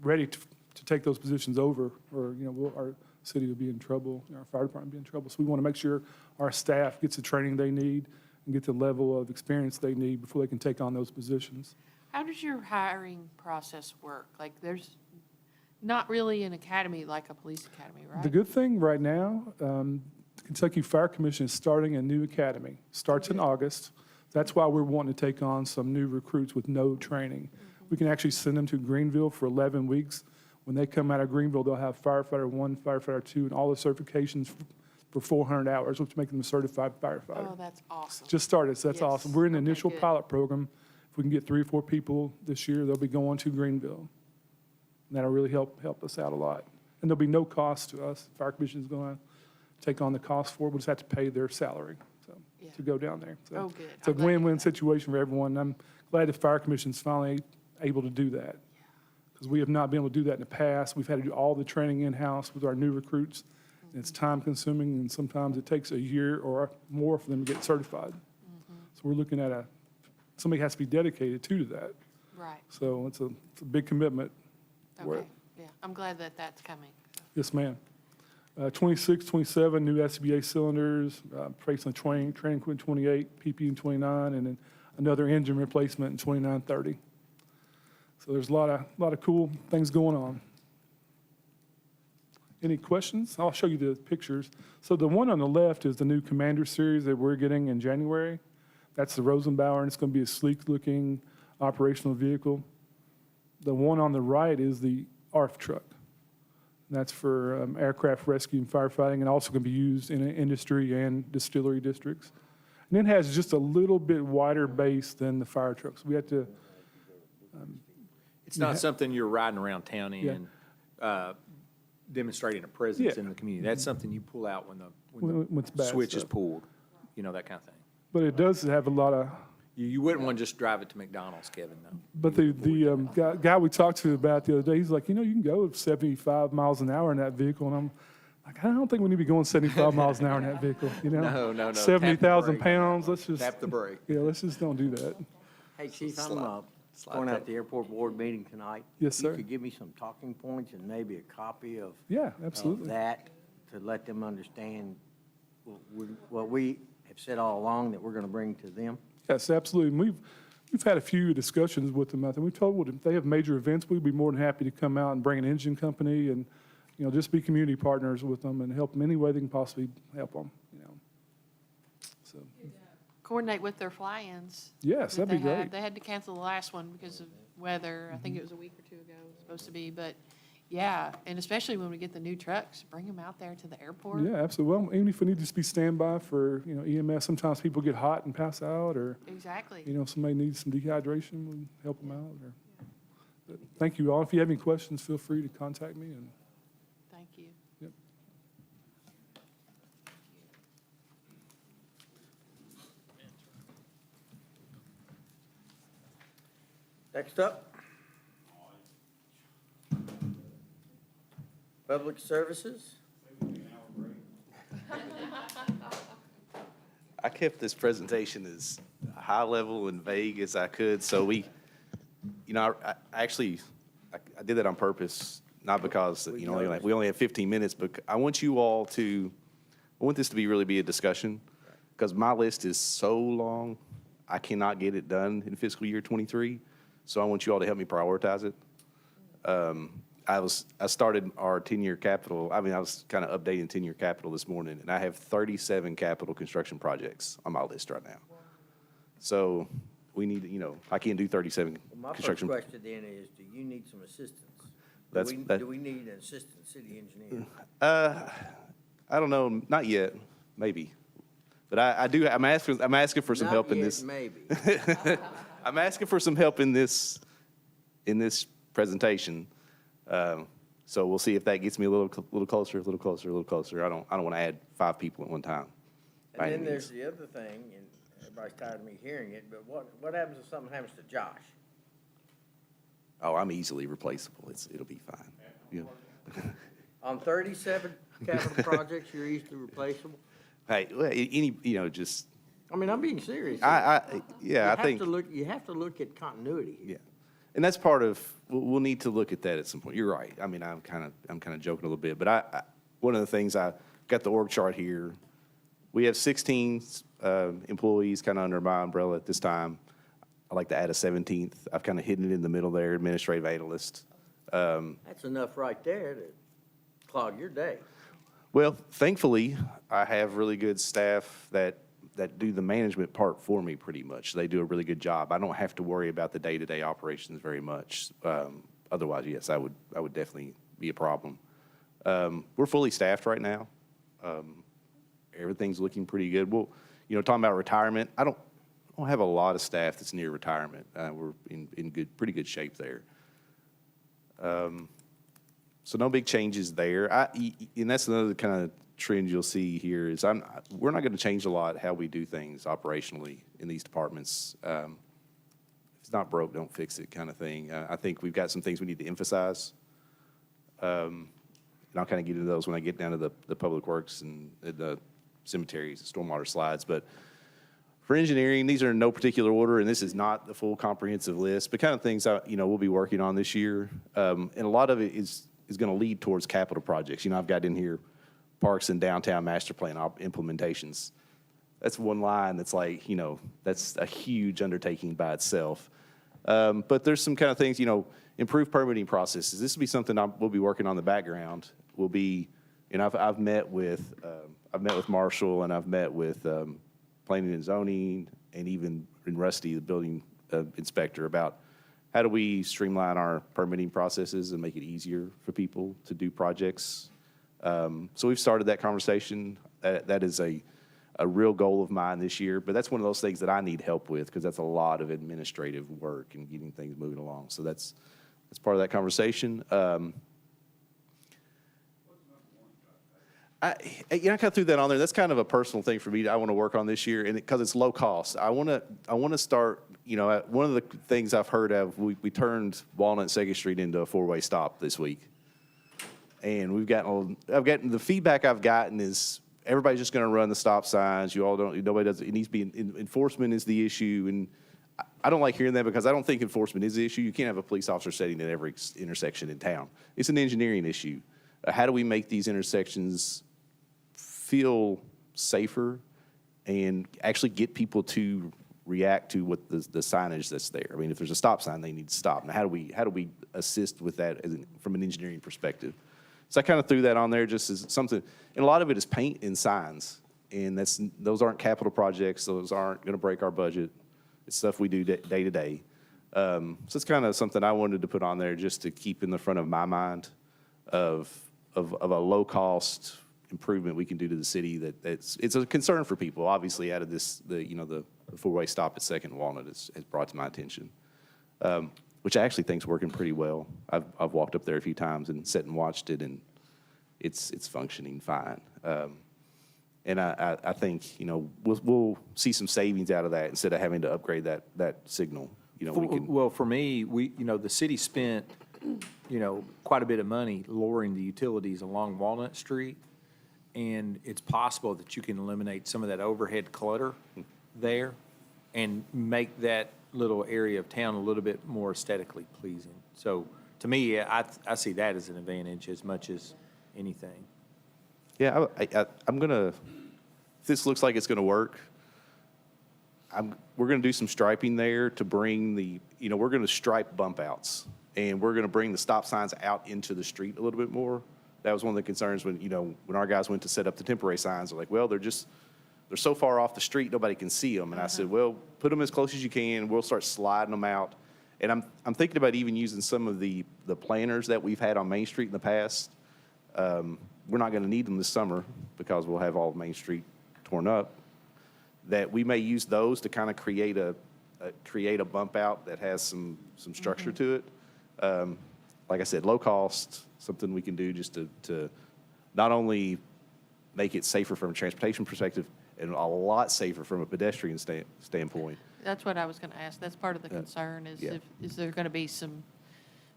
ready to take those positions over, or, our city will be in trouble, our fire department will be in trouble. So we want to make sure our staff gets the training they need and get the level of experience they need before they can take on those positions. How does your hiring process work? Like, there's not really an academy like a police academy, right? The good thing right now, the Kentucky Fire Commission is starting a new academy. Starts in August. That's why we're wanting to take on some new recruits with no training. We can actually send them to Greenville for 11 weeks. When they come out of Greenville, they'll have firefighter 1, firefighter 2, and all the certifications for 400 hours, which makes them a certified firefighter. Oh, that's awesome. Just started, so that's Yes. awesome. We're in the Okay, initial good. pilot program. If we can get 3 or 4 people this year, they'll be going to Greenville. And that'll really help us out a lot. And there'll be no cost to us. Fire Commission's going to take on the cost for it. We'll just have to pay their salary, Yeah. to go down there. So Oh, good. it's a I'm glad to hear win-win that. situation for everyone. I'm glad the Fire Commission's finally able to do that. Because we have not been able to do that in the past. We've had to do all the training in-house with our new recruits. And it's time-consuming, and sometimes it takes a year or more for them to get certified. So we're looking at somebody has to be dedicated to that. Right, So it's a big commitment. for it. okay, yeah. I'm glad that that's coming. Yes, ma'am. 26, 27, new SCBA cylinders, replacement training equipment 28, PP in 29, and then another engine replacement in 29, 30. So there's a lot of cool things going on. Any questions? I'll show you the pictures. So the one on the left is the new Commander series that we're getting in January. That's the Rosenbauer, and it's going to be a sleek-looking operational vehicle. The one on the right is the ARF truck. That's for aircraft rescue and firefighting, and also going to be used in industry and distillery districts. And it has just a little bit wider base than the fire trucks. We have to, It's not something you're riding around town Yeah. in, demonstrating a presence Yeah. in the community. That's something you pull out when When it's the bad switch is stuff. pulled, that kind of thing. but it does have a lot of, You wouldn't want to just drive it to McDonald's, Kevin, though. but the guy we talked to about the other day, he's like, you can go 75 miles an hour in that vehicle. And I'm like, I don't think we need to be going 75 miles an hour in that vehicle, No. Tap the 70,000 brake. pounds, let's just, Tap the brake. let's just don't do that. Hey, Chief, I'm going out to the airport board meeting tonight. Yes, sir. You could give me some talking points and maybe a copy of Yeah, absolutely. that to let them understand what we have said all along that we're going to bring to them. Yes, absolutely. And we've had a few discussions with them. I think we've told them if they have major events, we'd be more than happy to come out and bring an engine company and, just be community partners with them and help them any way they can possibly help them, So, Coordinate with their fly-ins. yes, that that'd be they had. great. They had to cancel the last one because of weather. I think it was a week or 2 ago, it was supposed to be. But Yeah, and especially when we get the new trucks, bring them out there to the airport. Yeah, absolutely. Well, even if we need to just be standby for, EMS, sometimes people get hot and pass out, or, Exactly. if somebody needs some dehydration, we help them out, or. But thank you all. If you have any questions, feel free to contact me, and, Thank you. yep. Next up. Public Services. I kept this presentation as high level and vague as I could, so we actually did that on purpose, not because, we only have 15 minutes, but I want this to really be a discussion, because my list is so long, I cannot get it done in fiscal year '23, so I want you all to help me prioritize it. I started our 10-year capital, I was kind of updating 10-year capital this morning, and I have 37 capital construction projects on my list right now. So we need, I can't do 37 Well, my first construction. question then is, do you need some assistance? That's- that- Do we need an assistant city engineer? I don't know, not yet, maybe. But I'm asking for some Not help in yet, this. maybe. I'm asking for some help in this presentation. So we'll see if that gets me a little closer. I don't want to add 5 people at one time. by And any then there's means. the other thing, and everybody's tired of me hearing it, but what happens if something happens to Josh? Oh, I'm easily replaceable. It'll be fine. Yeah. On 37 capital projects, you're easily replaceable? Hey, well, just, I mean, I'm being serious. I You have to look at continuity here. yeah. And that's part of, we'll need to look at that at some point. You're right. I'm kind of joking a little bit, but one of the things, I got the org chart here. We have 16 employees kind of under my umbrella at this time. I'd like to add a 17th. I've kind of hidden it in the middle there, administrative analyst. That's enough right there to clog your day. Well, thankfully, I have really good staff that do the management part for me pretty much. They do a really good job. I don't have to worry about the day-to-day operations very much. Otherwise, yes, I would definitely be a problem. We're fully staffed right now. Everything's looking pretty good. Well, talking about retirement, I don't have a lot of staff that's near retirement. We're in pretty good shape there. So no big changes there. And that's another kind of trend you'll see here is we're not going to change a lot how we do things operationally in these departments. If it's not broke, don't fix it kind of thing. I think we've got some things we need to emphasize. And I'll kind of get into those when I get down to the public works and the cemeteries, the stormwater slides. But for engineering, these are in no particular order, and this is not the full comprehensive list, but kind of things we'll be working on this year. And a lot of it is going to lead towards capital projects. I've got in here parks and downtown master plan implementations. That's one line that's like, that's a huge undertaking by itself. But there's some kind of things, improved permitting processes. This will be something we'll be working on in the background. We'll be, I've met with Marshall, and I've met with planning and zoning, and even in Rusty, the building inspector, about how do we streamline our permitting processes and make it easier for people to do projects. So we've started that conversation. That is a real goal of mine this year, but that's one of those things that I need help with, because that's a lot of administrative work and getting things moving along. So that's part of that conversation. I kind of threw that on there. That's kind of a personal thing for me. I want to work on this year, and because it's low cost. I want to start. One of the things I've heard of, we turned Walnut and 2nd Street into a 4-way stop this week, and the feedback I've gotten is everybody's just going to run the stop signs. Nobody does it. It needs to be enforcement is the issue, and I don't like hearing that, because I don't think enforcement is the issue. You can't have a police officer sitting at every intersection in town. It's an engineering issue. How do we make these intersections feel safer and actually get people to react to what the signage that's there? I mean, if there's a stop sign, they need to stop. Now, how do we assist with that from an engineering perspective? So I kind of threw that on there just as something, and a lot of it is paint and signs, and those aren't capital projects. Those aren't going to break our budget. It's stuff we do day to day. So it's kind of something I wanted to put on there just to keep in the front of my mind. of a low-cost improvement we can do to the city it's a concern for people. Obviously, out of this, the four-way stop at Second and Walnut has brought to my attention, which I actually think is working pretty well. I've walked up there a few times and sat and watched it, and it's functioning fine. And I think, we'll see some savings out of that instead of having to upgrade that signal. Well, for me, the city spent, quite a bit of money lowering the utilities along Walnut Street. And it's possible that you can eliminate some of that overhead clutter there and make that little area of town a little bit more aesthetically pleasing. So to me, I see that as an advantage as much as anything. Yeah, I'm gonna, if this looks like it's gonna work, we're gonna do some striping there to bring we're gonna stripe bump outs, and we're gonna bring the stop signs out into the street a little bit more. That was one of the concerns when our guys went to set up the temporary signs. They're like, well, they're so far off the street, nobody can see them. And I said, well, put them as close as you can. We'll start sliding them out. And I'm thinking about even using some of the planters that we've had on Main Street in the past. We're not going to need them this summer because we'll have all of Main Street torn up. That we may use those to kind of create a bump out that has some structure to it. Like I said, low cost, something we can do just to not only make it safer from a transportation perspective and a lot safer from a pedestrian standpoint. That's what I was going to ask. That's part of the concern is yeah. is there going to be some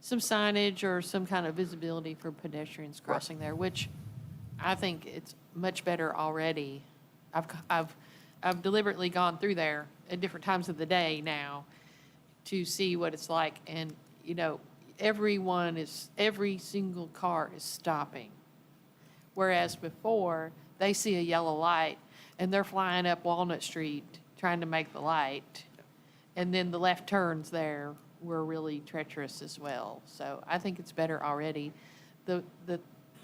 signage or some kind of visibility for pedestrians crossing there, which I think it's much better already. I've deliberately gone through there at different times of the day now to see what it's like. And, every single car is stopping. Whereas before, they see a yellow light and they're flying up Walnut Street trying to make the light. And then the left turns there were really treacherous as well. So I think it's better already. The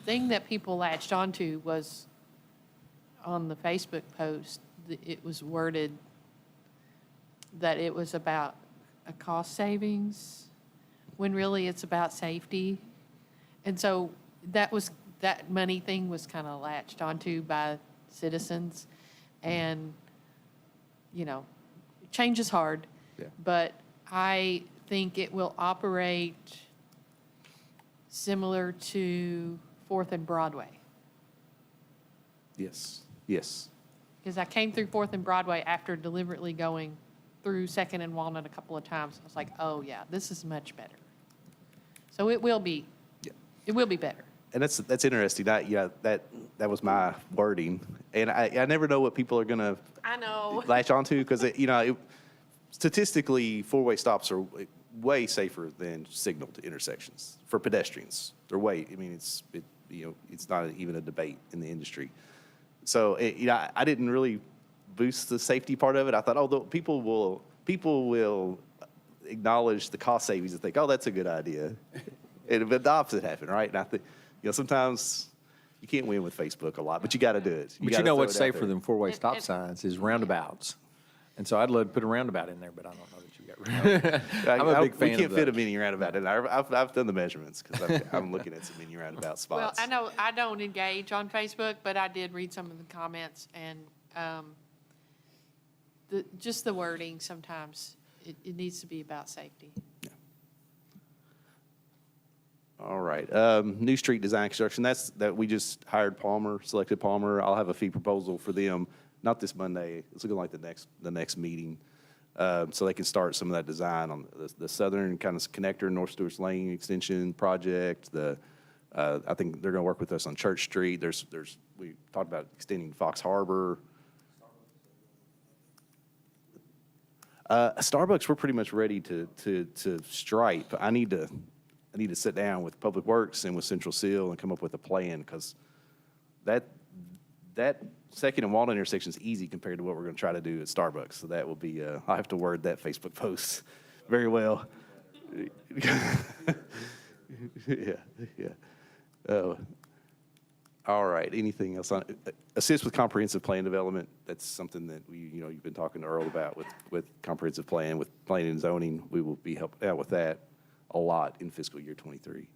thing that people latched onto was on the Facebook post, it was worded that it was about a cost savings when really it's about safety. And so that money thing was kind of latched onto by citizens. And, change is hard. Yeah. But I think it will operate similar to 4th and Broadway. Yes. Because I came through 4th and Broadway after deliberately going through 2nd and Walnut a couple of times. I was like, oh, yeah, this is much better. So it will be better. And that's interesting. That was my wording. And I never know what people are going to I know. latch onto because, statistically, four-way stops are way safer than signaled intersections for pedestrians. They're it's not even a debate in the industry. So, I didn't really boost the safety part of it. I thought, people will acknowledge the cost savings and think, oh, that's a good idea. But the opposite happened, right? And I think, sometimes you can't win with Facebook a lot, but you got to do it. But what's safer than four-way stop signs is roundabouts. And so I'd love to put a roundabout in there, but I don't know that you got roundabouts. I'm a big fan of We can't fit a those. mini roundabout in there. I've done the measurements because I'm looking at some mini roundabout spots. Well, I know I don't engage on Facebook, but I did read some of the comments, and just the wording sometimes, it needs to be about safety. All right. New street design construction. That we just hired selected Palmer. I'll have a fee proposal for them, not this Monday. It's looking like the next meeting. So they can start some of that design on the southern kind of connector, North Stewart's Lane extension project. I think they're going to work with us on Church Street. We talked about extending Fox Harbor. Starbucks, we're pretty much ready to stripe. I need to sit down with Public Works and with Central Seal and come up with a plan because that Second and Walnut intersection is easy compared to what we're going to try to do at Starbucks. So that will be, I have to word that Facebook post very well. Yeah. All right. Anything else on assist with comprehensive plan development? That's something that you've been talking to Earl about with comprehensive plan, with planning and zoning. We will be helping out with that a lot in fiscal year 23.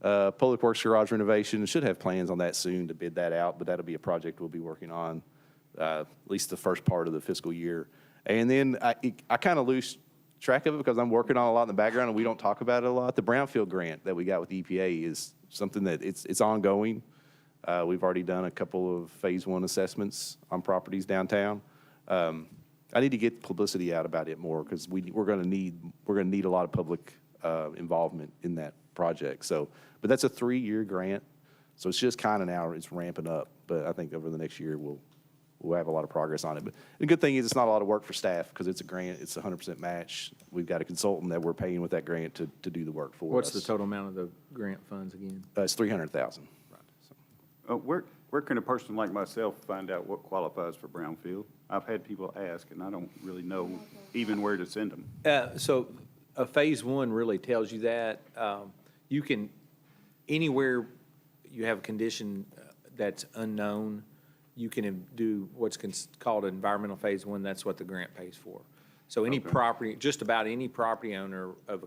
Public Works Garage renovation, should have plans on that soon to bid that out, but that'll be a project we'll be working on at least the first part of the fiscal year. And then I kind of lose track of it because I'm working on a lot in the background and we don't talk about it a lot. The Brownfield grant that we got with EPA is something that it's ongoing. We've already done a couple of phase 1 assessments on properties downtown. I need to get publicity out about it more because we're going to need a lot of public involvement in that project. So, but that's a 3-year grant, so it's just kind of now it's ramping up. But I think over the next year we'll have a lot of progress on it. But the good thing is it's not a lot of work for staff because it's a grant. It's 100% match. We've got a consultant that we're paying with that grant to do the work for us. What's the total amount of the grant funds again? It's $300,000. Where can a person like myself find out what qualifies for brownfield? I've had people ask, and I don't really know even where to send them. So a phase 1 really tells you that. You can, anywhere you have a condition that's unknown, you can do what's called environmental phase 1. That's what the grant pays for. So any property, just about any property owner of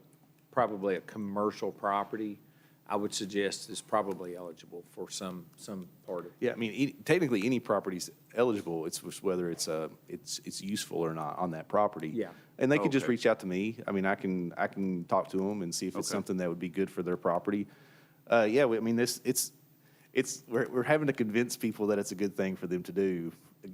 probably a commercial property, I would suggest is probably eligible for some part of it. Yeah, I mean, technically, any property's eligible. It's just whether it's useful or not on that property. Yeah. And they can just reach out to me. I mean, I can talk to them and see if it's something that would be good for their property. Yeah, I mean, we're having to convince people that it's a good thing for them to do.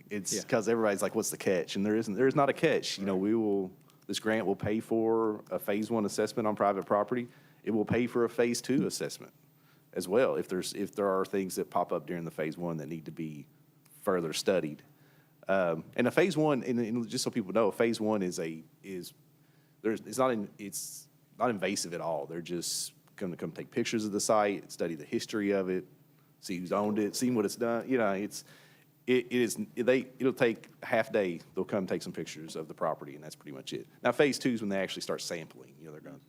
It's because everybody's like, what's the catch? And there's not a catch. You know, this grant will pay for a phase 1 assessment on private property. It will pay for a phase 2 assessment as well if there are things that pop up during the phase 1 that need to be further studied. And a phase 1, and just so people know, phase 1 it's not invasive at all. They're just going to come take pictures of the site, study the history of it, see who's owned it, see what it's done. You know, it'll take a half day. They'll come take some pictures of the property, and that's pretty much it. Now, phase 2 is when they actually start sampling. You know, they're going.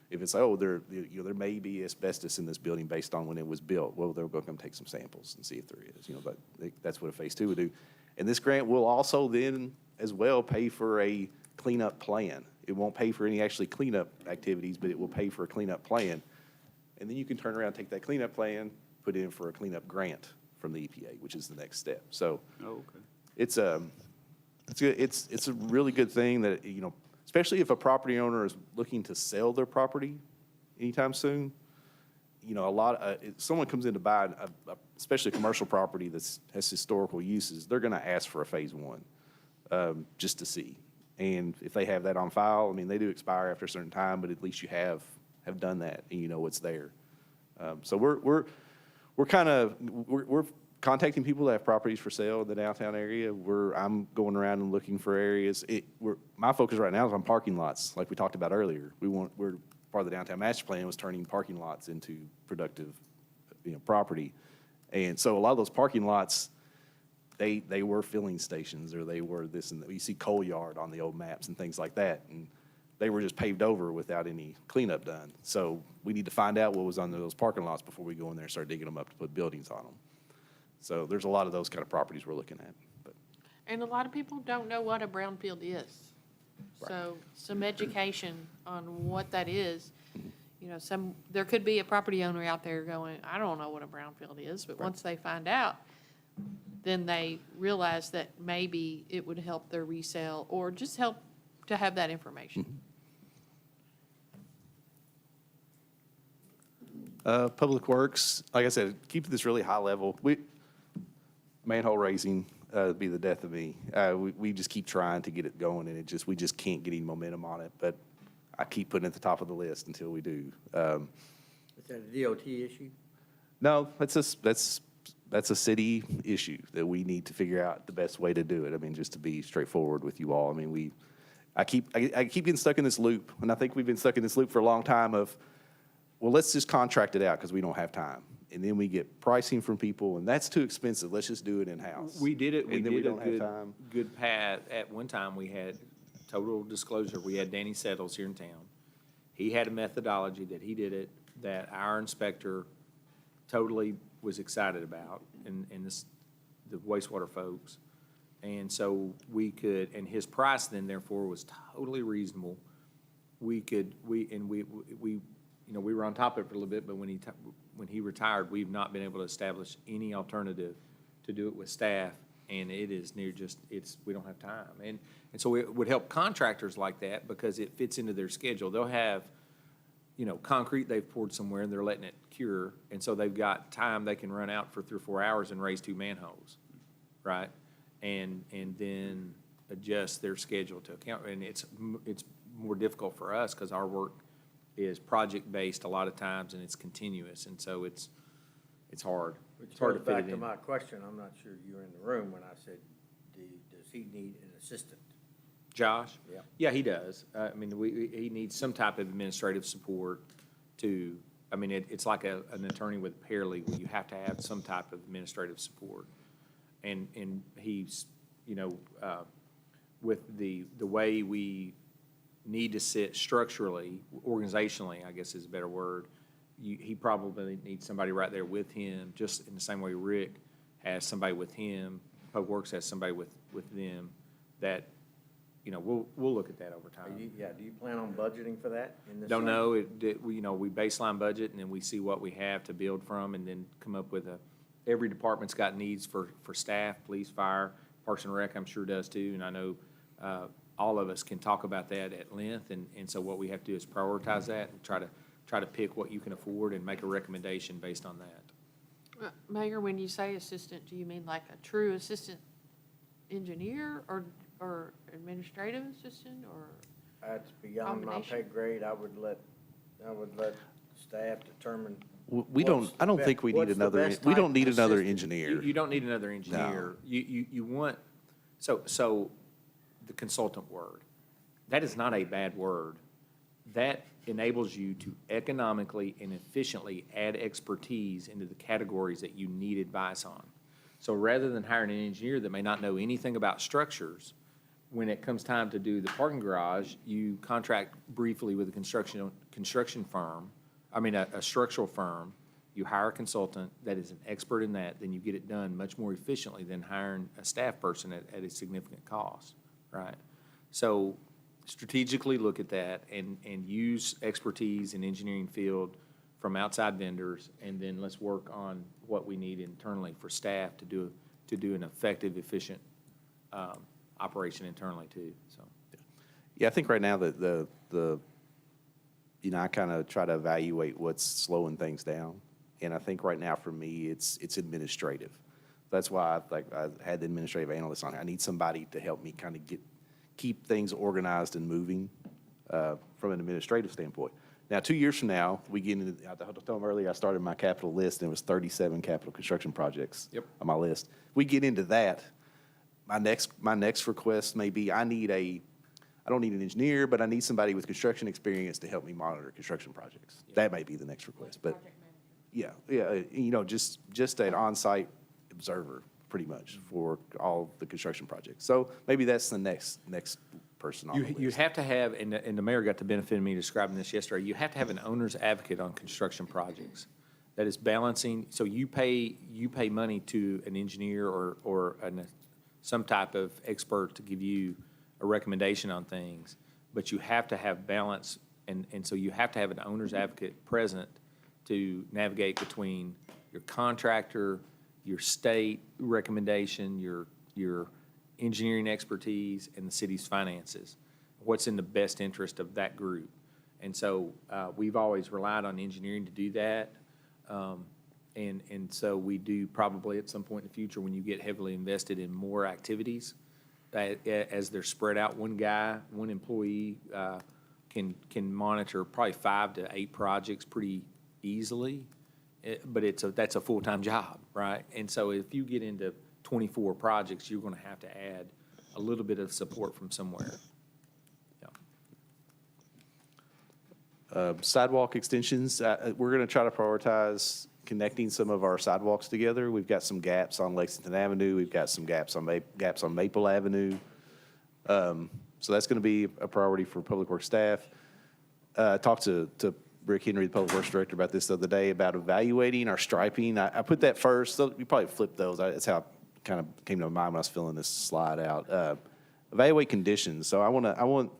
If it's, there may be asbestos in this building based on when it was built, well, they'll go come take some samples and see if there is, but that's what a phase 2 would do. And this grant will also then as well pay for a cleanup plan. It won't pay for any actually cleanup activities, but it will pay for a cleanup plan. And then you can turn around and take that cleanup plan, put it in for a cleanup grant from the EPA, which is the next step. So it's a really good thing that, especially if a property owner is looking to sell their property anytime soon, someone comes in to buy, especially a commercial property that has historical uses, they're going to ask for a phase 1 just to see. And if they have that on file, I mean, they do expire after a certain time, but at least you have done that and you know what's there. So we're contacting people that have properties for sale in the downtown area. I'm going around and looking for areas. My focus right now is on parking lots, like we talked about earlier. We're part of the downtown master plan was turning parking lots into productive, property, and so a lot of those parking lots, they were filling stations or they were this and that. You see coal yard on the old maps and things like that, and they were just paved over without any cleanup done. So we need to find out what was under those parking lots before we go in there and start digging them up to put buildings on them. So there's a lot of those kind of properties we're looking at. And a lot of people don't know what a brownfield is. Right. So some education on what that is. There could be a property owner out there going, I don't know what a brownfield is, but once they find out, then they realize that maybe it would help their resale or just help to have that information. Public Works, like I said, keep this really high level. Manhole raising would be the death of me. We just keep trying to get it going, and we just can't get any momentum on it. But I keep putting it at the top of the list until we do. Is that a DOT issue? No, that's a city issue that we need to figure out the best way to do it. I mean, just to be straightforward with you all. I mean, I keep getting stuck in this loop, and I think we've been stuck in this loop for a long time of, well, let's just contract it out because we don't have time. And then we get pricing from people, and that's too expensive. Let's just do it in-house. We did it. And then we don't have time. Good path. At one time, we had, total disclosure, we had Danny Settles here in town. He had a methodology that he did it, that our inspector totally was excited about, and the wastewater folks. And so and his price then therefore was totally reasonable. We you know, we were on top of it for a little bit, but when he retired, we've not been able to establish any alternative to do it with staff, and it is near just, we don't have time. And so it would help contractors like that because it fits into their schedule. They'll have, you know, concrete they've poured somewhere and they're letting it cure, and so they've got time they can run out for 3 or 4 hours and raise 2 manholes, right? And then adjust their schedule to account, and it's more difficult for us because our work is project-based a lot of times, and it's continuous, and so it's hard. Which It's hard to goes fit back it to in. my question, I'm not sure you were in the room when I said, does he need an assistant? Josh? Yeah. Yeah, he does. I mean, he needs some type of administrative support to, I mean, it's like an attorney with a paralegal. You have to have some type of administrative support. And he's, you know, with the way we need to sit structurally, organizationally, I guess is a better word, he probably needs somebody right there with him, just in the same way Rick has somebody with him, Public Works has somebody with them, that, you know, we'll look at that over time. Do you plan on budgeting for that in this? Don't know, you know, we baseline budget, and then we see what we have to build from, and then come up with every department's got needs for staff, police, fire, Parks and Rec, I'm sure does too, and I know all of us can talk about that at length, and so what we have to do is prioritize that and try to pick what you can afford and make a recommendation based on that. Mayor, when you say assistant, do you mean like a true assistant engineer or administrative assistant or? That's beyond my pay Combination. grade. I would let staff determine. We don't, I don't think we need another, we don't need another engineer. You don't need another engineer. You want, so the consultant word, that is not a bad word. That enables you to economically and efficiently add expertise into the categories that you need advice on. So rather than hiring an engineer that may not know anything about structures, when it comes time to do the parking garage, you contract briefly with a construction firm, a structural firm, you hire a consultant that is an expert in that, then you get it done much more efficiently than hiring a staff person at a significant cost, right? So strategically look at that and use expertise in engineering field from outside vendors, and then let's work on what we need internally for staff to do an effective, efficient operation internally too, so. Yeah, I think right now that you know, I kind of try to evaluate what's slowing things down. And I think right now for me, it's administrative. That's why I had the administrative analyst on. I need somebody to help me kind of keep things organized and moving from an administrative standpoint. Now, 2 years from now, we get into, I told them earlier, I started my capital list, and it was 37 capital construction projects on my list. We get into that. My next request may be, I don't need an engineer, but I need somebody with construction experience to help me monitor construction projects. That may be the next request, but yeah, you know, just an on-site observer, pretty much, for all the construction projects. So maybe that's the next person on the list. You have to have, and the mayor got the benefit of me describing this yesterday, you have to have an owner's advocate on construction projects that is balancing, so you pay money to an engineer or some type of expert to give you a recommendation on things, but you have to have balance, and so you have to have an owner's advocate present to navigate between your contractor, your state recommendation, your engineering expertise, and the city's finances. What's in the best interest of that group? And so we've always relied on engineering to do that. And so we do probably at some point in the future, when you get heavily invested in more activities, as they're spread out, one employee can monitor probably 5 to 8 projects pretty easily, but that's a full-time job, right? And so if you get into 24 projects, you're going to have to add a little bit of support from somewhere. Sidewalk extensions, we're going to try to prioritize connecting some of our sidewalks together. We've got some gaps on Lexington Avenue. We've got some gaps on Maple Avenue. So that's going to be a priority for Public Works staff. Talked to Rick Henry, the Public Works Director, about this the other day, about evaluating our striping. I put that first. So you probably flipped those. That's how it kind of came to my mind when I was filling this slide out. Evaluate conditions. So I want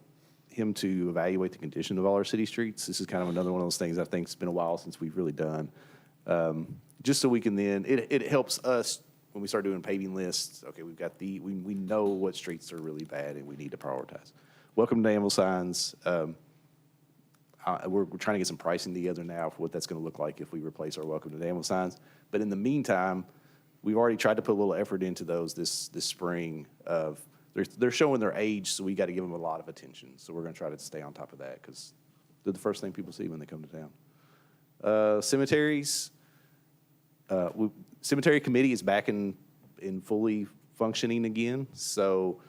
him to evaluate the condition of all our city streets. This is kind of another one of those things I think it's been a while since we've really done. Just so we can then, it helps us when we start doing paving lists. Okay, we've got we know what streets are really bad and we need to prioritize. Welcome to Danville signs. We're trying to get some pricing together now for what that's going to look like if we replace our Welcome to Danville signs. But in the meantime, we've already tried to put a little effort into those this spring. They're showing their age, so we got to give them a lot of attention. So we're going to try to stay on top of that because they're the first thing people see when they come to town. Cemeteries. Cemetery committee is back in fully functioning again. So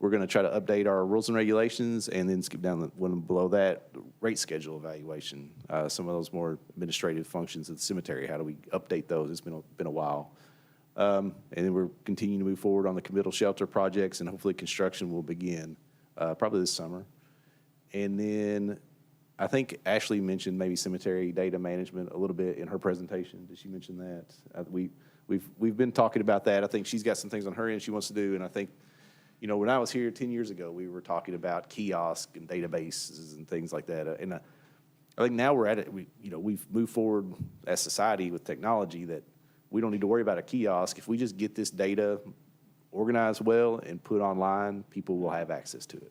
we're going to try to update our rules and regulations and then skip down the one below that, rate schedule evaluation. Some of those more administrative functions of the cemetery, how do we update those? It's been a while. And then we're continuing to move forward on the committal shelter projects, and hopefully construction will begin probably this summer. And then I think Ashley mentioned maybe cemetery data management a little bit in her presentation. Did she mention that? We've been talking about that. I think she's got some things on her end she wants to do, and I think, you know, when I was here 10 years ago, we were talking about kiosk and databases and things like that. And I think now we're at it. We've moved forward as society with technology that we don't need to worry about a kiosk. If we just get this data organized well and put online, people will have access to it.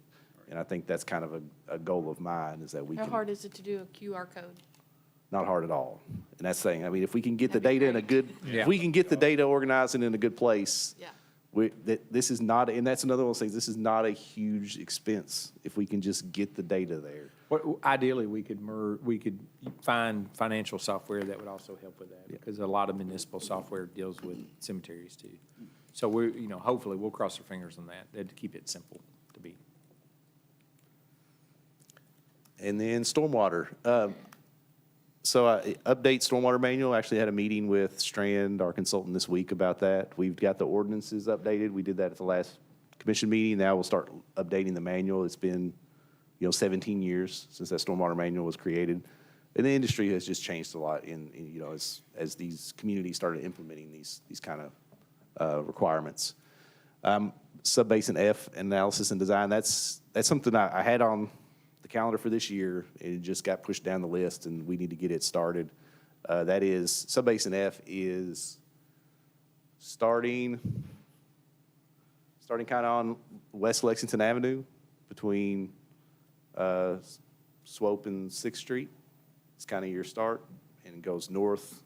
And I think that's kind of a goal of mine is that we How can. hard is it to do a QR code? Not hard at all. And that's saying, I mean, if we can get the data in a good, Yeah. if we can get the data organized and in a good place, Yeah. this is not, and that's another one of those things, this is not a huge expense if we can just get the data there. Ideally, we could find financial software that would also help with that, because a lot of municipal software deals with cemeteries too. So hopefully we'll cross our fingers on that, to keep it simple to be. And then stormwater. So update stormwater manual, actually had a meeting with Strand, our consultant, this week about that. We've got the ordinances updated. We did that at the last commission meeting. Now we'll start updating the manual. It's been 17 years since that stormwater manual was created. And the industry has just changed a lot as these communities started implementing these kind of requirements. Subbasin F analysis and design, that's something I had on the calendar for this year, and it just got pushed down the list, and we need to get it started. That is, Subbasin F is starting kind of on West Lexington Avenue between Swope and 6th Street. It's kind of your start, and it goes north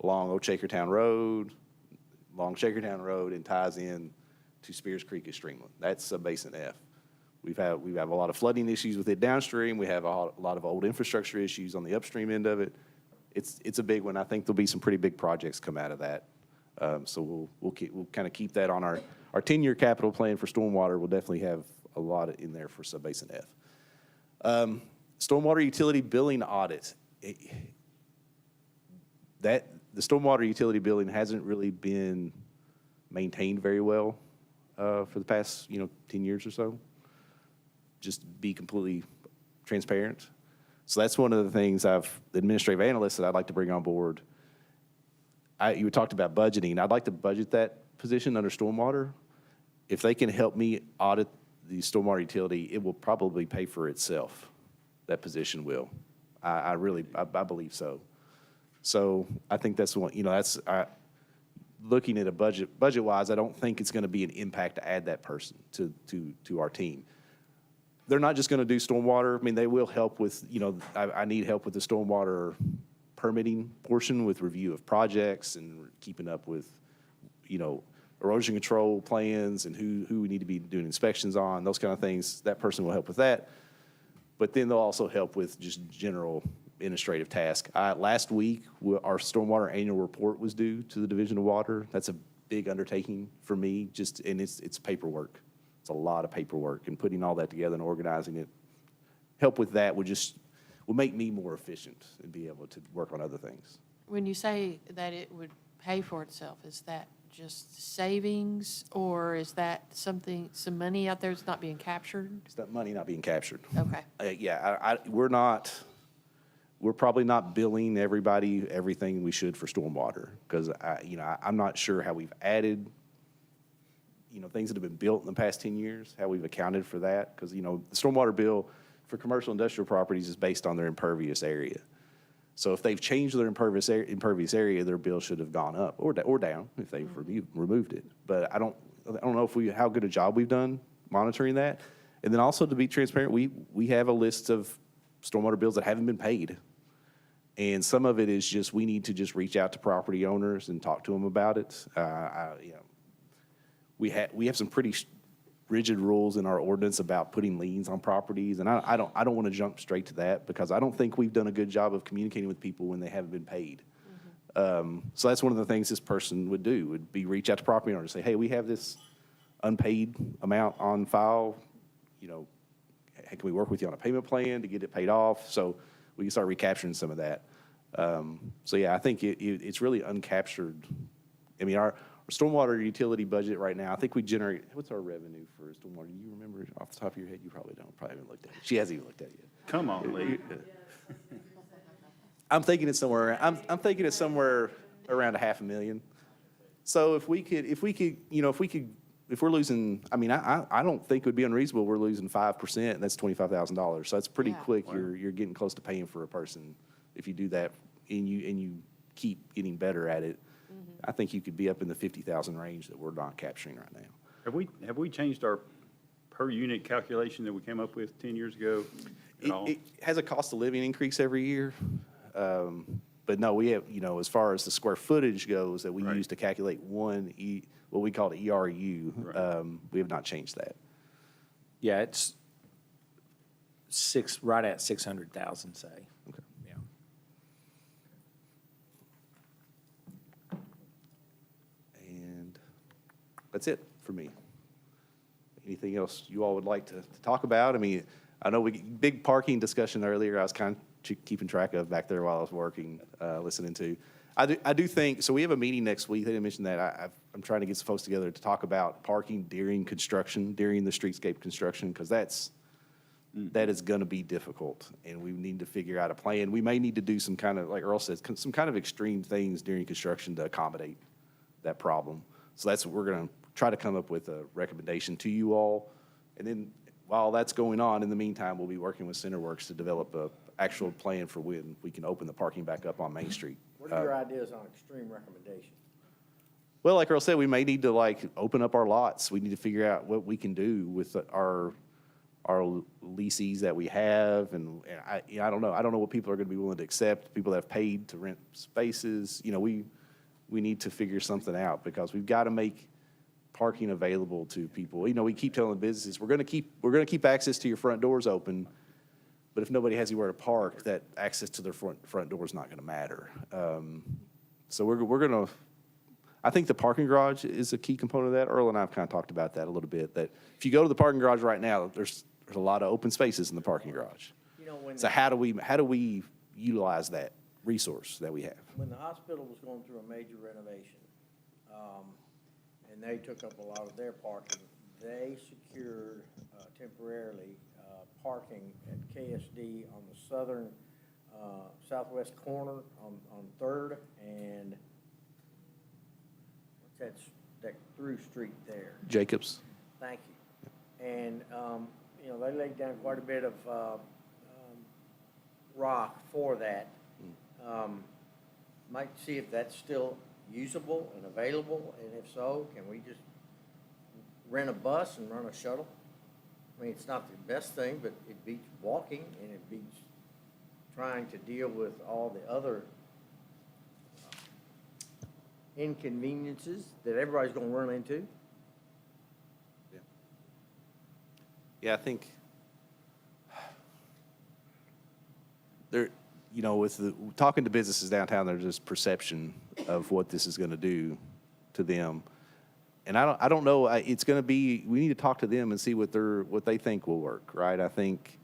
along Old Shakertown Road, and ties in to Spears Creek at Streamland. That's Subbasin F. We have a lot of flooding issues with it downstream. We have a lot of old infrastructure issues on the upstream end of it. It's a big one. I think there'll be some pretty big projects come out of that. So we'll kind of keep that on our 10-year capital plan for stormwater. We'll definitely have a lot in there for Subbasin F. Stormwater utility billing audit. The stormwater utility billing hasn't really been maintained very well for the past 10 years or so. Just be completely transparent. So that's one of the things the administrative analyst that I'd like to bring on board. You talked about budgeting. I'd like to budget that position under stormwater. If they can help me audit the stormwater utility, it will probably pay for itself. That position will. I believe so. So I think that's one, looking at a budget-wise, I don't think it's going to be an impact to add that person to our team. They're not just going to do stormwater. I mean, they will help with, I need help with the stormwater permitting portion with review of projects and keeping up with, erosion control plans and who we need to be doing inspections on, those kind of things. That person will help with that. But then they'll also help with just general administrative tasks. Last week, our stormwater annual report was due to the Division of Water. That's a big undertaking for me, and it's paperwork. It's a lot of paperwork, and putting all that together and organizing it. Help with that will make me more efficient and be able to work on other things. When you say that it would pay for itself, is that just savings, or is that some money out there that's not being captured? It's that money not being captured. Okay. We're probably not billing everybody everything we should for stormwater, because I'm not sure how we've added things that have been built in the past 10 years, how we've accounted for that. Because, the stormwater bill for commercial industrial properties is based on their impervious area. So if they've changed their impervious area, their bill should have gone up or down if they've removed it. But I don't know how good a job we've done monitoring that. And then also, to be transparent, we have a list of stormwater bills that haven't been paid. And some of it is just, we need to just reach out to property owners and talk to them about it. We have some pretty rigid rules in our ordinance about putting liens on properties, and I don't want to jump straight to that because I don't think we've done a good job of communicating with people when they haven't been paid. So that's one of the things this person would do, would be reach out to property owners and say, hey, we have this unpaid amount on file, can we work with you on a payment plan to get it paid off? So we can start recapturing some of that. So yeah, I think it's really uncaptured. I mean, our stormwater utility budget right now, I think we generate, what's our revenue for stormwater? Do you remember off the top of your head? You probably don't, probably haven't looked at it. She hasn't even looked at it yet. Come on, Lee. I'm thinking it's somewhere around $500,000. So if we're losing, I mean, I don't think it would be unreasonable. We're losing 5%, and that's $25,000. So that's pretty quick. Wow. You're getting close to paying for a person if you do that and you keep getting better at it. I think you could be up in the 50,000 range that we're not capturing right now. Have we changed our per unit calculation that we came up with 10 years ago at all? It has a cost of living increase every year. But no, we have, as far as the square footage goes that we use to calculate what we call the ERU, we have not changed that. Yeah, it's right at 600,000, say. Okay. Yeah. And that's it for me. Anything else you all would like to talk about? I mean, I know big parking discussion earlier. I was kind of keeping track of back there while I was working, listening to. I do think, so we have a meeting next week. They didn't mention that. I'm trying to get some folks together to talk about parking during construction, during the streetscape construction, because that is going to be difficult, and we need to figure out a plan. We may need to do some kind of, like Earl says, some kind of extreme things during construction to accommodate that problem. So that's what we're going to try to come up with a recommendation to you all. And then while that's going on, in the meantime, we'll be working with CenterWorks to develop a actual plan for when we can open the parking back up on Main Street. What are your ideas on extreme recommendations? Well, like Earl said, we may need to open up our lots. We need to figure out what we can do with our leases that we have, and I don't know. I don't know what people are going to be willing to accept. People that have paid to rent spaces. We need to figure something out because we've got to make parking available to people. We keep telling businesses we're going to keep access to your front doors open. But if nobody has anywhere to park, that access to their front door is not going to matter. So we're going to, I think the parking garage is a key component of that. Earl and I have kind of talked about that a little bit, that if you go to the parking garage right now, there's a lot of open spaces in the parking garage. So how do we utilize that resource that we have? When the hospital was going through a major renovation, and they took up a lot of their parking, they secured temporarily parking at KSD on the southwest corner on 3rd and what's that through street there? Jacobs. Thank you. And, they laid down quite a bit of rock for that. Might see if that's still usable and available, and if so, can we just rent a bus and run a shuttle? I mean, it's not the best thing, but it beats walking, and it beats trying to deal with all the other inconveniences that everybody's going to run into. Yeah, I think there, with talking to businesses downtown, there's this perception of what this is going to do to them. And I don't know, it's going to be, we need to talk to them and see what they think will work, right? I think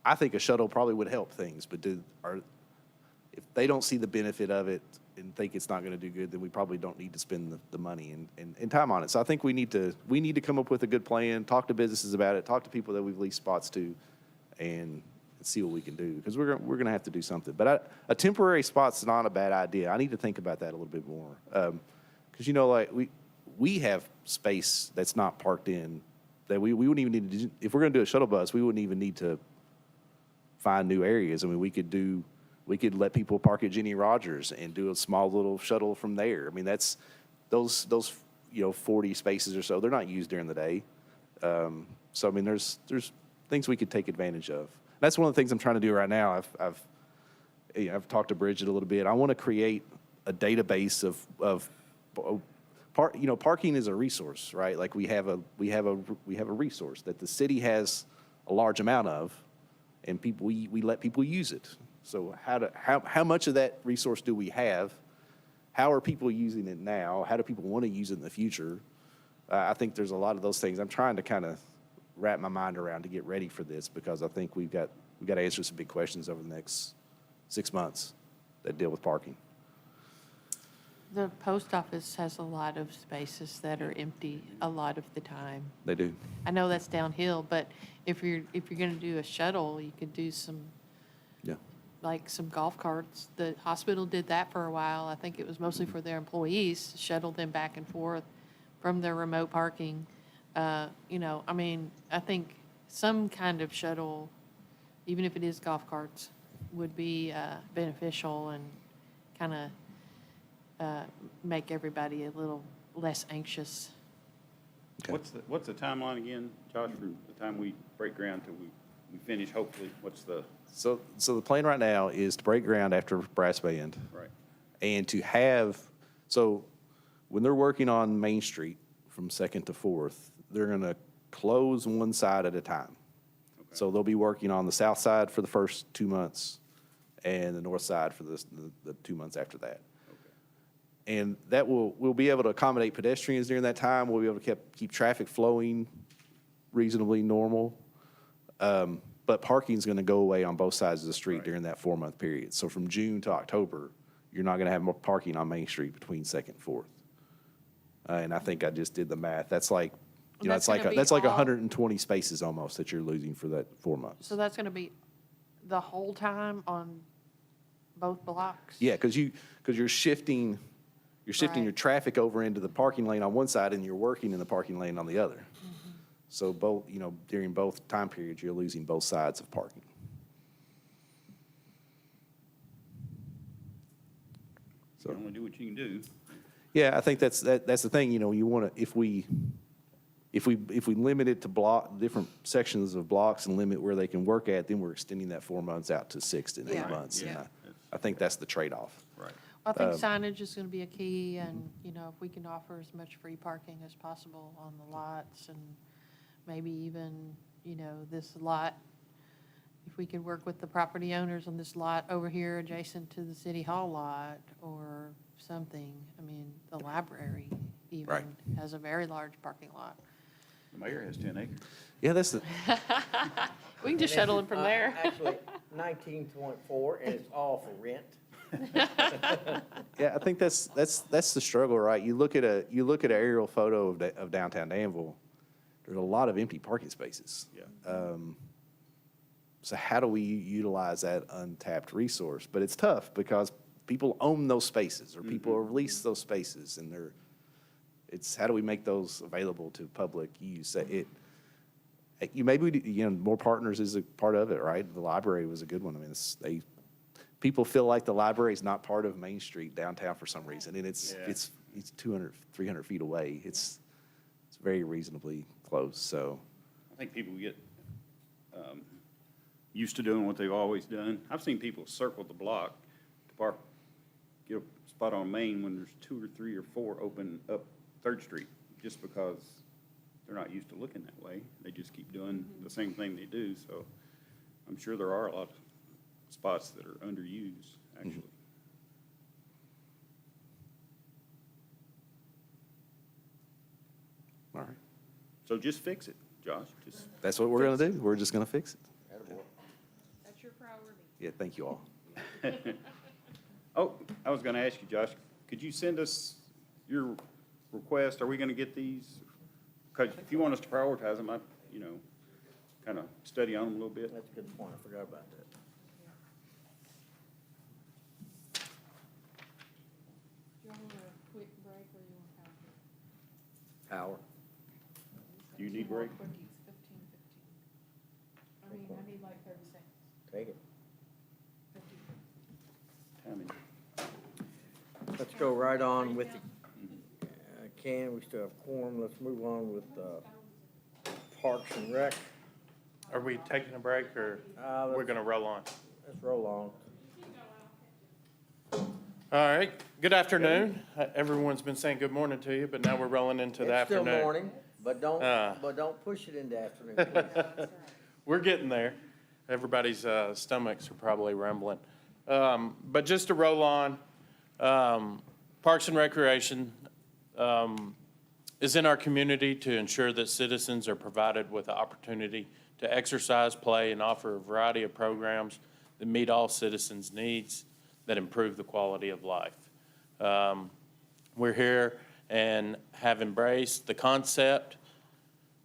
a shuttle probably would help things, but if they don't see the benefit of it and think it's not going to do good, then we probably don't need to spend the money and time on it. So I think we need to come up with a good plan, talk to businesses about it, talk to people that we've leased spots to, and see what we can do, because we're going to have to do something. But a temporary spot's not a bad idea. I need to think about that a little bit more, because we have space that's not parked in, that we wouldn't even need to, if we're gonna do a shuttle bus, we wouldn't even need to find new areas. I mean, we could let people park at Jenny Rogers and do a small little shuttle from there. I mean, that's, those, 40 spaces or so, they're not used during the day. So, I mean, there's things we could take advantage of. That's one of the things I'm trying to do right now. I've talked to Bridget a little bit. I want to create a database of parking is a resource, right? Like we have a resource that the city has a large amount of, and we let people use it. So how much of that resource do we have? How are people using it now? How do people want to use it in the future? I think there's a lot of those things. I'm trying to kind of wrap my mind around to get ready for this, because I think we've got to answer some big questions over the next 6 months that deal with parking. The post office has a lot of spaces that are empty a lot of the time. They do. I know that's downhill, but if you're gonna do a shuttle, you could do some, Yeah. like some golf carts. The hospital did that for a while. I think it was mostly for their employees, shuttle them back and forth from their remote parking. I mean, I think some kind of shuttle, even if it is golf carts, would be beneficial and kind of make everybody a little less anxious. Okay. What's the timeline again, Josh, from the time we break ground till we finish, hopefully? What's the? So the plan right now is to break ground after brass band. Right. And to have, so when they're working on Main Street from 2nd to 4th, they're going to close one side at a time. Okay. So they'll be working on the south side for the first 2 months and the north side for the 2 months after that. Okay. And that we'll be able to accommodate pedestrians during that time. We'll be able to keep traffic flowing reasonably normal. But parking's going to go away on both sides of the street during that 4-month period. So from June to October, you're not going to have more parking on Main Street between 2nd and 4th. And I think I just did the math. That's like, That's gonna be that's like all- 120 spaces almost that you're losing for that 4 months. So that's gonna be the whole time on both blocks? Yeah, because you're shifting Right. your traffic over into the parking lane on one side and you're working in the parking lane on the other. Mm-hmm. So both, during both time periods, you're losing both sides of parking. You can only do what you can do. Yeah, I think that's the thing, you want to, if we limit it to different sections of blocks and limit where they can work at, then we're extending that 4 months out to 6 and 8 Yeah. months. And Yeah. I think that's the trade-off. Right. I think signage is gonna be a key, and, if we can offer as much free parking as possible on the lots, and maybe even, this lot, if we could work with the property owners on this lot over here adjacent to the city hall lot, or something. I mean, the library even Right. has a very large parking lot. The mayor has 10 acres. Yeah, that's the, We can just shuttle them from there. Actually, 19.4, and it's all for rent. yeah, I think that's the struggle, right? You look at an aerial photo of downtown Danville, there's a lot of empty parking spaces. Yeah. So how do we utilize that untapped resource? But it's tough because people own those spaces, or people release those spaces, and it's how do we make those available to public use? More partners is a part of it, right? The library was a good one. I mean, people feel like the library is not part of Main Street downtown for some reason, and it's 200, 300 feet away. It's very reasonably close. So I think people get used to doing what they've always done. I've seen people circle the block to park, get a spot on Main when there's 2 or 3 or 4 open up 3rd Street, just because they're not used to looking that way. They just keep doing the same thing they do. So I'm sure there are a lot of spots that are underused, actually. all right, So just fix it, Josh. Just that's what we're gonna do. We're just gonna fix it. That's your priority. Yeah, thank you all. Oh, I was going to ask you, Josh, could you send us your request? Are we going to get these? Because if you want us to prioritize them, kind of study on them a little bit. That's a good point, I forgot about that. Do you want a quick break, or you want to have it? Hour. Do you need break? I need like 30 seconds. Take it. 15. Tammy? Let's go right on with the, we still have quorum. Let's move on with Parks and Rec. Are we taking a break or we're Let's going to roll on? roll on. All right. Good afternoon. Everyone's been saying good morning to you, but now we're rolling into the It's still afternoon. morning, but don't push it into afternoon, please. We're getting there. Everybody's stomachs are probably rumbling. But just to roll on, Parks and Recreation is in our community to ensure that citizens are provided with the opportunity to exercise, play, and offer a variety of programs that meet all citizens' needs that improve the quality of life. We're here and have embraced the concept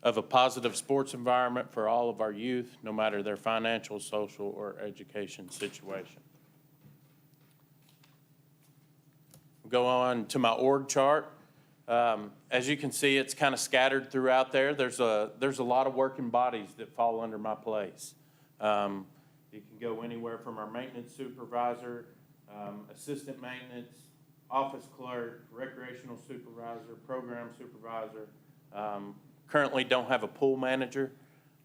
of a positive sports environment for all of our youth, no matter their financial, social, or education situation. Go on to my org chart. As you can see, it's kind of scattered throughout there. There's a lot of working bodies that fall under my place. You can go anywhere from our maintenance supervisor, assistant maintenance, office clerk, recreational supervisor, program supervisor. Currently don't have a pool manager,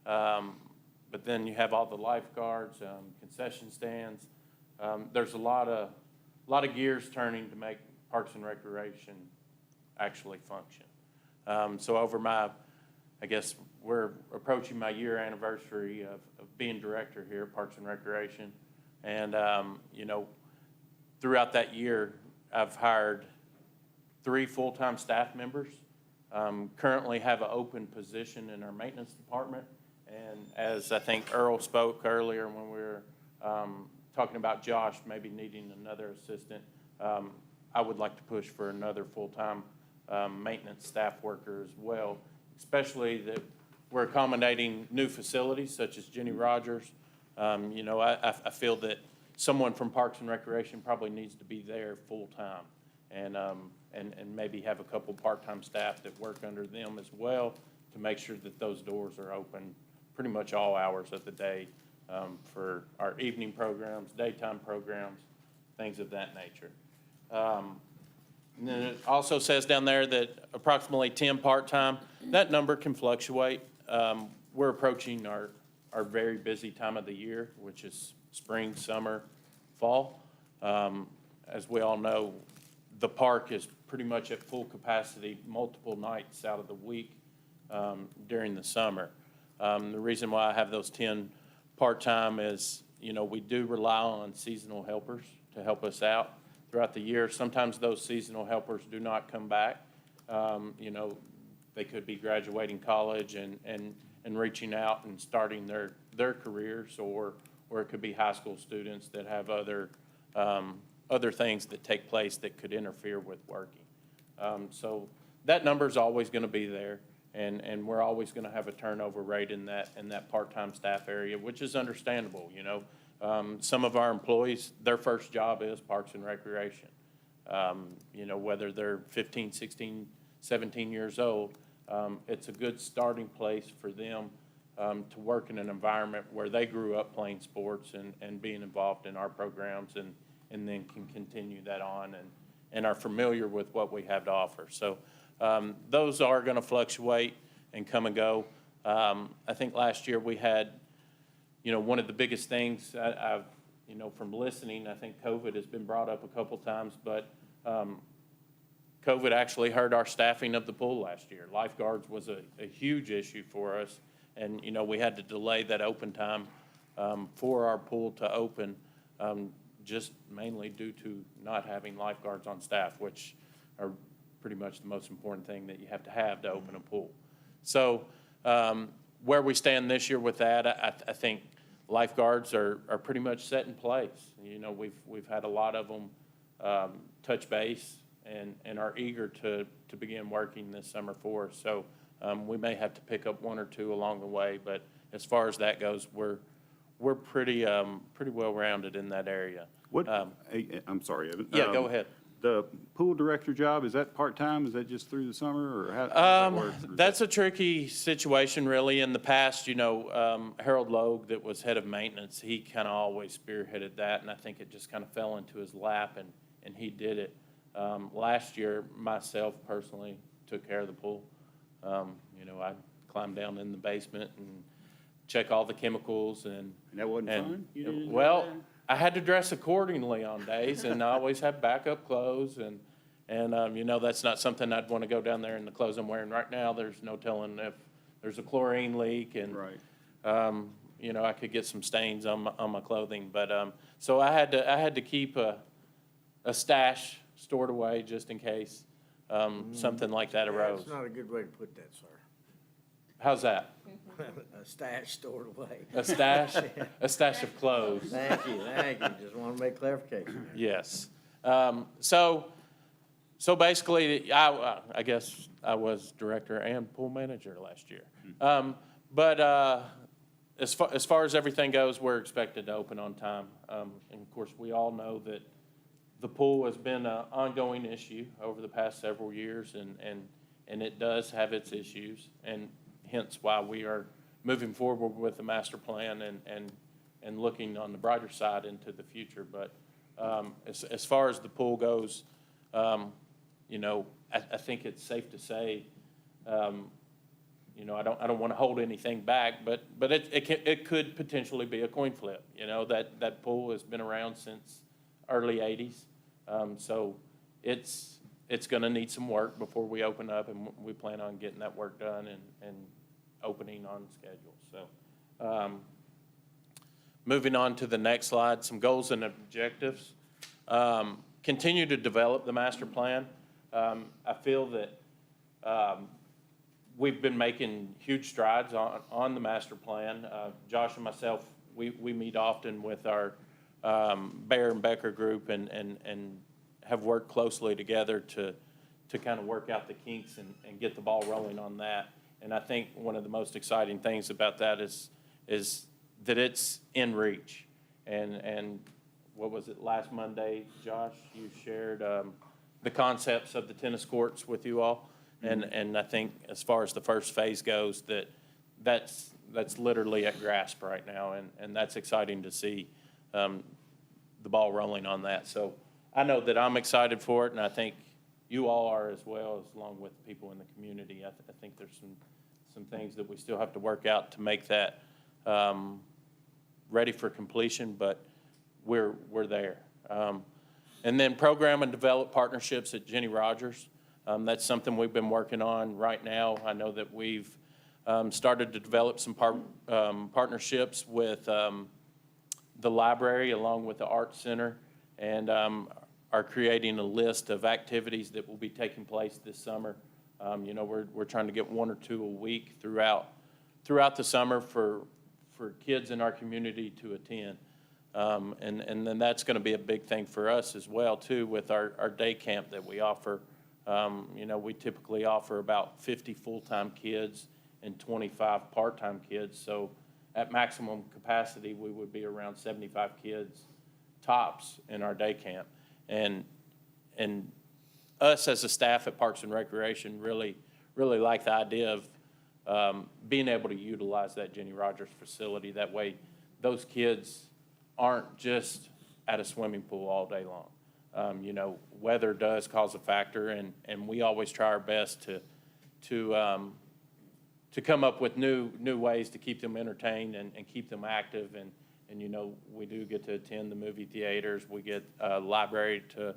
but then you have all the lifeguards, concession stands. There's a lot of gears turning to make Parks and Recreation actually function. So over I guess we're approaching my year anniversary of being director here at Parks and Recreation. And, throughout that year, I've hired 3 full-time staff members. Currently have an open position in our maintenance department. And as I think Earl spoke earlier when we were talking about Josh maybe needing another assistant, I would like to push for another full-time maintenance staff worker as well, especially that we're accommodating new facilities such as Jenny Rogers. I feel that someone from Parks and Recreation probably needs to be there full-time and maybe have a couple part-time staff that work under them as well to make sure that those doors are open pretty much all hours of the day for our evening programs, daytime programs, things of that nature. And then it also says down there that approximately 10 part-time. That number can fluctuate. We're approaching our very busy time of the year, which is spring, summer, fall. As we all know, the park is pretty much at full capacity multiple nights out of the week during the summer. The reason why I have those 10 part-time is, we do rely on seasonal helpers to help us out throughout the year. Sometimes those seasonal helpers do not come back. They could be graduating college and reaching out and starting their careers, or it could be high school students that have other things that take place that could interfere with working. So that number's always going to be there, and we're always going to have a turnover rate in that part-time staff area, which is understandable. Some of our employees, their first job is Parks and Recreation. Whether they're 15, 16, 17 years old, it's a good starting place for them to work in an environment where they grew up playing sports and being involved in our programs and then can continue that on and are familiar with what we have to offer. So those are going to fluctuate and come and go. I think last year we had, one of the biggest things I've from listening, I think COVID has been brought up a couple times, but COVID actually hurt our staffing of the pool last year. Lifeguards was a huge issue for us, and, we had to delay that open time for our pool to open just mainly due to not having lifeguards on staff, which are pretty much the most important thing that you have to open a pool. So where we stand this year with that, I think lifeguards are pretty much set in place. We've had a lot of them touch base and are eager to begin working this summer for us. So we may have to pick up 1 or 2 along the way, but as far as that goes, we're pretty well-rounded in that area. I'm sorry, Evan. Yeah, go ahead. The pool director job, is that part-time? Is that just through the summer, or how does that work? Or is That's a tricky situation, really. In the past, Harold Logue, that was head of maintenance, he kind of always spearheaded that, and I think it just kind of fell into his lap, and he did it. Last year, myself personally took care of the pool. I climbed down in the basement and check all the chemicals and. And that wasn't fun? You didn't enjoy Well, that? I had to dress accordingly on days, and I always have backup clothes, and that's not something I'd want to go down there in the clothes I'm wearing right now. There's no telling if there's a chlorine leak, and Right. I could get some stains on my clothing. But so I had to keep a stash stored away just in case something like that arose. That's not a good way to put that, sir. How's that? A stash stored away. A stash? A stash of clothes. Thank you. Just want to make clarification there. Yes. So basically, I guess I was director and pool manager last year. But as far as everything goes, we're expected to open on time. And of course, we all know that the pool has been an ongoing issue over the past several years, and it does have its issues, and hence why we are moving forward with the master plan and looking on the brighter side into the future. But as far as the pool goes, I think it's safe to say, I don't want to hold anything back, but it could potentially be a coin flip. That pool has been around since early '80s, so it's going to need some work before we open up, and we plan on getting that work done and opening on schedule. So, moving on to the next slide, some goals and objectives. Continue to develop the master plan. I feel that we've been making huge strides on the master plan. Josh and myself, we meet often with our Bayer and Becker group and have worked closely together to kind of work out the kinks and get the ball rolling on that. And I think one of the most exciting things about that is that it's in reach. And what was it, last Monday, Josh, you shared the concepts of the tennis courts with you all. And I think as far as the first phase goes, that's literally at grasp right now. And that's exciting to see the ball rolling on that. So I know that I'm excited for it, and I think you all are as well, as along with people in the community. I think there's some things that we still have to work out to make that ready for completion, but we're there. And then program and develop partnerships at Jenny Rogers. That's something we've been working on right now. I know that we've started to develop some partnerships with the library along with the Art Center, and are creating a list of activities that will be taking place this summer. We're trying to get 1 or 2 a week throughout the summer for kids in our community to attend. And then that's going to be a big thing for us as well, too, with our day camp that we offer. We typically offer about 50 full-time kids and 25 part-time kids. So at maximum capacity, we would be around 75 kids tops in our day camp. And us as a staff at Parks and Recreation really like the idea of being able to utilize that Jenny Rogers facility. That way, those kids aren't just at a swimming pool all day long. Weather does cause a factor, and we always try our best to come up with new ways to keep them entertained and keep them active. And we do get to attend the movie theaters. We get a library to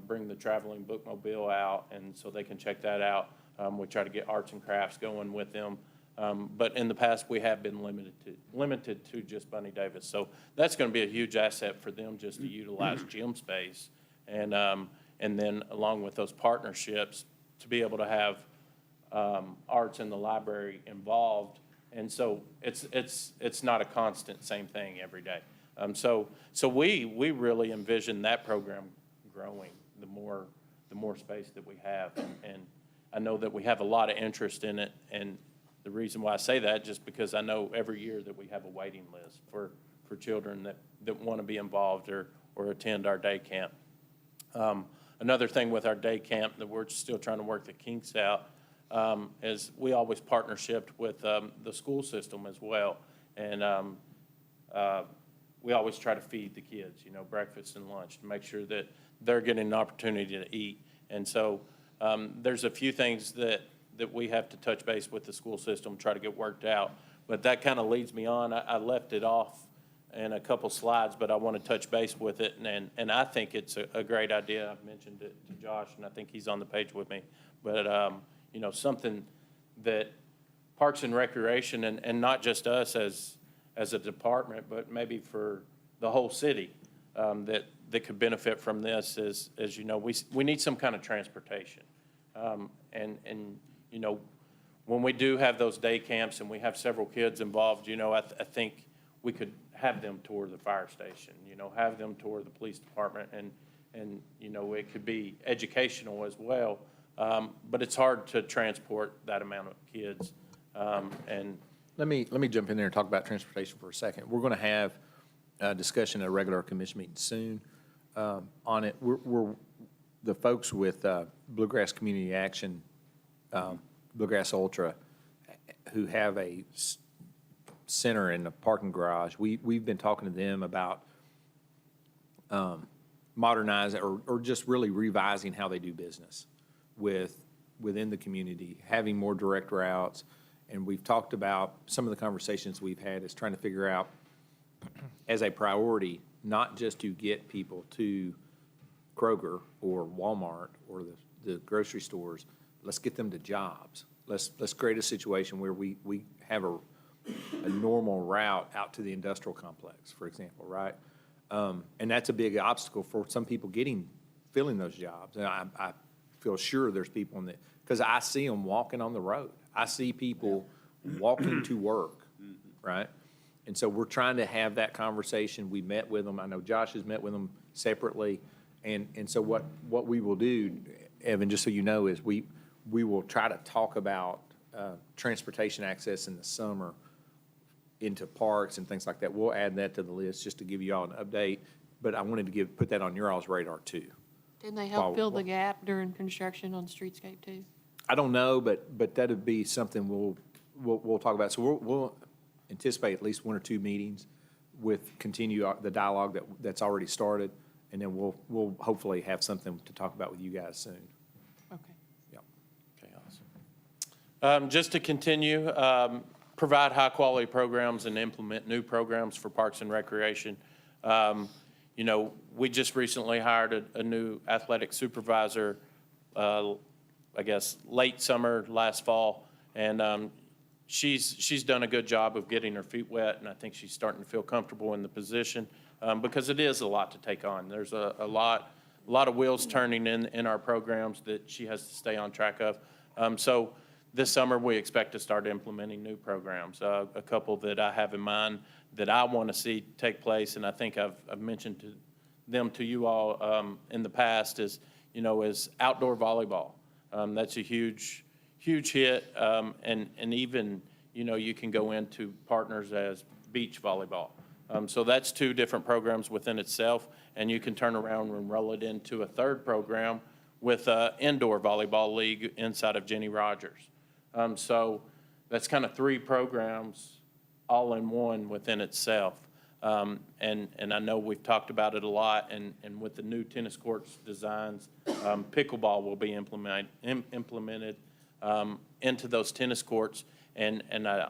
bring the traveling bookmobile out, and so they can check that out. We try to get arts and crafts going with them. But in the past, we have been limited to just Bunny Davis. So that's going to be a huge asset for them, just to utilize gym space. And then along with those partnerships, to be able to have arts in the library involved. And so it's not a constant same thing every day. So we really envision that program growing the more space that we have. And I know that we have a lot of interest in it. And the reason why I say that, just because I know every year that we have a waiting list for children that want to be involved or attend our day camp. another thing with our day camp that we're still trying to work the kinks out, is we always partnershiped with the school system as well. And we always try to feed the kids, you know, breakfast and lunch to make sure that they're getting an opportunity to eat. And so there's a few things that we have to touch base with the school system, try to get worked out. But that kind of leads me on. I left it off in a couple slides, but I want to touch base with it. And I think it's a great idea. I've mentioned it to Josh, and I think he's on the page with me. But, you know, something that Parks and Recreation, and not just us as a department, but maybe for the whole city, that could benefit from this is, as you know, we need some kind of transportation. And you know, when we do have those day camps and we have several kids involved, you know, I think we could have them tour the fire station, you know, have them tour the police department, and you know, it could be educational as well. But it's hard to transport that amount of kids. And Let me jump in there and talk about transportation for a second. We're going to have a discussion at a regular commission meeting soon on it. We're the folks with Bluegrass Community Action, Bluegrass Ultra, who have a center in the parking garage. We've been talking to them about modernizing or just really revising how they do business within the community, having more direct routes. And we've talked about some of the conversations we've had is trying to figure out as a priority, not just to get people to Kroger or Walmart or the grocery stores, let's get them to jobs. Let's create a situation where we have a normal route out to the industrial complex, for example, right? And that's a big obstacle for some people filling those jobs. And I feel sure there's people in that, because I see them walking on the road. I see people walking to work, right? And so we're trying to have that conversation. We met with them. I know Josh has met with them separately. And so what we will do, Evan, just so you know, is we will try to talk about transportation access in the summer into parks and things like that. We'll add that to the list just to give you all an update. But I wanted to put that on your all's radar too. Didn't they help fill the gap during construction on Streetscape too? I don't know, but that'd be something we'll talk about. So we'll anticipate at least one or two meetings with continue the dialogue that's already started, and then we'll hopefully have something to talk about with you guys soon. Okay. Yep. okay, awesome. Just to continue, provide high-quality programs and implement new programs for Parks and Recreation. You know, we just recently hired a new athletic supervisor, I guess, late summer, last fall, and she's done a good job of getting her feet wet, and I think she's starting to feel comfortable in the position because it is a lot to take on. There's a lot of wheels turning in our programs that she has to stay on track of. So this summer, we expect to start implementing new programs. A couple that I have in mind that I want to see take place, and I think I've mentioned them to you all in the past, is outdoor volleyball. That's a huge hit, and even, you can go into partners as beach volleyball. So that's two different programs within itself, and you can turn around and roll it into a third program with indoor volleyball league inside of Jenny Rogers. So that's kind of three programs all in one within itself. And I know we've talked about it a lot, and with the new tennis courts designs, pickleball will be implemented into those tennis courts. And I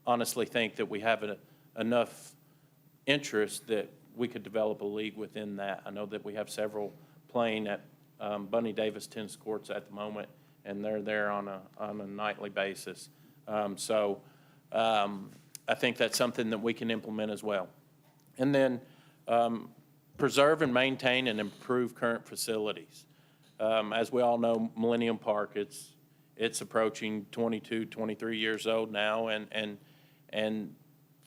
honestly think that we have enough interest that we could develop a league within that. I know that we have several playing at Bunny Davis tennis courts at the moment, and they're there on a nightly basis. So I think that's something that we can implement as well. And then preserve and maintain and improve current facilities. As we all know, Millennium Park, it's approaching 22, 23 years old now, and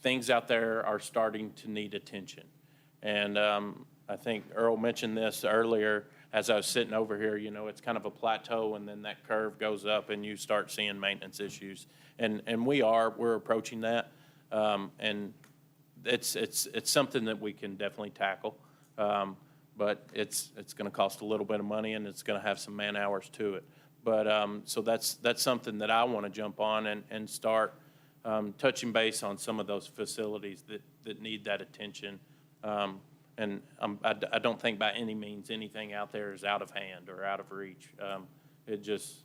things out there are starting to need attention. And I think Earl mentioned this earlier as I was sitting over here. It's kind of a plateau, and then that curve goes up, and you start seeing maintenance issues. And we're approaching that, and it's something that we can definitely tackle. but it's going to cost a little bit of money, and it's going to have some man hours to it. But, so that's something that I want to jump on and start touching base on some of those facilities that need that attention. And I don't think by any means anything out there is out of hand or out of reach. It just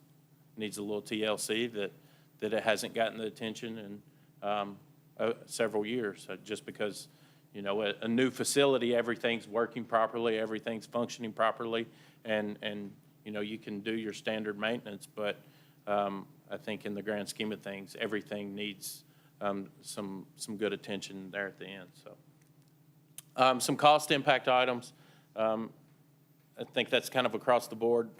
needs a little TLC that it hasn't gotten the attention in several years, just because, you know, a new facility, everything's working properly, everything's functioning properly, and you know, you can do your standard maintenance, but I think in the grand scheme of things, everything needs some good attention there at the end, so. Some cost impact items. I think that's kind of across the board.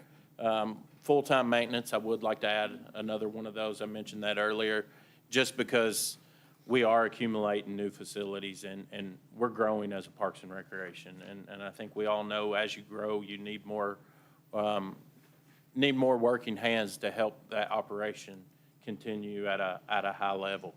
Full-time maintenance, I would like to add another one of those. I mentioned that earlier, just because we are accumulating new facilities and we're growing as a Parks and Recreation. And I think we all know as you grow, you need more working hands to help that operation continue at a high level.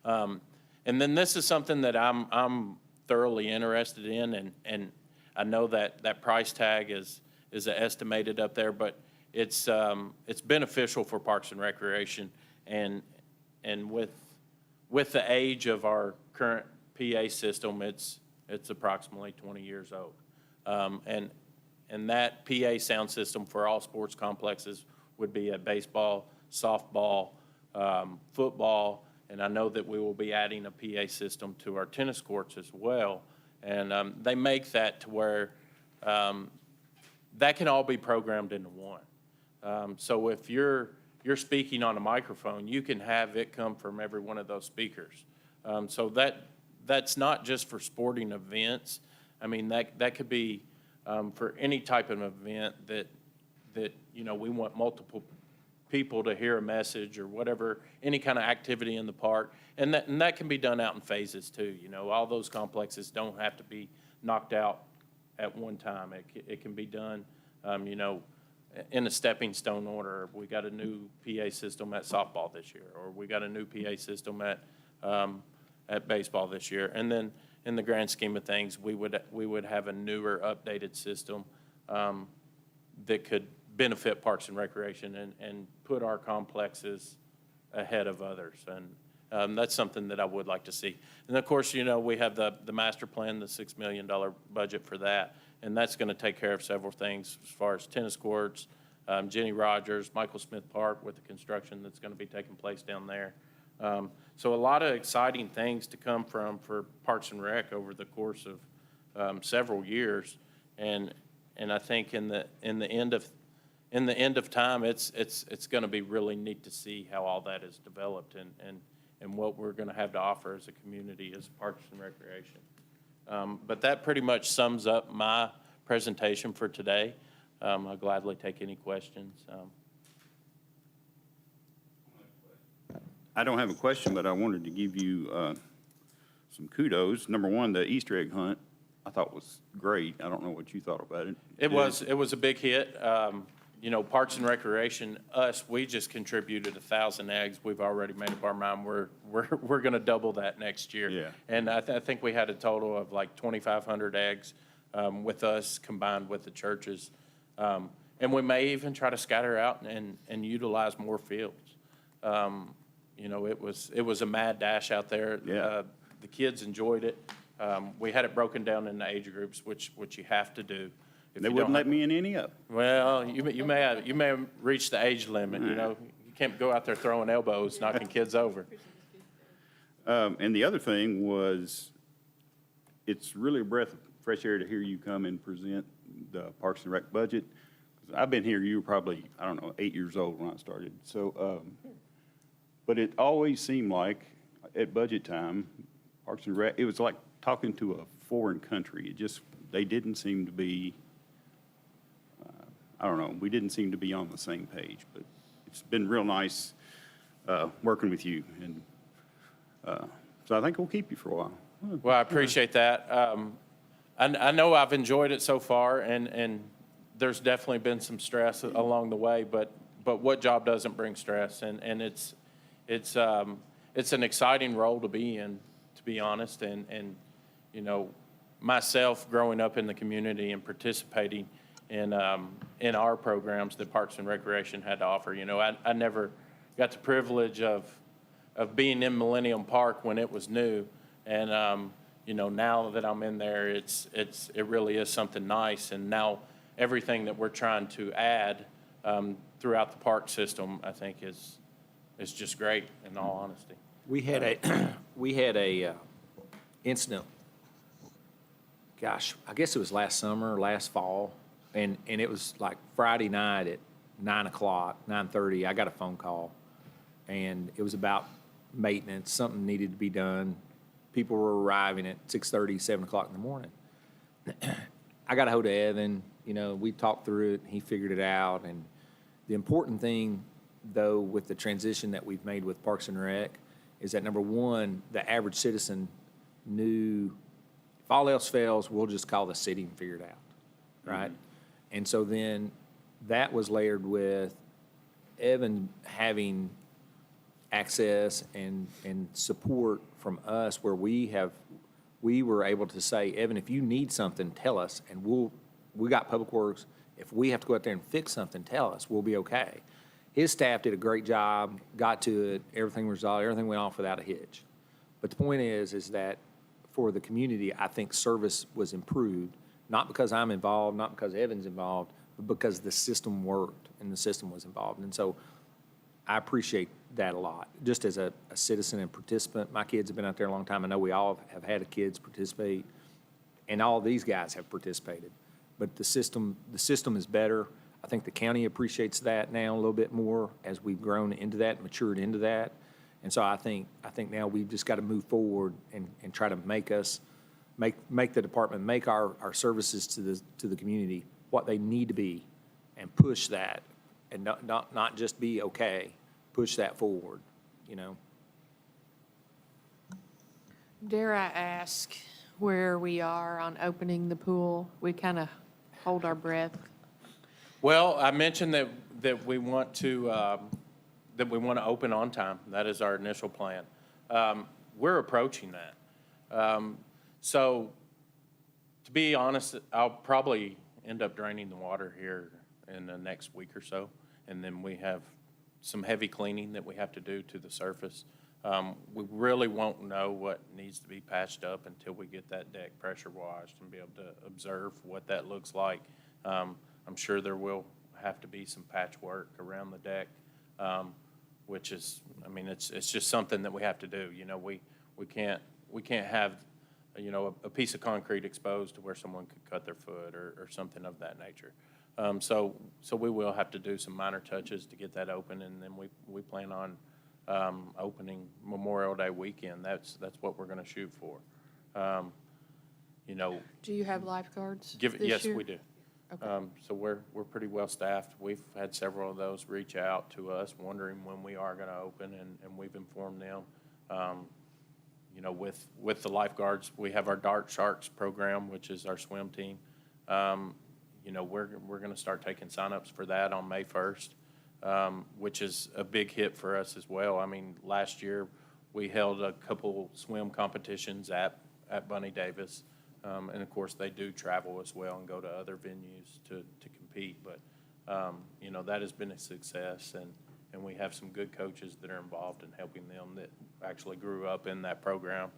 And then this is something that I'm thoroughly interested in, and I know that price tag is estimated up there, but it's beneficial for Parks and Recreation, and with the age of our current PA system, it's approximately 20 years old, and that PA sound system for all sports complexes would be at baseball, softball, football. And I know that we will be adding a PA system to our tennis courts as well. And they make that to where that can all be programmed into one. So if you're speaking on a microphone, you can have it come from every one of those speakers. So that's not just for sporting events. I mean, that could be for any type of event that you know, we want multiple people to hear a message or whatever, any kind of activity in the park. And that can be done out in phases too. You know, all those complexes don't have to be knocked out at one time. It can be done, you know, in a stepping stone order. We got a new PA system at softball this year, or we got a new PA system at baseball this year. And then in the grand scheme of things, we would have a newer, updated system that could benefit Parks and Recreation and put our complexes ahead of others. And that's something that I would like to see. And of course, you know, we have the master plan, the $6 million budget for that. And that's going to take care of several things as far as tennis courts, Jenny Rogers, Michael Smith Park with the construction that's going to be taking place down there. So a lot of exciting things to come for Parks and Rec over the course of several years. And I think in the end of time, it's going to be really neat to see how all that is developed and what we're going to have to offer as a community as Parks and Recreation. But that pretty much sums up my presentation for today. I'll gladly take any questions. I don't have a question, but I wanted to give you some kudos. Number one, the Easter egg hunt, I thought was great. I don't know what you thought about it. It was a big hit. You know, Parks and Recreation, we just contributed 1,000 eggs. We've already made up our mind. We're going to double that next year. Yeah. And I think we had a total of like 2,500 eggs with us combined with the churches. And we may even try to scatter out and utilize more fields. You know, it was a mad dash out there. Yeah. The kids enjoyed it. We had it broken down into age groups, which you have to do. They wouldn't let me in any of them. Well, you may have reached the age limit, you know. You can't go out there throwing elbows, knocking kids over. And the other thing was, it's really a breath of fresh air to hear you come and present the Parks and Rec budget. 'Cause I've been here, you were probably, I don't know, 8 years old when I started. So, but it always seemed like at budget time, Parks and Rec, it was like talking to a foreign country. They didn't seem to be, I don't know, we didn't seem to be on the same page, but it's been real nice working with you. And so I think we'll keep you for a while. Well, I appreciate that. I know I've enjoyed it so far, and there's definitely been some stress along the way, but what job doesn't bring stress? And it's an exciting role to be in, to be honest. And you know, myself, growing up in the community and participating in our programs that Parks and Recreation had to offer. You know, I never got the privilege of being in Millennium Park when it was new. And, you know, now that I'm in there, it really is something nice. And now everything that we're trying to add throughout the park system, I think is just great, in all honesty. We had a incident, gosh, I guess it was last summer, last fall, and it was like Friday night at 9 o'clock, 9:30, I got a phone call, and it was about maintenance, something needed to be done. People were arriving at 6:30, 7 o'clock in the morning. I got a hold of Evan, you know, we talked through it, he figured it out, and the important thing, though, with the transition that we've made with Parks and Rec, is that, number one, the average citizen knew, if all else fails, we'll just call the city and figure it out, right? And so then that was layered with Evan having access and support from us, where we were able to say, Evan, if you need something, tell us, and we got Public Works. If we have to go out there and fix something, tell us, we'll be okay. His staff did a great job, got to it, everything resolved, everything went off without a hitch. But the point is that for the community, I think service was improved, not because I'm involved, not because Evan's involved, but because the system worked and the system was involved. And so I appreciate that a lot. Just as a citizen and participant, my kids have been out there a long time. I know we all have had kids participate, and all these guys have participated. But the system is better. I think the county appreciates that now a little bit more as we've grown into that, matured into that. And so I think now we've just got to move forward and try to make the department, make our services to the community what they need to be, and push that, and not just be okay, push that forward, you know. Dare I ask where we are on opening the pool? We kind of hold our breath. Well, I mentioned that we want to open on time. That is our initial plan. We're approaching that. So, to be honest, I'll probably end up draining the water here in the next week or so, and then we have some heavy cleaning that we have to do to the surface. We really won't know what needs to be patched up until we get that deck pressure washed and be able to observe what that looks like. I'm sure there will have to be some patchwork around the deck, which is, I mean, it's just something that we have to do. You know, we can't have, you know, a piece of concrete exposed to where someone could cut their foot or something of that nature. So we will have to do some minor touches to get that open, and then we plan on opening Memorial Day weekend. That's what we're going to shoot for. You know. Do you have lifeguards this Yes, year? we do. Okay. So we're pretty well staffed. We've had several of those reach out to us wondering when we are going to open, and we've informed them. You know, with the lifeguards, we have our Dart Sharks program, which is our swim team. You know, we're going to start taking signups for that on May 1st, which is a big hit for us as well. I mean, last year we held a couple swim competitions at Bunny Davis. And of course, they do travel as well and go to other venues to compete. But, you know, that has been a success, and we have some good coaches that are involved in helping them that actually grew up in that program.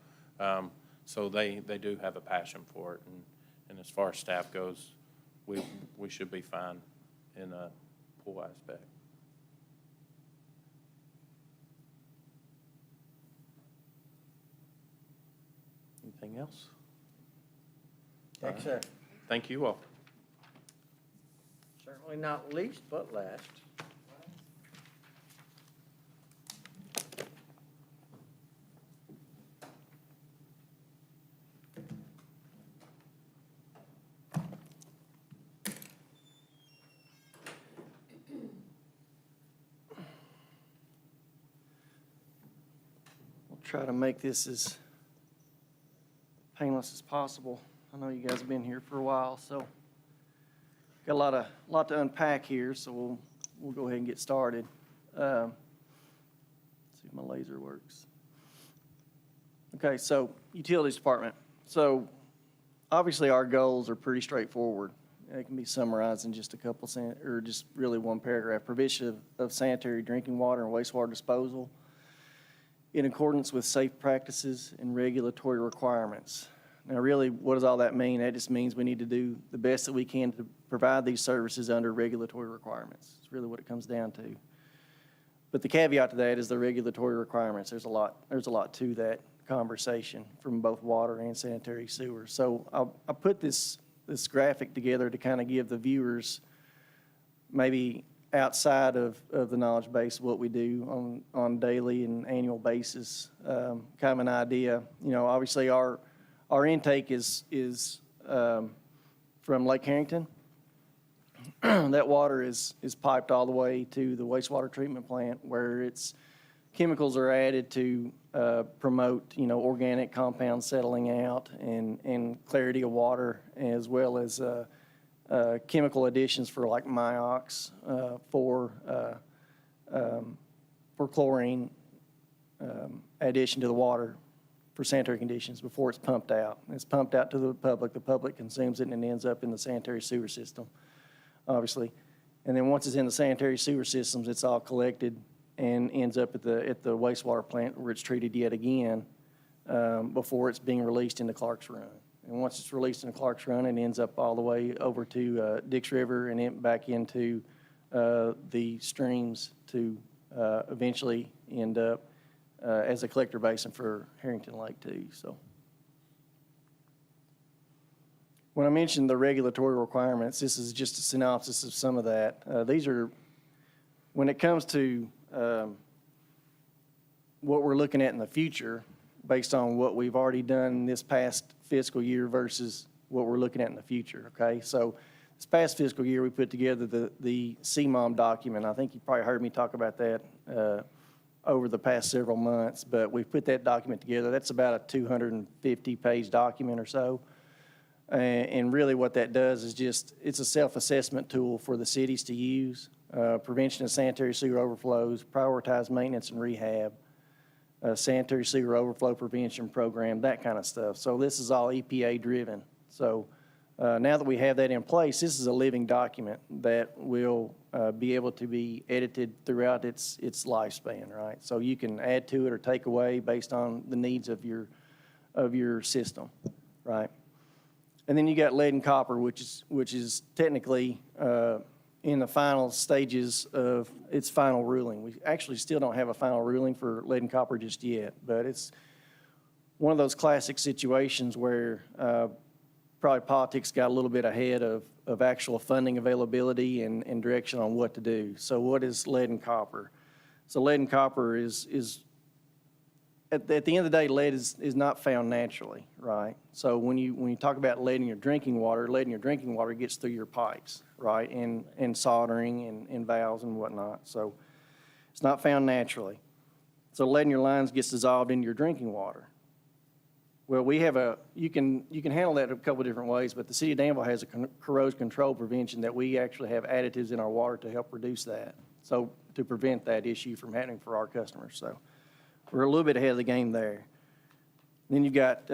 So they do have a passion for it. And as far as staff goes, we should be fine in a pool aspect. Anything else? Thanks, sir. Thank you all. Certainly not least, but last. We'll try to make this as painless as possible. I know you guys have been here for a while, so got a lot to unpack here, so we'll go ahead and get started. See if my laser works. Okay, so Utilities Department. So obviously, our goals are pretty straightforward. They can be summarized in just a couple or just really one paragraph. Provision of sanitary drinking water and wastewater disposal in accordance with safe practices and regulatory requirements. Now, really, what does all that mean? That just means we need to do the best that we can to provide these services under regulatory requirements. It's really what it comes down to. But the caveat to that is the regulatory requirements. There's a lot to that conversation from both water and sanitary sewer. So I put this graphic together to kind of give the viewers, maybe outside of the knowledge base, what we do on a daily and annual basis, kind of an idea. You know, obviously our intake is from Lake Harrington. That water is piped all the way to the wastewater treatment plant, where its chemicals are added to promote, you know, organic compounds settling out and clarity of water, as well as chemical additions for like Miox, for chlorine addition to the water for sanitary conditions before it's pumped out. It's pumped out to the public consumes it, and it ends up in the sanitary sewer system, obviously. And then once it's in the sanitary sewer systems, it's all collected and ends up at the wastewater plant, where it's treated yet again before it's being released into Clark's Run. And once it's released into Clark's Run, it ends up all the way over to Dix River and back into the streams to eventually end up as a collector basin for Harrington Lake too. So when I mentioned the regulatory requirements, this is just a synopsis of some of that. These are, when it comes to what we're looking at in the future, based on what we've already done this past fiscal year versus what we're looking at in the future, okay? So this past fiscal year, we put together the CMOM document. I think you probably heard me talk about that over the past several months, but we put that document together. That's about a 250-page document or so. And really what that does is it's a self-assessment tool for the cities to use. Prevention of sanitary sewer overflows, prioritize maintenance and rehab, sanitary sewer overflow prevention program, that kind of stuff. So this is all EPA driven. So now that we have that in place, this is a living document that will be able to be edited throughout its lifespan, right? So you can add to it or take away based on the needs of your system, right? And then you got lead and copper, which is technically in the final stages of its final ruling. We actually still don't have a final ruling for lead and copper just yet, but it's one of those classic situations where probably politics got a little bit ahead of actual funding availability and direction on what to do. So what is lead and copper? So lead and copper is at the end of the day, lead is not found naturally, right? So when you talk about lead in your drinking water gets through your pipes, right? And soldering and valves and whatnot. So it's not found naturally. So lead in your lines gets dissolved into your drinking water. Well, we have you can handle that a couple of different ways, but the city of Danville has a corrosion control prevention that we actually have additives in our water to help reduce that. So to prevent that issue from happening for our customers. So we're a little bit ahead of the game there. Then you've got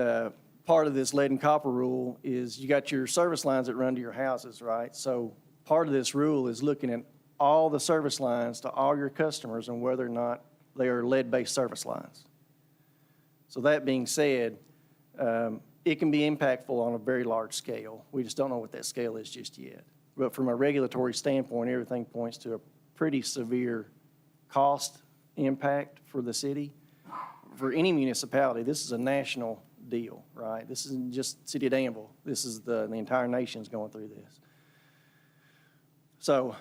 part of this lead and copper rule is you got your service lines that run to your houses, right? So part of this rule is looking at all the service lines to all your customers and whether or not they are lead-based service lines. So that being said, it can be impactful on a very large scale. We just don't know what that scale is just yet. But from a regulatory standpoint, everything points to a pretty severe cost impact for the city. For any municipality, this is a national deal, right? This isn't just City of Danville. This is the entire nation's going through this. So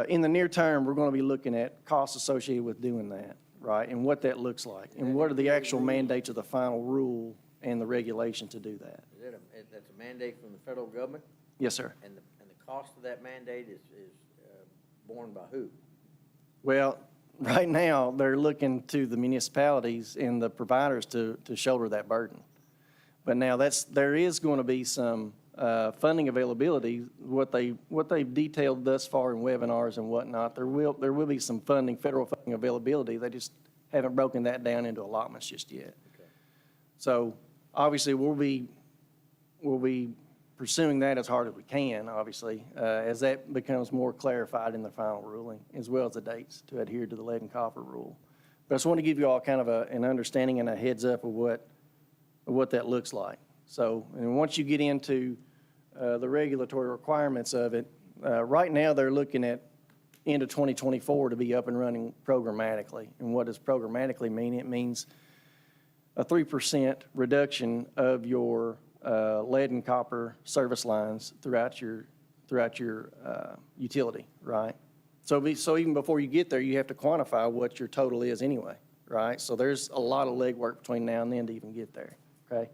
in the near term, we're going to be looking at costs associated with doing that, right? And what that looks like. And what are the actual mandates of the final rule and the regulation to do that. That's a mandate from the federal government? Yes, sir. And the cost of that mandate is borne by who? Well, right now, they're looking to the municipalities and the providers to shoulder that burden. But now there is going to be some funding availability. What they've detailed thus far in webinars and whatnot, there will be some federal funding availability. They just haven't broken that down into allotments just yet. Okay. So obviously, we'll be we'll be pursuing that as hard as we can, obviously, as that becomes more clarified in the final ruling, as well as the dates to adhere to the lead and copper rule. But I just want to give you all kind of an understanding and a heads up of what that looks like. So, and once you get into the regulatory requirements of it, right now they're looking at end of 2024 to be up and running programmatically. And what does programmatically mean? It means a 3% reduction of your lead and copper service lines throughout your utility, right? So even before you get there, you have to quantify what your total is anyway, right? So there's a lot of legwork between now and then to even get there, okay?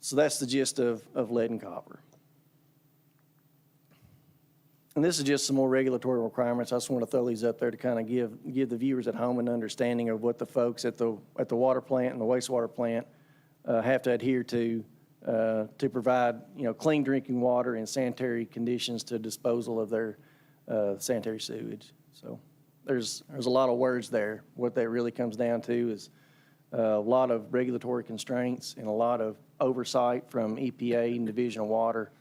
So that's the gist of lead and copper. And this is just some more regulatory requirements. I just want to throw these up there to kind of give the viewers at home an understanding of what the folks at the water plant and the wastewater plant have to adhere to provide, clean drinking water and sanitary conditions to disposal of their sanitary sewage. So there's a lot of words there. What that really comes down to is a lot of regulatory constraints and a lot of oversight from EPA and Division of Water,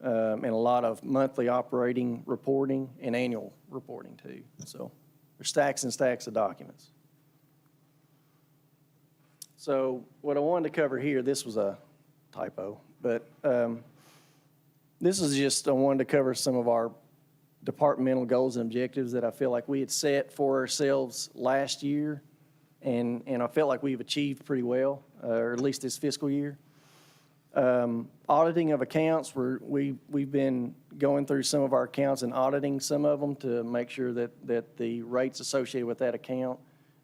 and a lot of monthly operating reporting and annual reporting too. So there's stacks and stacks of documents. So what I wanted to cover here, this was a typo, but this is just, I wanted to cover some of our departmental goals and objectives that I feel like we had set for ourselves last year, and I felt like we've achieved pretty well, or at least this fiscal year. Auditing of accounts, we've been going through some of our accounts and auditing some of them to make sure that the rates associated with that account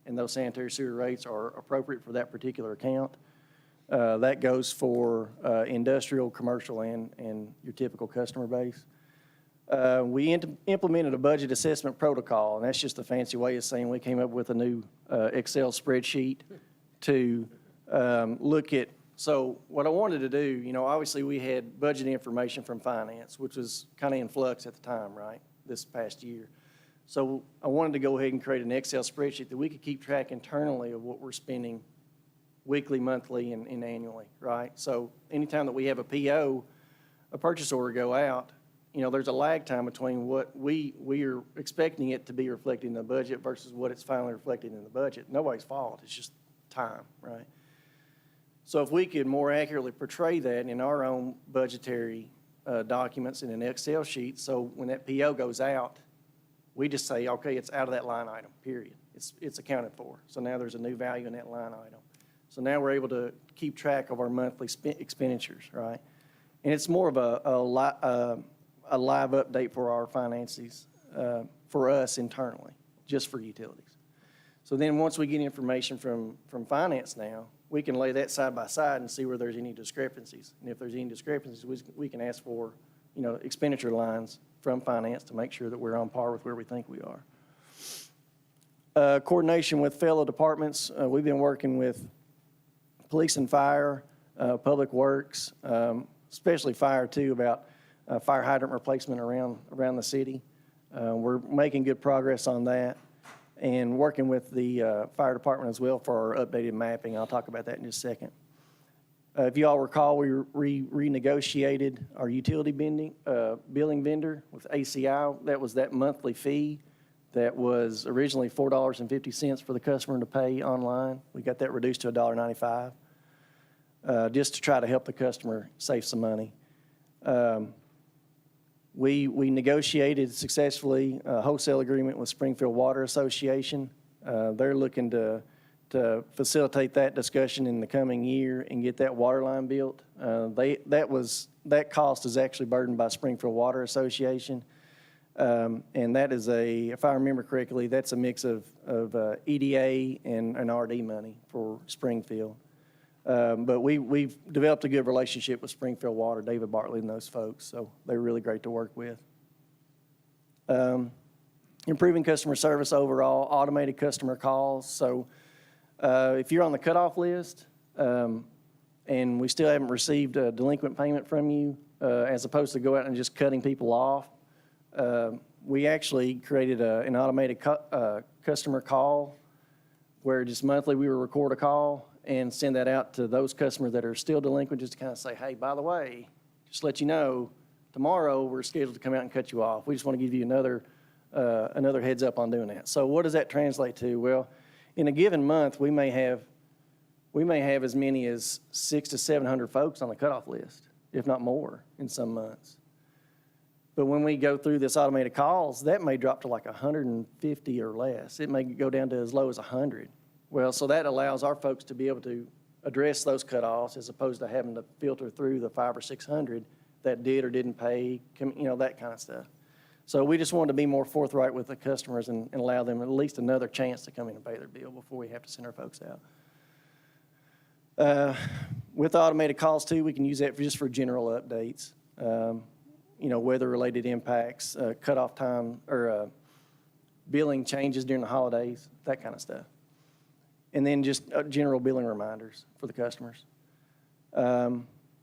and those sanitary sewer rates are appropriate for that particular account. That goes for industrial, commercial, and your typical customer base. We implemented a budget assessment protocol, and that's just a fancy way of saying we came up with a new Excel spreadsheet to look at. So what I wanted to do, obviously we had budget information from finance, which was kind of in flux at the time, right, this past year. So I wanted to go ahead and create an Excel spreadsheet that we could keep track internally of what we're spending weekly, monthly, and annually, right? So anytime that we have a PO, a purchase order go out, there's a lag time between what we are expecting it to be reflected in the budget versus what it's finally reflected in the budget. Nobody's fault. It's just time, right? So if we could more accurately portray that in our own budgetary documents in an Excel sheet, so when that PO goes out, we just say, okay, it's out of that line item, period. It's accounted for. So now there's a new value in that line item. So now we're able to keep track of our monthly expenditures, right? And it's more of a live update for our finances, for us internally, just for utilities. So then once we get information from finance now, we can lay that side by side and see where there's any discrepancies. And if there's any discrepancies, we can ask for, expenditure lines from finance to make sure that we're on par with where we think we are. Coordination with fellow departments. We've been working with police and fire, public works, especially fire too, about fire hydrant replacement around the city. We're making good progress on that, and working with the fire department as well for our updated mapping. I'll talk about that in just a second. If you all recall, we renegotiated our utility billing vendor with ACI. That was that monthly fee that was originally $4.50 for the customer to pay online. We got that reduced to $1.95, just to try to help the customer save some money. We negotiated successfully a wholesale agreement with Springfield Water Association. They're looking to facilitate that discussion in the coming year and get that water line built. That cost is actually burdened by Springfield Water Association. And that is if I remember correctly, that's a mix of EDA and RD money for Springfield. But we've developed a good relationship with Springfield Water, David Bartley and those folks, so they're really great to work with. Improving customer service overall, automated customer calls. So if you're on the cutoff list and we still haven't received a delinquent payment from you, as opposed to go out and just cutting people off, we actually created an automated customer call where just monthly we would record a call, and send that out to those customers that are still delinquent, just to kind of say, hey, by the way, just let you know, tomorrow, we're scheduled to come out and cut you off. We just want to give you another heads up on doing that. So what does that translate to? Well, in a given month, we may have as many as 600 to 700 folks on the cutoff list, if not more, in some months. But when we go through this automated calls, that may drop to like 150 or less. It may go down to as low as 100. Well, so that allows our folks to be able to address those cutoffs as opposed to having to filter through the 500 or 600 that did or didn't pay, that kind of stuff. So we just wanted to be more forthright with the customers and allow them at least another chance to come in and pay their bill before we have to send our folks out. With automated calls too, we can use that just for general updates. Weather-related impacts, cutoff time, or billing changes during the holidays, that kind of stuff. And then just general billing reminders for the customers.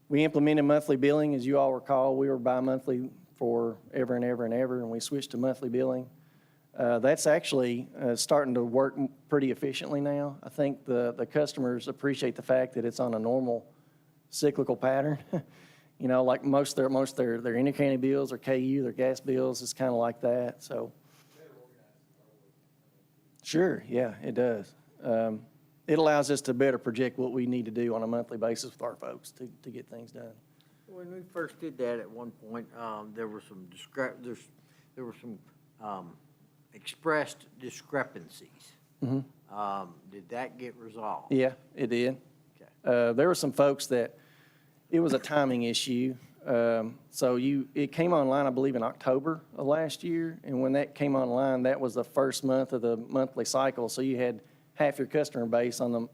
We implemented monthly billing. As you all recall, we were bi-monthly for ever and ever and ever, and we switched to monthly billing. That's actually starting to work pretty efficiently now. I think the customers appreciate the fact that it's on a normal cyclical pattern. Like most of their intercounty bills, their KU, their gas bills, it's kind of like that. So, sure, yeah, it does. It allows us to better project what we need to do on a monthly basis with our folks to get things done. When we first did that at one point, there were some expressed discrepancies. Mm-hmm. Did that get resolved? Yeah, it did. Okay. There were some folks that it was a timing issue. It came online, I believe, in October of last year. And when that came online, that was the first month of the monthly cycle. So you had half your customer base now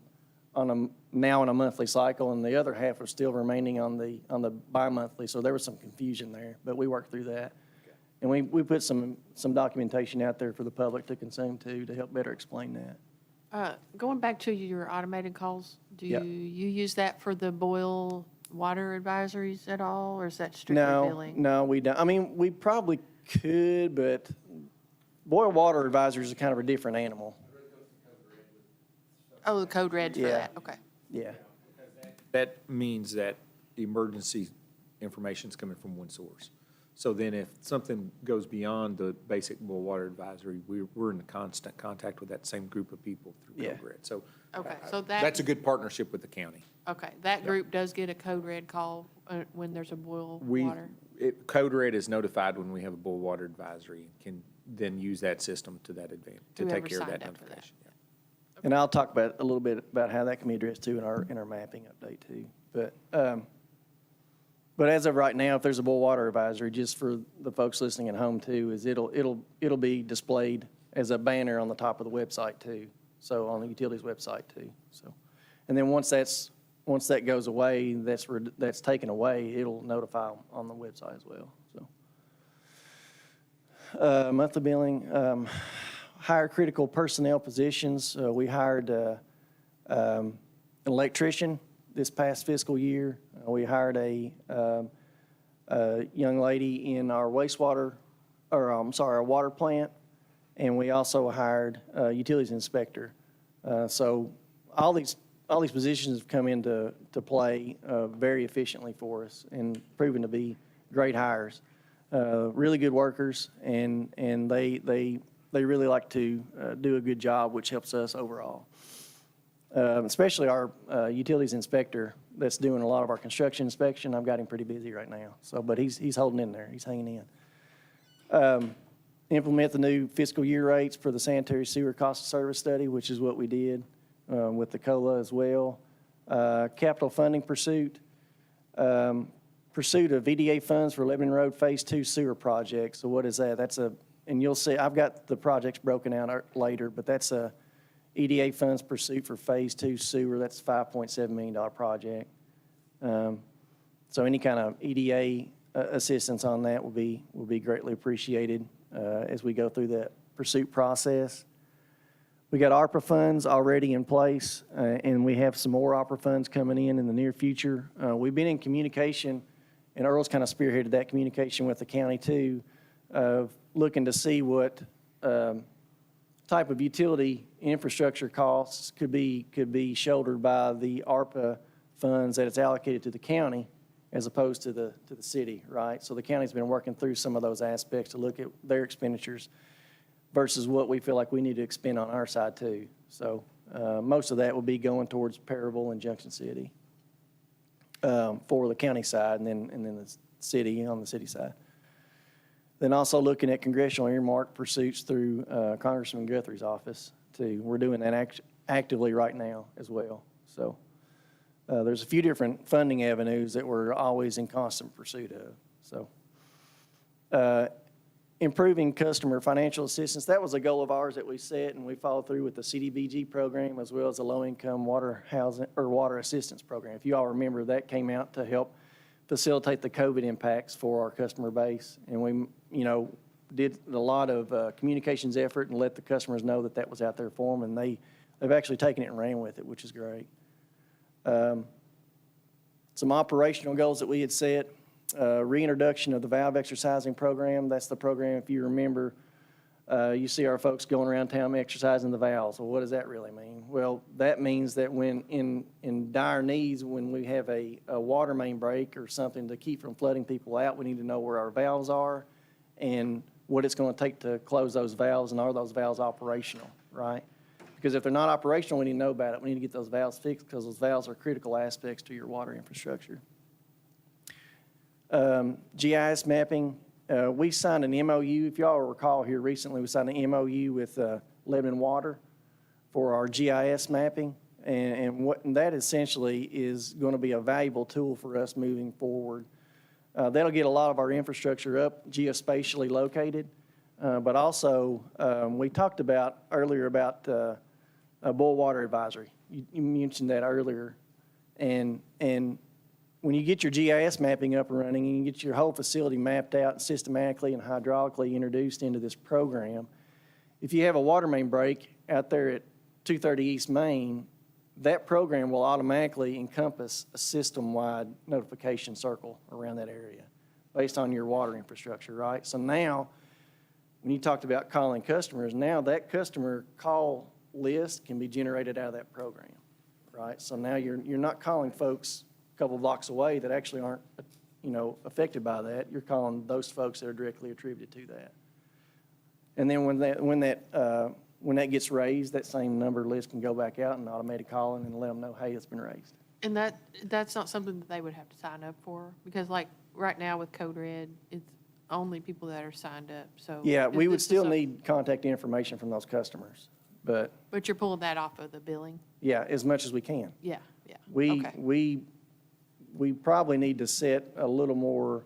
on a monthly cycle, and the other half was still remaining on the bi-monthly. So there was some confusion there, but we worked through that. Okay. And we put some documentation out there for the public to consume too, to help better explain that. Going back to your automated calls, do Yep. you use that for the boil water advisories at all, or is that strictly billing? No, we don't. I mean, we probably could, but boil water advisories are kind of a different animal. Oh, the code red for Yeah. that, okay. Yeah. That means that emergency information's coming from one source. So then if something goes beyond the basic boil water advisory, we're in constant contact with that same group of people through Yeah. Code Red. So Okay, so that. that's a good partnership with the county. Okay, that group does get a code red call when there's a boil water? Code Red is notified when we have a boil water advisory, and can then use that system to that advantage, to take Whoever care of that signed up for that. notification. Yeah. And I'll talk a little bit about how that can be addressed too in our mapping update too. But as of right now, if there's a boil water advisory, just for the folks listening at home too, is it'll be displayed as a banner on the top of the website too. So on the utilities website too. So, and then once that goes away, that's taken away, it'll notify on the website as well. So, monthly billing. Hire critical personnel positions. We hired an electrician this past fiscal year. We hired a young lady in our our water plant, and we also hired a utilities inspector. So all these positions have come into play very efficiently for us and proven to be great hires. Really good workers, and they really like to do a good job, which helps us overall. Especially our utilities inspector that's doing a lot of our construction inspection. I've got him pretty busy right now. But he's holding in there. He's hanging in. Implement the new fiscal year rates for the sanitary sewer cost of service study, which is what we did with the COLA as well. Capital funding pursuit. Pursuit of EDA funds for Lebanon Road Phase 2 sewer project. So what is that? And you'll see, I've got the projects broken out later, but that's a EDA funds pursuit for Phase 2 sewer. That's a $5.7 million project. So any kind of EDA assistance on that will be greatly appreciated as we go through that pursuit process. We got ARPA funds already in place, and we have some more ARPA funds coming in the near future. We've been in communication, and Earl's kind of spearheaded that communication with the county too, of looking to see what type of utility infrastructure costs could be shouldered by the ARPA funds that it's allocated to the county as opposed to the city, right? So the county's been working through some of those aspects to look at their expenditures versus what we feel like we need to expend on our side too. So most of that will be going towards Parable and Junction City for the county side, and then the city on the city side. Then also looking at congressional earmark pursuits through Congressman Guthrie's office too. We're doing that actively right now as well. So there's a few different funding avenues that we're always in constant pursuit of. So improving customer financial assistance, that was a goal of ours that we set, and we followed through with the CDBG program as well as the low-income water assistance program. If you all remember, that came out to help facilitate the COVID impacts for our customer base. And we, did a lot of communications effort and let the customers know that that was out there for them, and they've actually taken it and ran with it, which is great. Some operational goals that we had set, reintroduction of the valve exercising program. That's the program, if you remember, you see our folks going around town exercising the valves. Well, what does that really mean? Well, that means that when in dire needs, when we have a water main break or something to keep from flooding people out, we need to know where our valves are and what it's going to take to close those valves, and are those valves operational, right? Because if they're not operational, we need to know about it. We need to get those valves fixed because those valves are critical aspects to your water infrastructure. GIS mapping. We signed an MOU. If y'all recall here recently, we signed an MOU with Lebanon Water for our GIS mapping. And that essentially is going to be a valuable tool for us moving forward. That'll get a lot of our infrastructure up geospatially located. But also, we talked about earlier about a boil water advisory. You mentioned that earlier. And when you get your GIS mapping up and running and you get your whole facility mapped out and systematically and hydraulically introduced into this program, if you have a water main break out there at 230 East Main, that program will automatically encompass a system-wide notification circle around that area based on your water infrastructure, right? So now, when you talked about calling customers, now that customer call list can be generated out of that program, right? So now you're not calling folks a couple blocks away that actually aren't, affected by that. You're calling those folks that are directly attributed to that. And then when that gets raised, that same number list can go back out and automatic calling and let them know, hey, it's been raised. And that's not something that they would have to sign up for? Because like right now with Code Red, it's only people that are signed up, so. Yeah, we would this is still need contact information from those customers, but. But you're pulling that off of the billing? Yeah, as much as we can. Yeah, yeah. Okay. We probably need to set a little more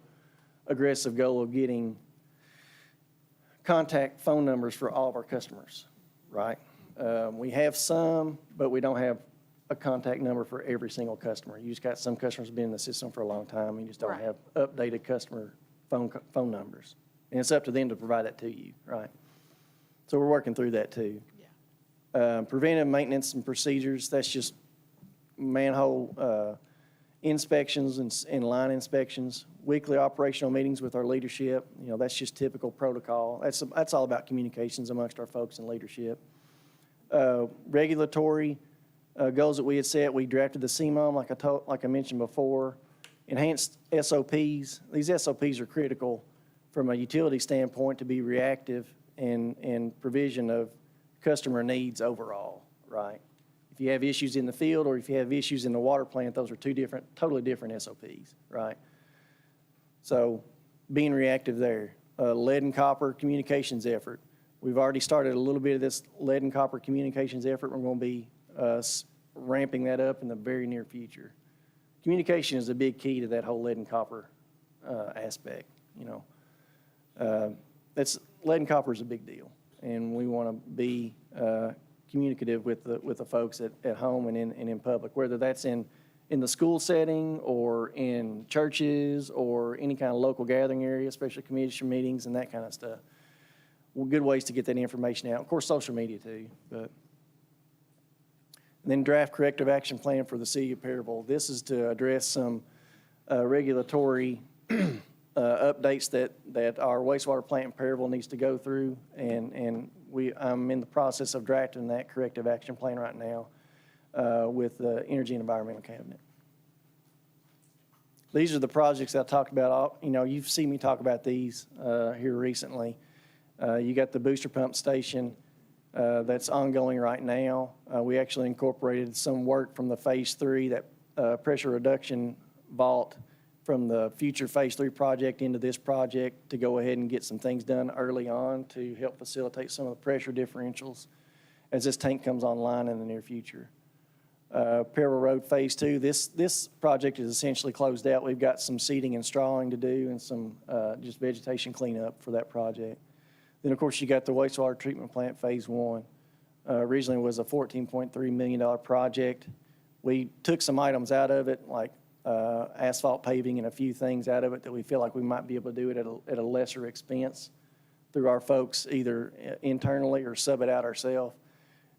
aggressive goal of getting contact phone numbers for all of our customers, right? We have some, but we don't have a contact number for every single customer. You just got some customers been in the system for a long time, and you just don't have updated customer phone numbers. And it's up to them to provide that to you, right? So we're working through that too. Yeah. Preventive maintenance and procedures, that's just manhole inspections and line inspections, weekly operational meetings with our leadership. That's just typical protocol. That's all about communications amongst our folks in leadership. Regulatory goals that we had set, we drafted the CMOM, like I mentioned before. Enhanced SOPs. These SOPs are critical from a utility standpoint to be reactive and provision of customer needs overall, right? If you have issues in the field or if you have issues in the water plant, those are totally different SOPs, right? So being reactive there. Lead and copper communications effort. We've already started a little bit of this lead and copper communications effort. We're going to be ramping that up in the very near future. Communication is a big key to that whole lead and copper aspect. Lead and copper is a big deal, and we want to be communicative with the folks at home and in public, whether that's in the school setting or in churches or any kind of local gathering area, especially commission meetings and that kind of stuff. Well, good ways to get that information out. Of course, social media too, but. And then draft corrective action plan for the city of Perryville. This is to address some regulatory updates that our wastewater plant in Perryville needs to go through, and I'm in the process of drafting that corrective action plan right now with the Energy and Environmental Cabinet. These are the projects I talked about. You've seen me talk about these here recently. You got the booster pump station that's ongoing right now. We actually incorporated some work from the Phase 3, that pressure reduction vault from the future Phase 3 project into this project to go ahead and get some things done early on to help facilitate some of the pressure differentials as this tank comes online in the near future. Peril Road Phase 2, this project is essentially closed out. We've got some seeding and strawing to do and some just vegetation cleanup for that project. Then, of course, you got the wastewater treatment plant Phase 1. Originally was a $14.3 million project. We took some items out of it, like asphalt paving and a few things out of it that we feel like we might be able to do it at a lesser expense through our folks, either internally or sub it out ourselves.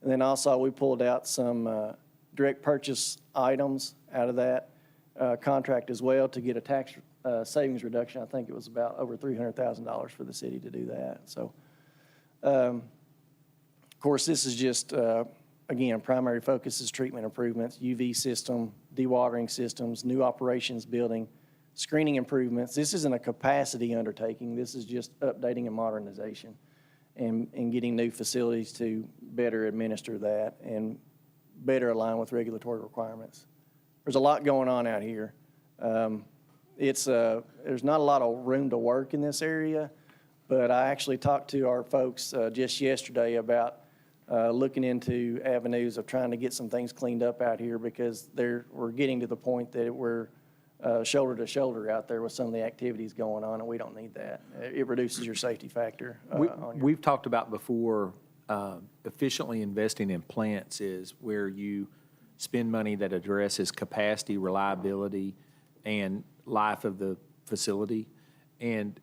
And then also we pulled out some direct purchase items out of that contract as well to get a tax savings reduction. I think it was about over $300,000 for the city to do that. So, of course, this is just, again, primary focus is treatment improvements, UV system, dewatering systems, new operations building, screening improvements. This isn't a capacity undertaking. This is just updating and modernization and getting new facilities to better administer that and better align with regulatory requirements. There's a lot going on out here. There's not a lot of room to work in this area, but I actually talked to our folks just yesterday about looking into avenues of trying to get some things cleaned up out here because we're getting to the point that we're shoulder to shoulder out there with some of the activities going on, and we don't need that. It reduces your safety factor. We've talked about before, efficiently investing in plants is where you spend money that addresses capacity, reliability, and life of the facility. And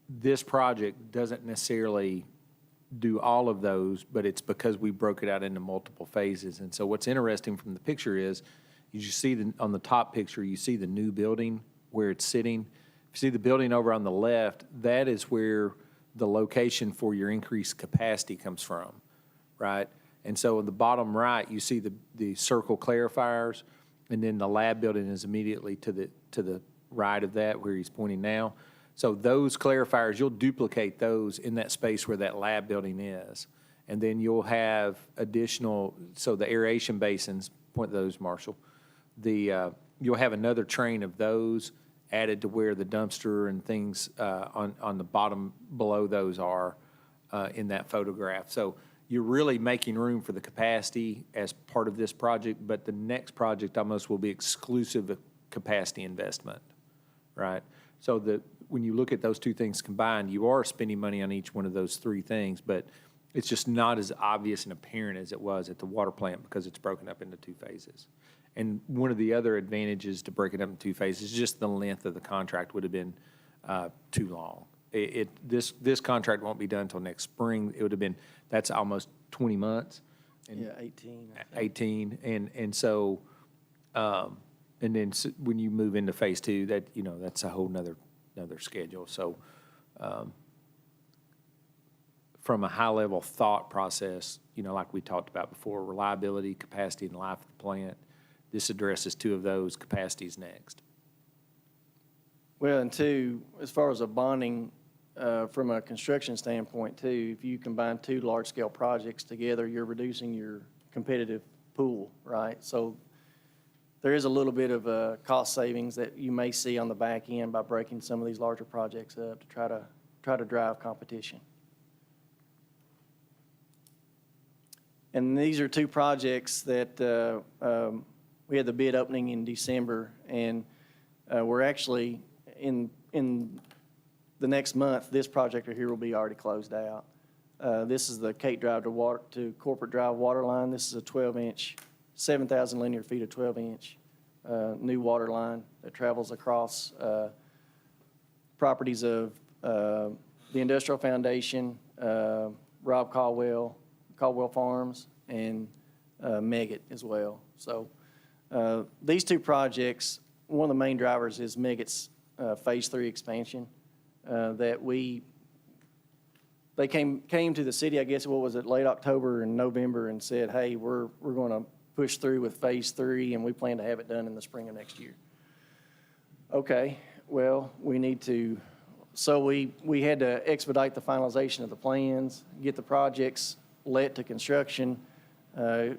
this project doesn't necessarily do all of those, but it's because we broke it out into multiple phases. And so what's interesting from the picture is, you see on the top picture, you see the new building where it's sitting. If you see the building over on the left, that is where the location for your increased capacity comes from, right? And so in the bottom right, you see the circle clarifiers, and then the lab building is immediately to the right of that where he's pointing now. So those clarifiers, you'll duplicate those in that space where that lab building is. And then you'll have additional, so the aeration basins, point those, Marshall. You'll have another train of those added to where the dumpster and things on the bottom below those are in that photograph. So you're really making room for the capacity as part of this project, but the next project almost will be exclusive of capacity investment, right? So when you look at those two things combined, you are spending money on each one of those three things, but it's just not as obvious and apparent as it was at the water plant because it's broken up into two phases. And one of the other advantages to break it up in two phases is just the length of the contract would have been too long. This contract won't be done until next spring. It would have been, that's almost 20 months. Yeah, 18. 18, and so, and then when you move into phase 2, that's a whole nother schedule. So, from a high-level thought process, like we talked about before, reliability, capacity, and life of the plant, this addresses two of those. Capacity's next. Well, and two, as far as a bonding, from a construction standpoint too, if you combine two large-scale projects together, you're reducing your competitive pool, right? So there is a little bit of cost savings that you may see on the back end by breaking some of these larger projects up to try to drive competition. And these are two projects that we had the bid opening in December, and we're actually in the next month, this project right here will be already closed out. This is the Kate Drive to Corporate Drive water line. This is a 12-inch, 7,000 linear feet of 12-inch new water line that travels across properties of the Industrial Foundation, Rob Caldwell Farms, and Meggitt as well. So these two projects, one of the main drivers is Meggitt's Phase 3 expansion that we they came to the city, I guess, what was it, late October and November, and said, hey, we're going to push through with phase 3, and we plan to have it done in the spring of next year. Okay, well, we need to, so we had to expedite the finalization of the plans, get the projects let to construction,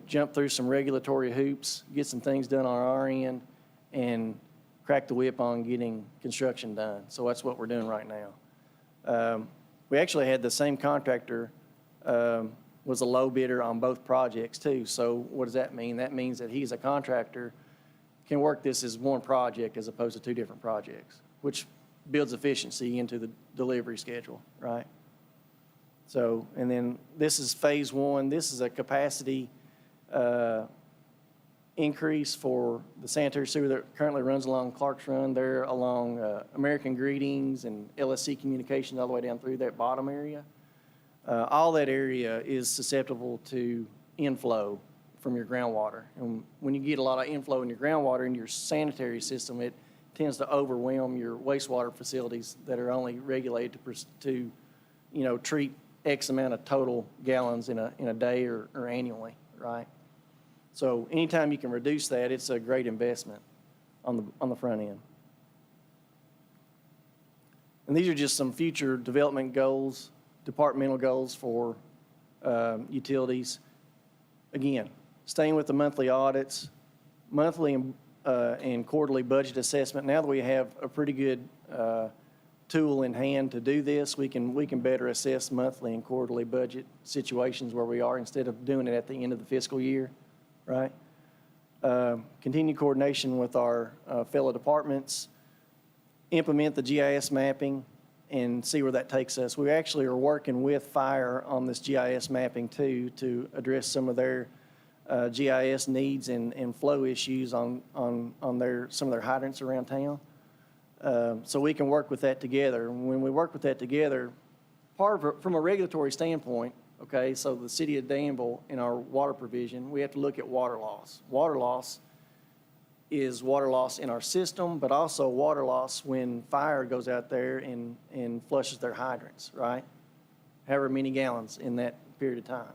jump through some regulatory hoops, get some things done on our end, and crack the whip on getting construction done. So that's what we're doing right now. We actually had the same contractor was a low bidder on both projects too. So what does that mean? That means that he's a contractor, can work this as one project as opposed to two different projects, which builds efficiency into the delivery schedule, right? So, and then this is phase 1. This is a capacity increase for the sanitary sewer that currently runs along Clark's Run. They're along American Greetings and LSC Communications all the way down through that bottom area. All that area is susceptible to inflow from your groundwater. And when you get a lot of inflow in your groundwater in your sanitary system, it tends to overwhelm your wastewater facilities that are only regulated to treat X amount of total gallons in a day or annually, right? So anytime you can reduce that, it's a great investment on the front end. And these are just some future development goals, departmental goals for utilities. Again, staying with the monthly audits, monthly and quarterly budget assessment. Now that we have a pretty good tool in hand to do this, we can better assess monthly and quarterly budget situations where we are instead of doing it at the end of the fiscal year, right? Continue coordination with our fellow departments, implement the GIS mapping, and see where that takes us. We actually are working with Fire on this GIS mapping too to address some of their GIS needs and flow issues on some of their hydrants around town. So we can work with that together. When we work with that together, from a regulatory standpoint, okay, so the city of Danville in our water provision, we have to look at water loss. Water loss is water loss in our system, but also water loss when fire goes out there and flushes their hydrants, right? However many gallons in that period of time.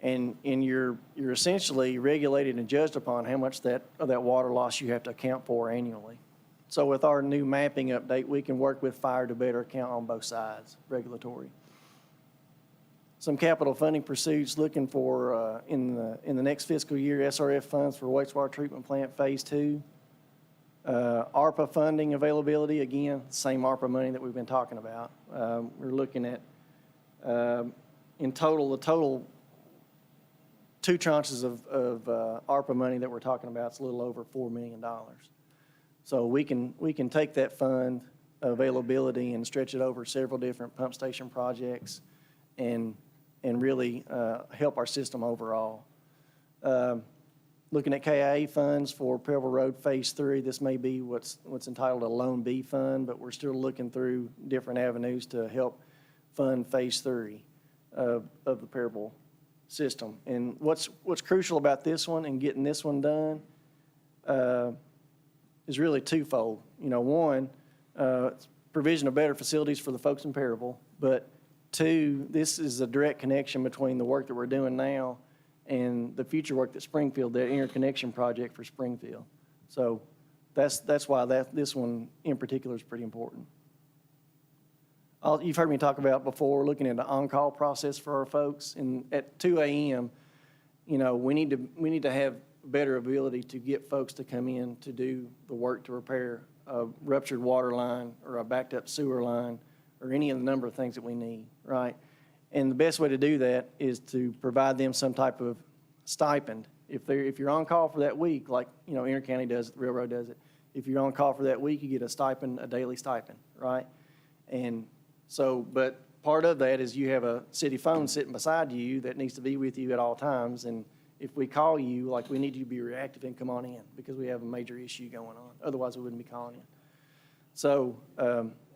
And you're essentially regulated and judged upon how much of that water loss you have to account for annually. So with our new mapping update, we can work with Fire to better account on both sides, regulatory. Some capital funding pursuits looking for, in the next fiscal year, SRF funds for wastewater treatment plant phase 2. ARPA funding availability, again, same ARPA money that we've been talking about. We're looking at, in total, the total 2 tranches of ARPA money that we're talking about is a little over $4 million. So we can take that fund availability and stretch it over several different pump station projects and really help our system overall. Looking at KIA funds for Perryville Road Phase 3, this may be what's entitled a Loan B fund, but we're still looking through different avenues to help fund Phase 3 of the Perryville system. And what's crucial about this one and getting this one done is really twofold. One, provision of better facilities for the folks in Perryville, but 2, this is a direct connection between the work that we're doing now and the future work that Springfield, that interconnection project for Springfield. So that's why this one in particular is pretty important. You've heard me talk about before looking at the on-call process for our folks, and at 2 a.m., we need to have better ability to get folks to come in to do the work to repair a ruptured water line or a backed up sewer line or any of the number of things that we need, right? And the best way to do that is to provide them some type of stipend. If you're on call for that week, like Intercounty does it, the railroad does it, if you're on call for that week, you get a stipend, a daily stipend, right? And so, but part of that is you have a city phone sitting beside you that needs to be with you at all times. And if we call you, like, we need you to be reactive and come on in because we have a major issue going on. Otherwise, we wouldn't be calling you. So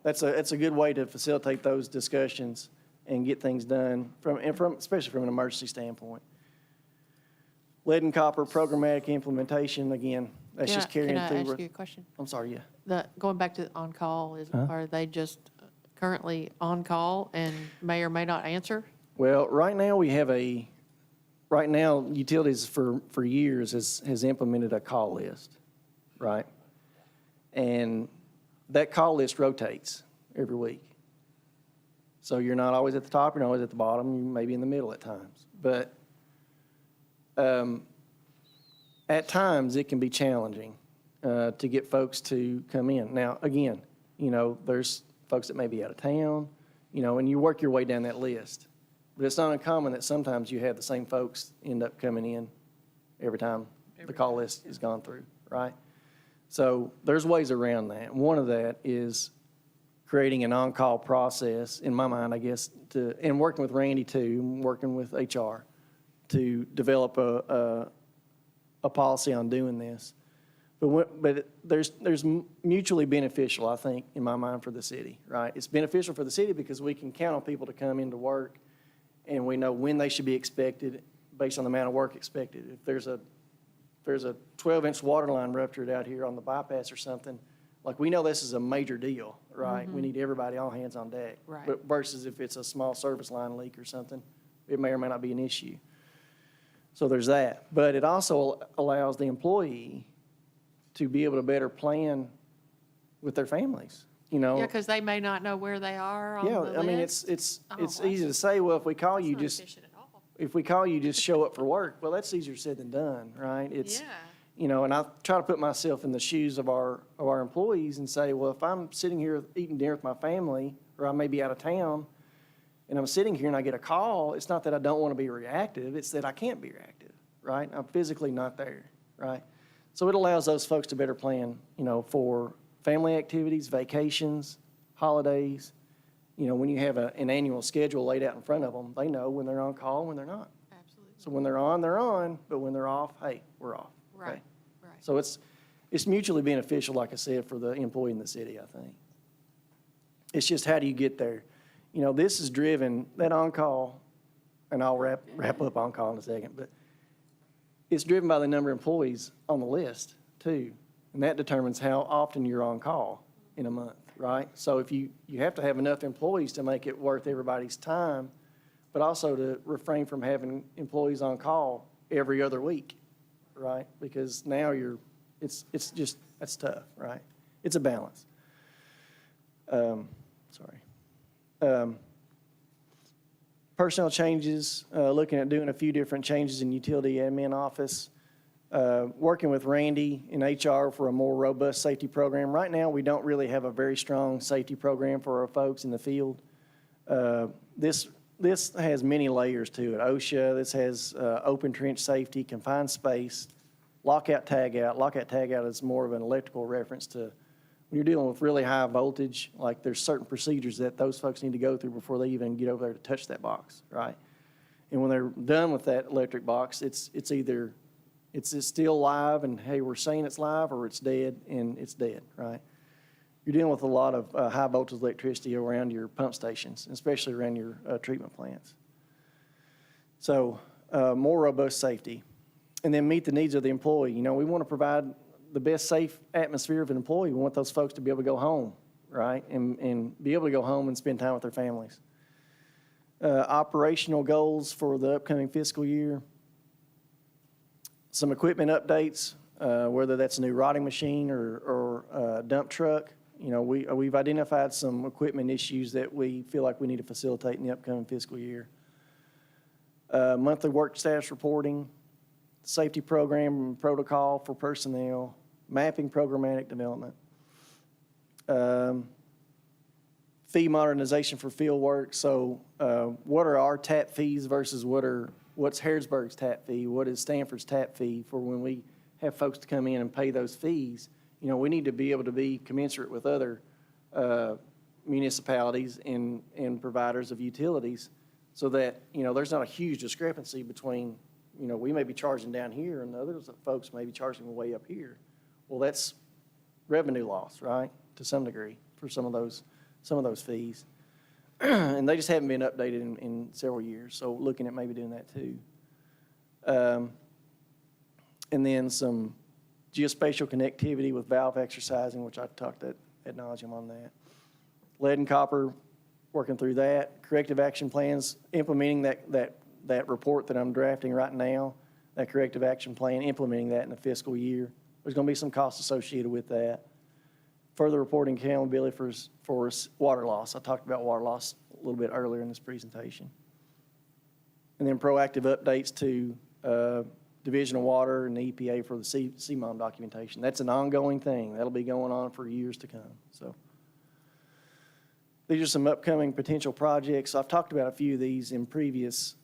that's a good way to facilitate those discussions and get things done especially from an emergency standpoint. Lead and copper programmatic implementation, again, that's just carrying through. Can I ask you a question? I'm sorry, yeah. Going back to on-call, are they just currently on call and may or may not answer? Well, right now, right now, utilities for years has implemented a call list, right? And that call list rotates every week. So you're not always at the top, you're not always at the bottom, you may be in the middle at times. But at times, it can be challenging to get folks to come in. Now, again, there's folks that may be out of town, and you work your way down that list. But it's not uncommon that sometimes you have the same folks end up coming in every time the call list is gone through, right? So there's ways around that. One of that is creating an on-call process, in my mind, I guess, and working with Randy too, working with HR to develop a policy on doing this. But there's mutually beneficial, I think, in my mind, for the city, right? It's beneficial for the city because we can count on people to come into work, and we know when they should be expected based on the amount of work expected. If there's a 12-inch water line ruptured out here on the bypass or something, like, we know this is a major deal, right? We need everybody, all hands on deck. Right. But versus if it's a small service line leak or something, it may or may not be an issue. So there's that. But it also allows the employee to be able to better plan with their families, Yeah, because they may not know where they are on the Yeah, list. I mean, it's Oh, easy to say, well, if we call you, That's not just, efficient at all. if we call you, just show up for work. Well, that's easier said than done, right? It's, Yeah. and I try to put myself in the shoes of our employees and say, well, if I'm sitting here eating dinner with my family, or I may be out of town, and I'm sitting here and I get a call, it's not that I don't want to be reactive, it's that I can't be reactive, right? I'm physically not there, right? So it allows those folks to better plan, for family activities, vacations, holidays. When you have an annual schedule laid out in front of them, they know when they're on call and when they're not. Absolutely. So when they're on, but when they're off, hey, we're off. okay? Right, right. So it's mutually beneficial, like I said, for the employee in the city, I think. It's just, how do you get there? This is driven, that on-call, and I'll wrap up on-call in a second, but it's driven by the number of employees on the list, too. And that determines how often you're on call in a month, right? So if you have to have enough employees to make it worth everybody's time, but also to refrain from having employees on call every other week, right? Because now it's just, that's tough, right? It's a balance. Personnel changes, looking at doing a few different changes in utility admin office. Working with Randy in HR for a more robust safety program. Right now, we don't really have a very strong safety program for our folks in the field. This has many layers to it. OSHA, this has open trench safety, confined space, lockout, tagout. Lockout, tagout is more of an electrical reference to when you're dealing with really high voltage, like there's certain procedures that those folks need to go through before they even get over there to touch that box, right? And when they're done with that electric box, it's either it's still live and, hey, we're saying it's live, or it's dead and it's dead, right? You're dealing with a lot of high voltage electricity around your pump stations, especially around your treatment plants. So more robust safety. And then meet the needs of the employee. We want to provide the best safe atmosphere of an employee. We want those folks to be able to go home, right? And be able to go home and spend time with their families. Operational goals for the upcoming fiscal year. Some equipment updates, whether that's a new rotting machine or a dump truck. We've identified some equipment issues that we feel like we need to facilitate in the upcoming fiscal year. Monthly work status reporting, safety program and protocol for personnel, mapping programmatic development, fee modernization for field work. So what are our TAP fees versus what's Harrodsburg's TAP fee? What is Stanford's TAP fee for when we have folks to come in and pay those fees? We need to be able to be commensurate with other municipalities and providers of utilities so that, there's not a huge discrepancy between, we may be charging down here and others folks may be charging way up here. Well, that's revenue loss, right, to some degree for some of those fees. And they just haven't been updated in several years, so looking at maybe doing that too. And then some geospatial connectivity with valve exercising, which I talked ad nauseum on that. Lead and copper working through that. Corrective action plans, implementing that report that I'm drafting right now, that corrective action plan, implementing that in the fiscal year. There's going to be some costs associated with that. Further reporting accountability for water loss. I talked about water loss a little bit earlier in this presentation. And then proactive updates to Division of Water and the EPA for the CMOM documentation. That's an ongoing thing. That'll be going on for years to come. So these are some upcoming potential projects. I've talked about a few of these in previous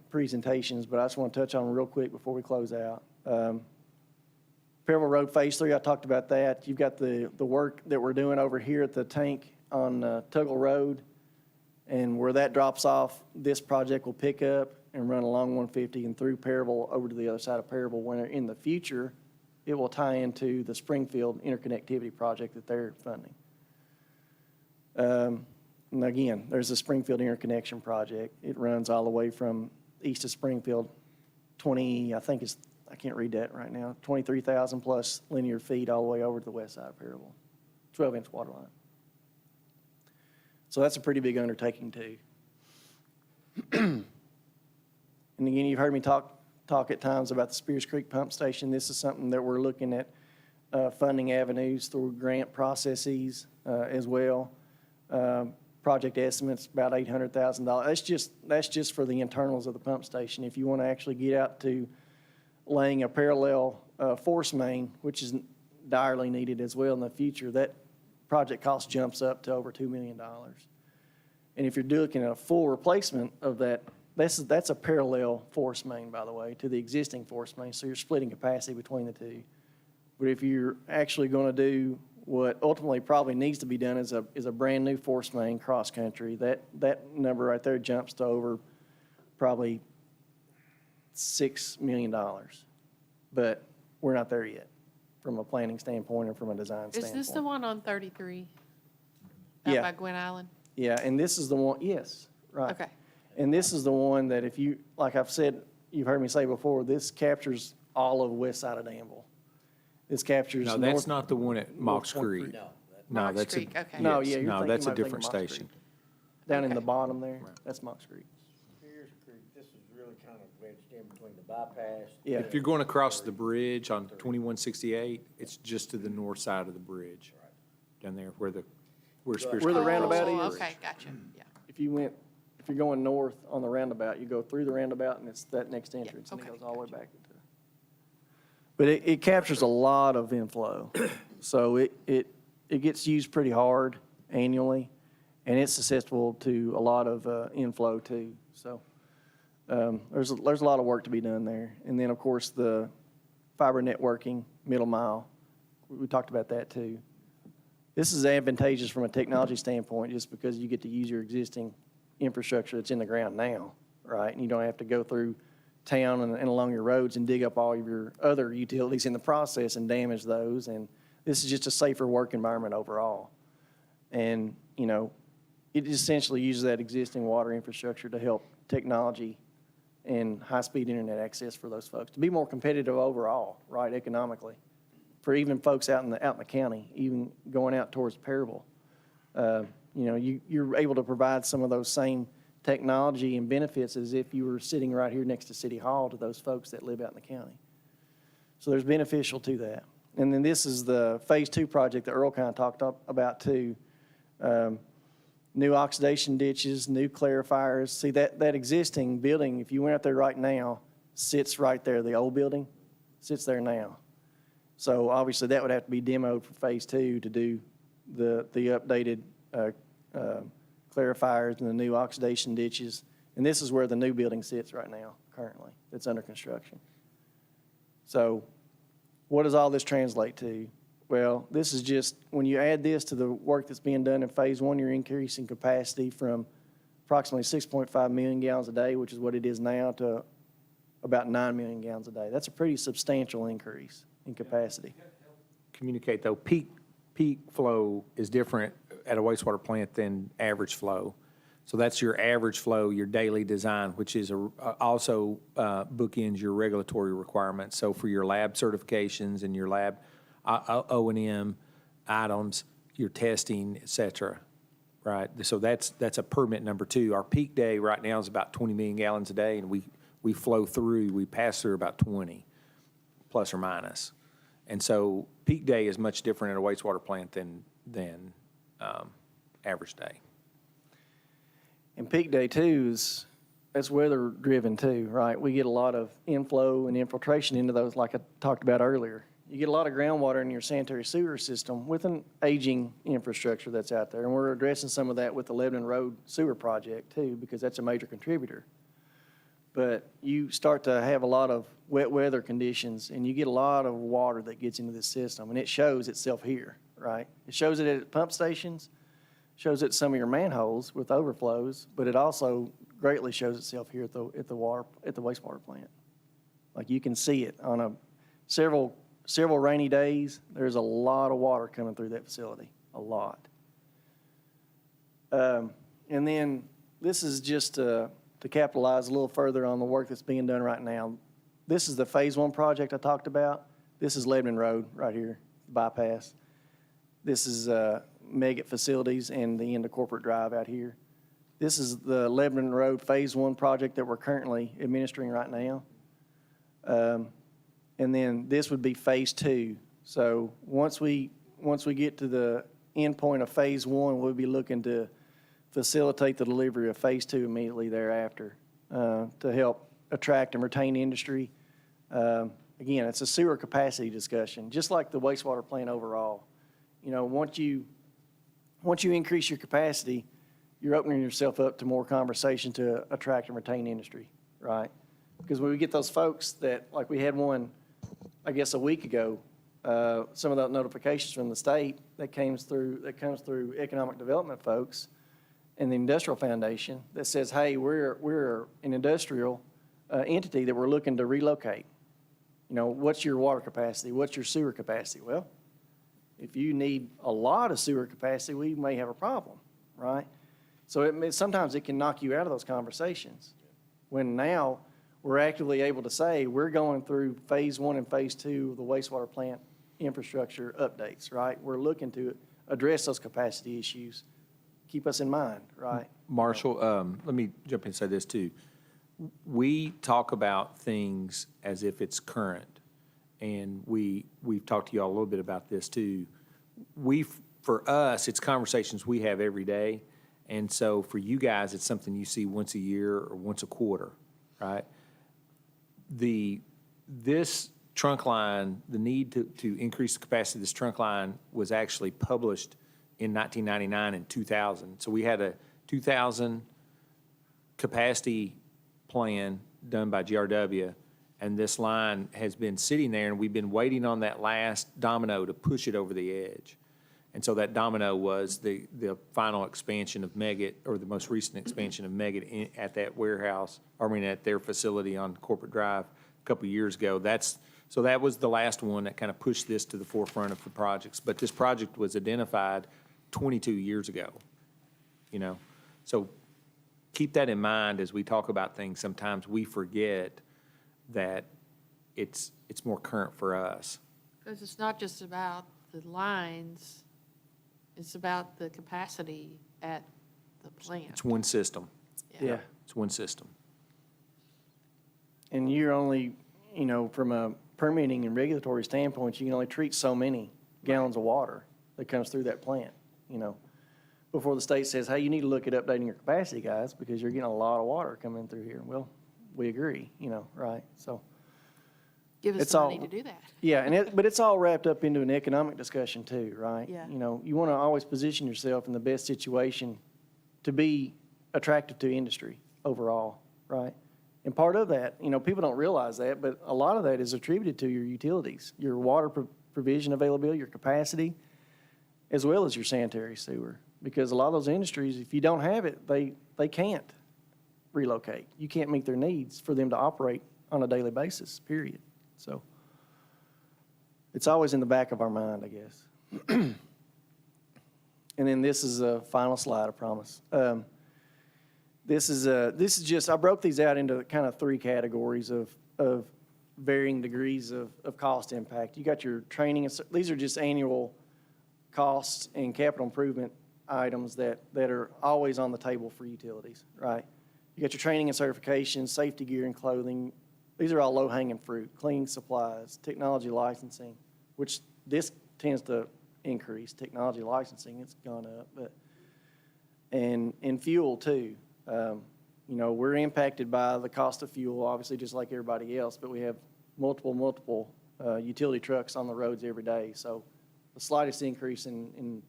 presentations, but I just want to touch on them real quick before we close out. Perryville Road Phase 3, I talked about that. You've got the work that we're doing over here at the tank on Tuggle Road, and where that drops off, this project will pick up and run along 150 and through Perryville over to the other side of Perryville, when in the future, it will tie into the Springfield interconnectivity project that they're funding. And again, there's the Springfield interconnection project. It runs all the way from east of Springfield, I can't read that right now, 23,000 plus linear feet all the way over to the west side of Perryville, 12-inch water line. So that's a pretty big undertaking too. And again, you've heard me talk at times about the Spears Creek Pump Station. This is something that we're looking at funding avenues through grant processes as well. Project estimates about $800,000. That's just for the internals of the pump station. If you want to actually get out to laying a parallel force main, which is direly needed as well in the future, that project cost jumps up to over $2 million. And if you're looking at a full replacement of that, that's a parallel force main, by the way, to the existing force main, so you're splitting capacity between the two. But if you're actually going to do what ultimately probably needs to be done is a brand new force main cross country, that number right there jumps to over probably $6 million. But we're not there yet from a planning standpoint or from a design standpoint. Is this the one on 33? Yeah. Out by Gwen Island? Yeah, and this is the one, yes, right. Okay. And this is the one that if you, like I've said, you've heard me say before, this captures all of west side of Danville. This captures No, north. that's not the one at Mox North Creek. No, No, Mox that's a, Creek, okay. No, yes, yeah, you're no, thinking- that's you a might be different thinking Mox station. Down in Okay. the bottom there, that's Mox Creek. Spears Creek, this is really kind of wedged in between the bypass. Yeah. If you're going across the bridge on 2168, it's just to the north side of the bridge, down there where Spears Where the Creek roundabout crosses the is? bridge. Okay, gotcha, yeah. If you're going north on the roundabout, you go through the roundabout and it's that next entrance and it okay, goes all the way back into. But it captures a lot of inflow. So it gets used pretty hard annually and it's susceptible to a lot of inflow too. So there's a lot of work to be done there. And then of course the fiber networking, middle mile, we talked about that too. This is advantageous from a technology standpoint just because you get to use your existing infrastructure that's in the ground now, right? And you don't have to go through town and along your roads and dig up all of your other utilities in the process and damage those. And this is just a safer work environment overall. And, you know, it essentially uses that existing water infrastructure to help technology and high-speed internet access for those folks to be more competitive overall, right, economically. For even folks out in the county, even going out towards Perryville. You know, you're able to provide some of those same technology and benefits as if you were sitting right here next to City Hall to those folks that live out in the county. So there's beneficial to that. And then this is the Phase 2 project that Earl kind of talked about too. New oxidation ditches, new clarifiers. See, that existing building, if you went out there right now, sits right there. The old building sits there now. So obviously that would have to be demoed for Phase 2 to do the updated clarifiers and the new oxidation ditches. And this is where the new building sits right now, currently, that's under construction. So what does all this translate to? Well, this is just, when you add this to the work that's being done in Phase 1, you're increasing capacity from approximately 6.5 million gallons a day, which is what it is now, to about 9 million gallons a day. That's a pretty substantial increase in capacity. Communicate though, peak flow is different at a wastewater plant than average flow. So that's your average flow, your daily design, which is also bookends your regulatory requirements. So for your lab certifications and your lab O&M items, your testing, et cetera. right? So that's a permit number 2. Our peak day right now is about 20 million gallons a day, and we pass through about 20, plus or minus. And so peak day is much different at a wastewater plant than average day. And peak day too that's weather driven too, right? We get a lot of inflow and infiltration into those, like I talked about earlier. You get a lot of groundwater in your sanitary sewer system with an aging infrastructure that's out there. And we're addressing some of that with the Lebanon Road sewer project too, because that's a major contributor. But you start to have a lot of wet weather conditions and you get a lot of water that gets into this system, and it shows itself here, right? It shows it at pump stations, shows it at some of your manholes with overflows, but it also greatly shows itself here at the wastewater plant. Like you can see it on several rainy days. There's a lot of water coming through that facility, a lot. And then this is just to capitalize a little further on the work that's being done right now. This is the Phase 1 project I talked about. This is Lebanon Road right here, bypass. This is Megget Facilities and the end of Corporate Drive out here. This is the Lebanon Road Phase 1 project that we're currently administering right now. And then this would be Phase 2. So once we get to the end point of Phase 1, we'll be looking to facilitate the delivery of Phase 2 immediately thereafter to help attract and retain industry. Again, it's a sewer capacity discussion, just like the wastewater plant overall. You know, once you increase your capacity, you're opening yourself up to more conversation to attract and retain industry, right? Because when we get those folks that, like we had one, I guess a week ago, some of the notifications from the state that comes through economic development folks and the industrial foundation that says, hey, we're an industrial entity that we're looking to relocate. You know, what's your water capacity? What's your sewer capacity? Well, if you need a lot of sewer capacity, we may have a problem, right? So sometimes it can knock you out of those conversations. When now we're actively able to say we're going through Phase 1 and Phase 2 of the wastewater plant infrastructure updates, right? We're looking to address those capacity issues. Keep us in mind, right? Marshall, let me jump in and say this too. We talk about things as if it's current, and we've talked to you all a little bit about this too. For us, it's conversations we have every day, and so for you guys, it's something you see once a year or once a quarter, right? This trunk line, the need to increase the capacity of this trunk line was actually published in 1999 and 2000. So we had a 2000 capacity plan done by GRW, and this line has been sitting there, and we've been waiting on that last domino to push it over the edge. And so that domino was the final expansion of Megget, or the most recent expansion of Megget at that warehouse, at their facility on Corporate Drive a couple of years ago. So that was the last one that kind of pushed this to the forefront of the projects. But this project was identified 22 years ago, you know. So keep that in mind as we talk about things. Sometimes we forget that it's more current for us. Because it's not just about the lines, it's about the capacity at the plant. It's one system. Yeah. It's one system. And you're only, you know, from a permitting and regulatory standpoint, you can only treat so many gallons of water that comes through that plant, you know, before the state says, hey, you need to look at updating your capacity, guys, because you're getting a lot of water coming through here. Well, we agree, you know, right? So Give us it's the all, money to do that. yeah, but it's all wrapped up into an economic discussion too, right? Yeah. You know, you want to always position yourself in the best situation to be attractive to industry overall, right? And part of that, you know, people don't realize that, but a lot of that is attributed to your utilities, your water provision availability, your capacity, as well as your sanitary sewer. Because a lot of those industries, if you don't have it, they can't relocate. You can't meet their needs for them to operate on a daily basis, period. So it's always in the back of our mind, I guess. And then this is a final slide, I promise. This is just, I broke these out into kind of three categories of varying degrees of cost impact. You got your training, these are just annual costs and capital improvement items that are always on the table for utilities, right? You got your training and certification, safety gear and clothing. These are all low-hanging fruit, cleaning supplies, technology licensing, which this tends to increase. Technology licensing, it's gone up, but, and fuel too. You know, we're impacted by the cost of fuel, obviously, just like everybody else, but we have multiple utility trucks on the roads every day. So the slightest increase in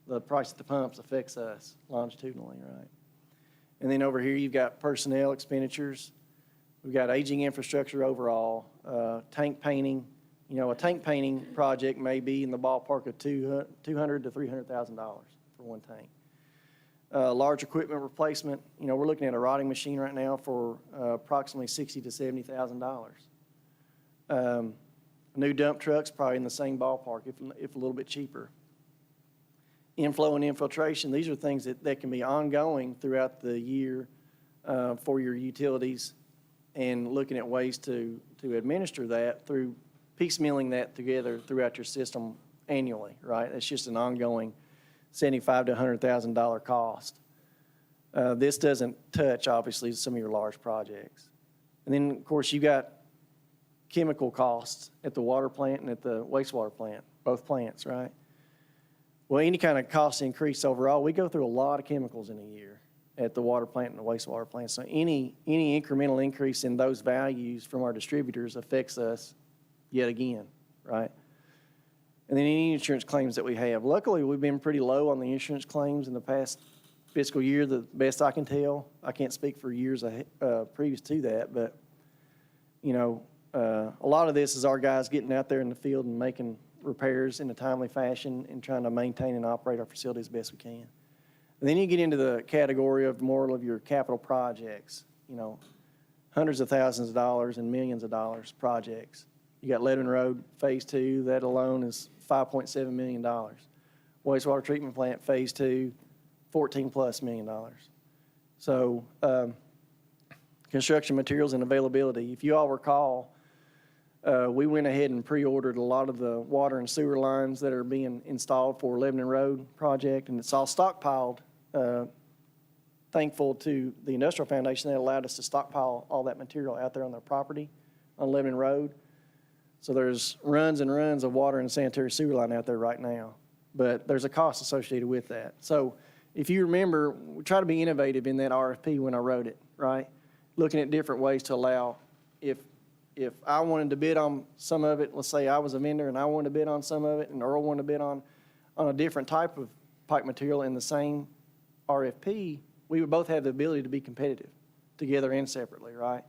the price at the pumps affects us longitudinally, right? And then over here, you've got personnel expenditures. We've got aging infrastructure overall, tank painting. You know, a tank painting project may be in the ballpark of $200,000 to $300,000 for one tank. Large equipment replacement, you know, we're looking at a rotting machine right now for approximately $60,000 to $70,000. A new dump truck's probably in the same ballpark, if a little bit cheaper. Inflow and infiltration, these are things that can be ongoing throughout the year for your utilities, and looking at ways to administer that through piecemealing that together throughout your system annually, right? It's just an ongoing $75,000 to $100,000 cost. This doesn't touch, obviously, some of your large projects. And then, of course, you got chemical costs at the water plant and at the wastewater plant, both plants, right? Well, any kind of cost increase overall, we go through a lot of chemicals in a year at the water plant and the wastewater plant. So any incremental increase in those values from our distributors affects us yet again, right? And then any insurance claims that we have. Luckily, we've been pretty low on the insurance claims in the past fiscal year, the best I can tell. I can't speak for years previous to that, but, you know, a lot of this is our guys getting out there in the field and making repairs in a timely fashion and trying to maintain and operate our facility as best we can. And then you get into the category of more of your capital projects, you know, hundreds of thousands of dollars and millions of dollars projects. You got Lebanon Road Phase 2, that alone is $5.7 million. Wastewater treatment plant Phase 2, $14+ million. So construction materials and availability. If you all recall, we went ahead and pre-ordered a lot of the water and sewer lines that are being installed for Lebanon Road project, and it's all stockpiled. Thankful to the Industrial Foundation that allowed us to stockpile all that material out there on their property on Lebanon Road. So there's runs and runs of water and sanitary sewer line out there right now, but there's a cost associated with that. So if you remember, we try to be innovative in that RFP when I wrote it, right? Looking at different ways to allow, if I wanted to bid on some of it, let's say I was a vendor and I wanted to bid on some of it, and Earl wanted to bid on a different type of pipe material in the same RFP, we would both have the ability to be competitive together and separately, right?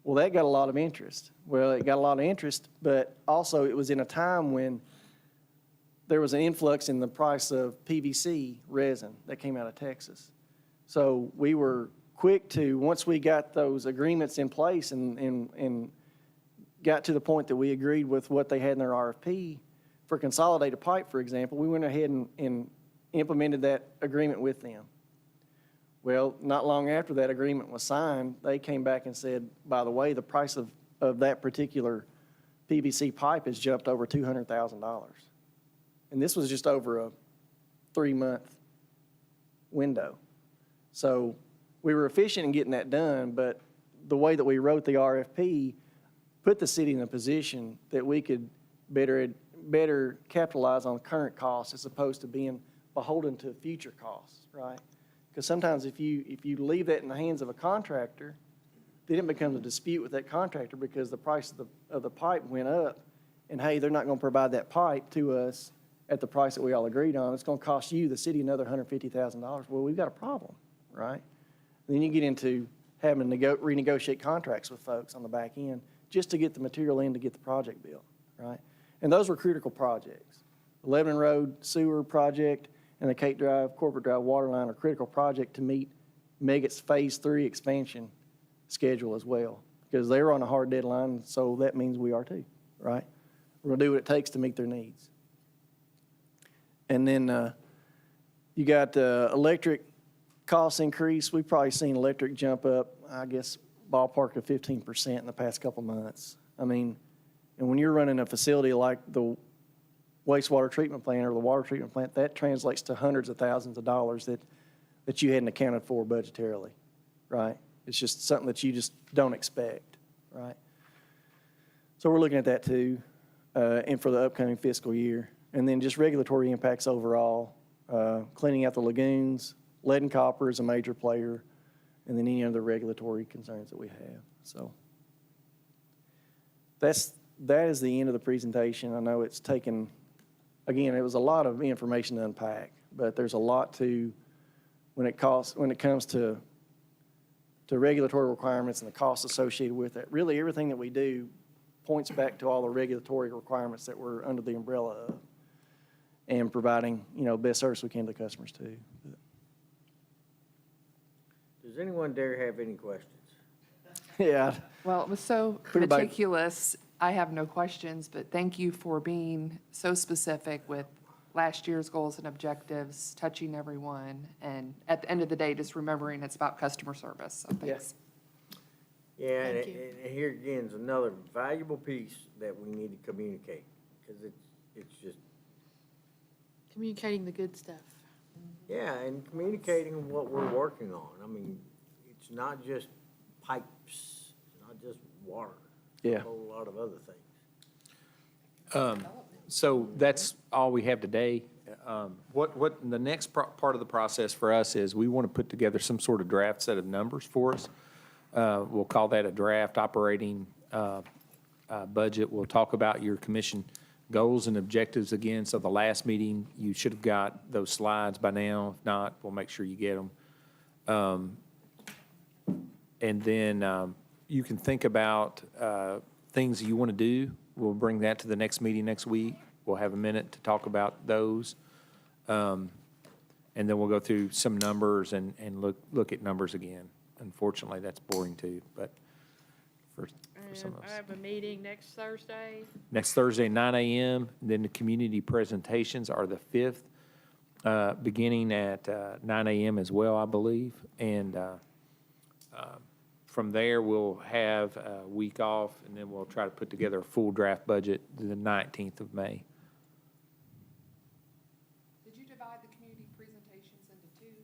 Well, that got a lot of interest. Well, it got a lot of interest, but also it was in a time when there was an influx in the price of PVC resin that came out of Texas. So we were quick to, once we got those agreements in place and got to the point that we agreed with what they had in their RFP for consolidated pipe, for example, we went ahead and implemented that agreement with them. Well, not long after that agreement was signed, they came back and said, by the way, the price of that particular PVC pipe has jumped over $200,000. And this was just over a 3-month window. So we were efficient in getting that done, but the way that we wrote the RFP put the city in a position that we could better capitalize on current costs as opposed to being beholden to future costs, right? Because sometimes if you leave that in the hands of a contractor, then it becomes a dispute with that contractor because the price of the pipe went up, and hey, they're not going to provide that pipe to us at the price that we all agreed on. It's going to cost you, the city, another $150,000. Well, we've got a problem, right? And then you get into having to renegotiate contracts with folks on the back end just to get the material in to get the project built, right? And those were critical projects. The Lebanon Road sewer project and the Cape Drive, Corporate Drive water line are critical project to meet Meggett's Phase 3 expansion schedule as well, because they were on a hard deadline, so that means we are too, right? We're going to do what it takes to meet their needs. And then you got electric cost increase. We've probably seen electric jump up, I guess, ballpark of 15% in the past couple months. I mean, and when you're running a facility like the wastewater treatment plant or the water treatment plant, that translates to hundreds of thousands of dollars that you hadn't accounted for budgetarily, right? It's just something that you just don't expect, right? So we're looking at that too, and for the upcoming fiscal year. And then just regulatory impacts overall, cleaning out the lagoons, lead and copper is a major player, and then any other regulatory concerns that we have, so. That is the end of the presentation. I know it's taken, again, it was a lot of information to unpack, but there's a lot to, when it comes to regulatory requirements and the costs associated with it. Really, everything that we do points back to all the regulatory requirements that we're under the umbrella of and providing, best service we can to customers too. Does anyone dare have any questions? Yeah. Well, it was so Everybody- meticulous. I have no questions, but thank you for being so specific with last year's goals and objectives, touching everyone, and at the end of the day, just remembering it's about customer service. So thanks. Yeah, Thank you. and here again is another valuable piece that we need to communicate, because it's just, Communicating the good stuff. yeah, and communicating what we're working on. I mean, it's not just pipes, it's not just water. Yeah. A whole lot of other things. So that's all we have today. What the next part of the process for us is we want to put together some sort of draft set of numbers for us. We'll call that a draft operating budget. We'll talk about your commission goals and objectives again. So the last meeting, you should have got those slides by now. If not, we'll make sure you get them. And then you can think about things you want to do. We'll bring that to the next meeting next week. We'll have a minute to talk about those. And then we'll go through some numbers and look at numbers again. Unfortunately, that's boring too, but for some of us. I have a meeting next Thursday. Next Thursday, 9 a.m., then the community presentations are the 5th, beginning at 9 a.m. as well, I believe. And from there, we'll have a week off, and then we'll try to put together a full draft budget the 19th of May. Did you divide the community presentations into two?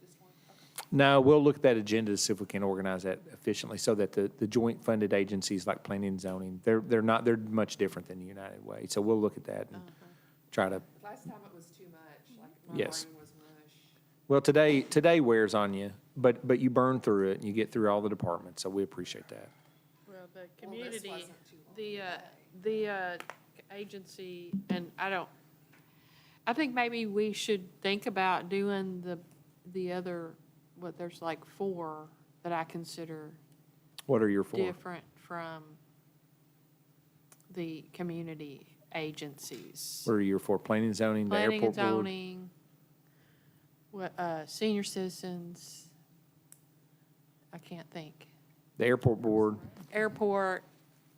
Just one? Okay. No, we'll look at that agenda to see if we can organize that efficiently so that the joint funded agencies like planning and zoning, they're much different than the United Way. So we'll look at that and try to. Last time it was too much, like my Yes. brain was mush. Well, today wears on you, but you burn through it and you get through all the departments, so we appreciate that. Well, the Well, this community, wasn't too long. the agency, and I think maybe we should think about doing the other, there's like 4 that I consider What are your 4? different from the community agencies. What are your 4? Planning and zoning, the Planning and airport board? zoning, senior citizens, I can't think. The airport board. Airport,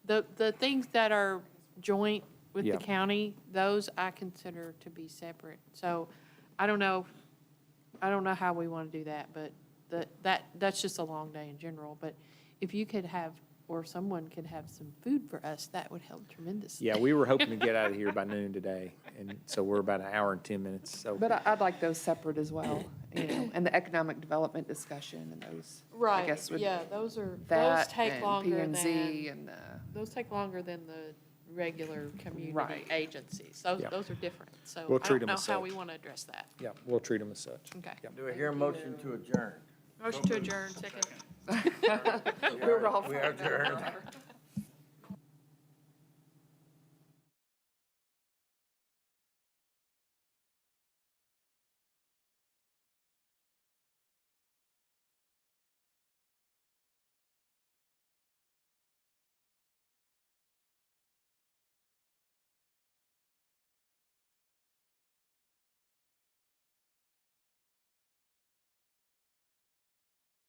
the things that are joint with the Yeah. county, those I consider to be separate. So I don't know how we want to do that, but that's just a long day in general. But if you could have, or someone could have some food for us, that would help tremendously. Yeah, we were hoping to get out of here by noon today, and so we're about an hour and 10 minutes, so. But I'd like those separate as well, and the economic development discussion and those. I Right, guess would yeah, those that take and longer P&Z than, and, those take longer than the regular community Right. agencies. Yeah. Those are different. So We'll I treat don't 'em know as how such. we want to address that. Yeah, we'll treat them as such. Okay. Yep. Do I hear a motion to adjourn? Motion to adjourn, second. We're all We are adjourned.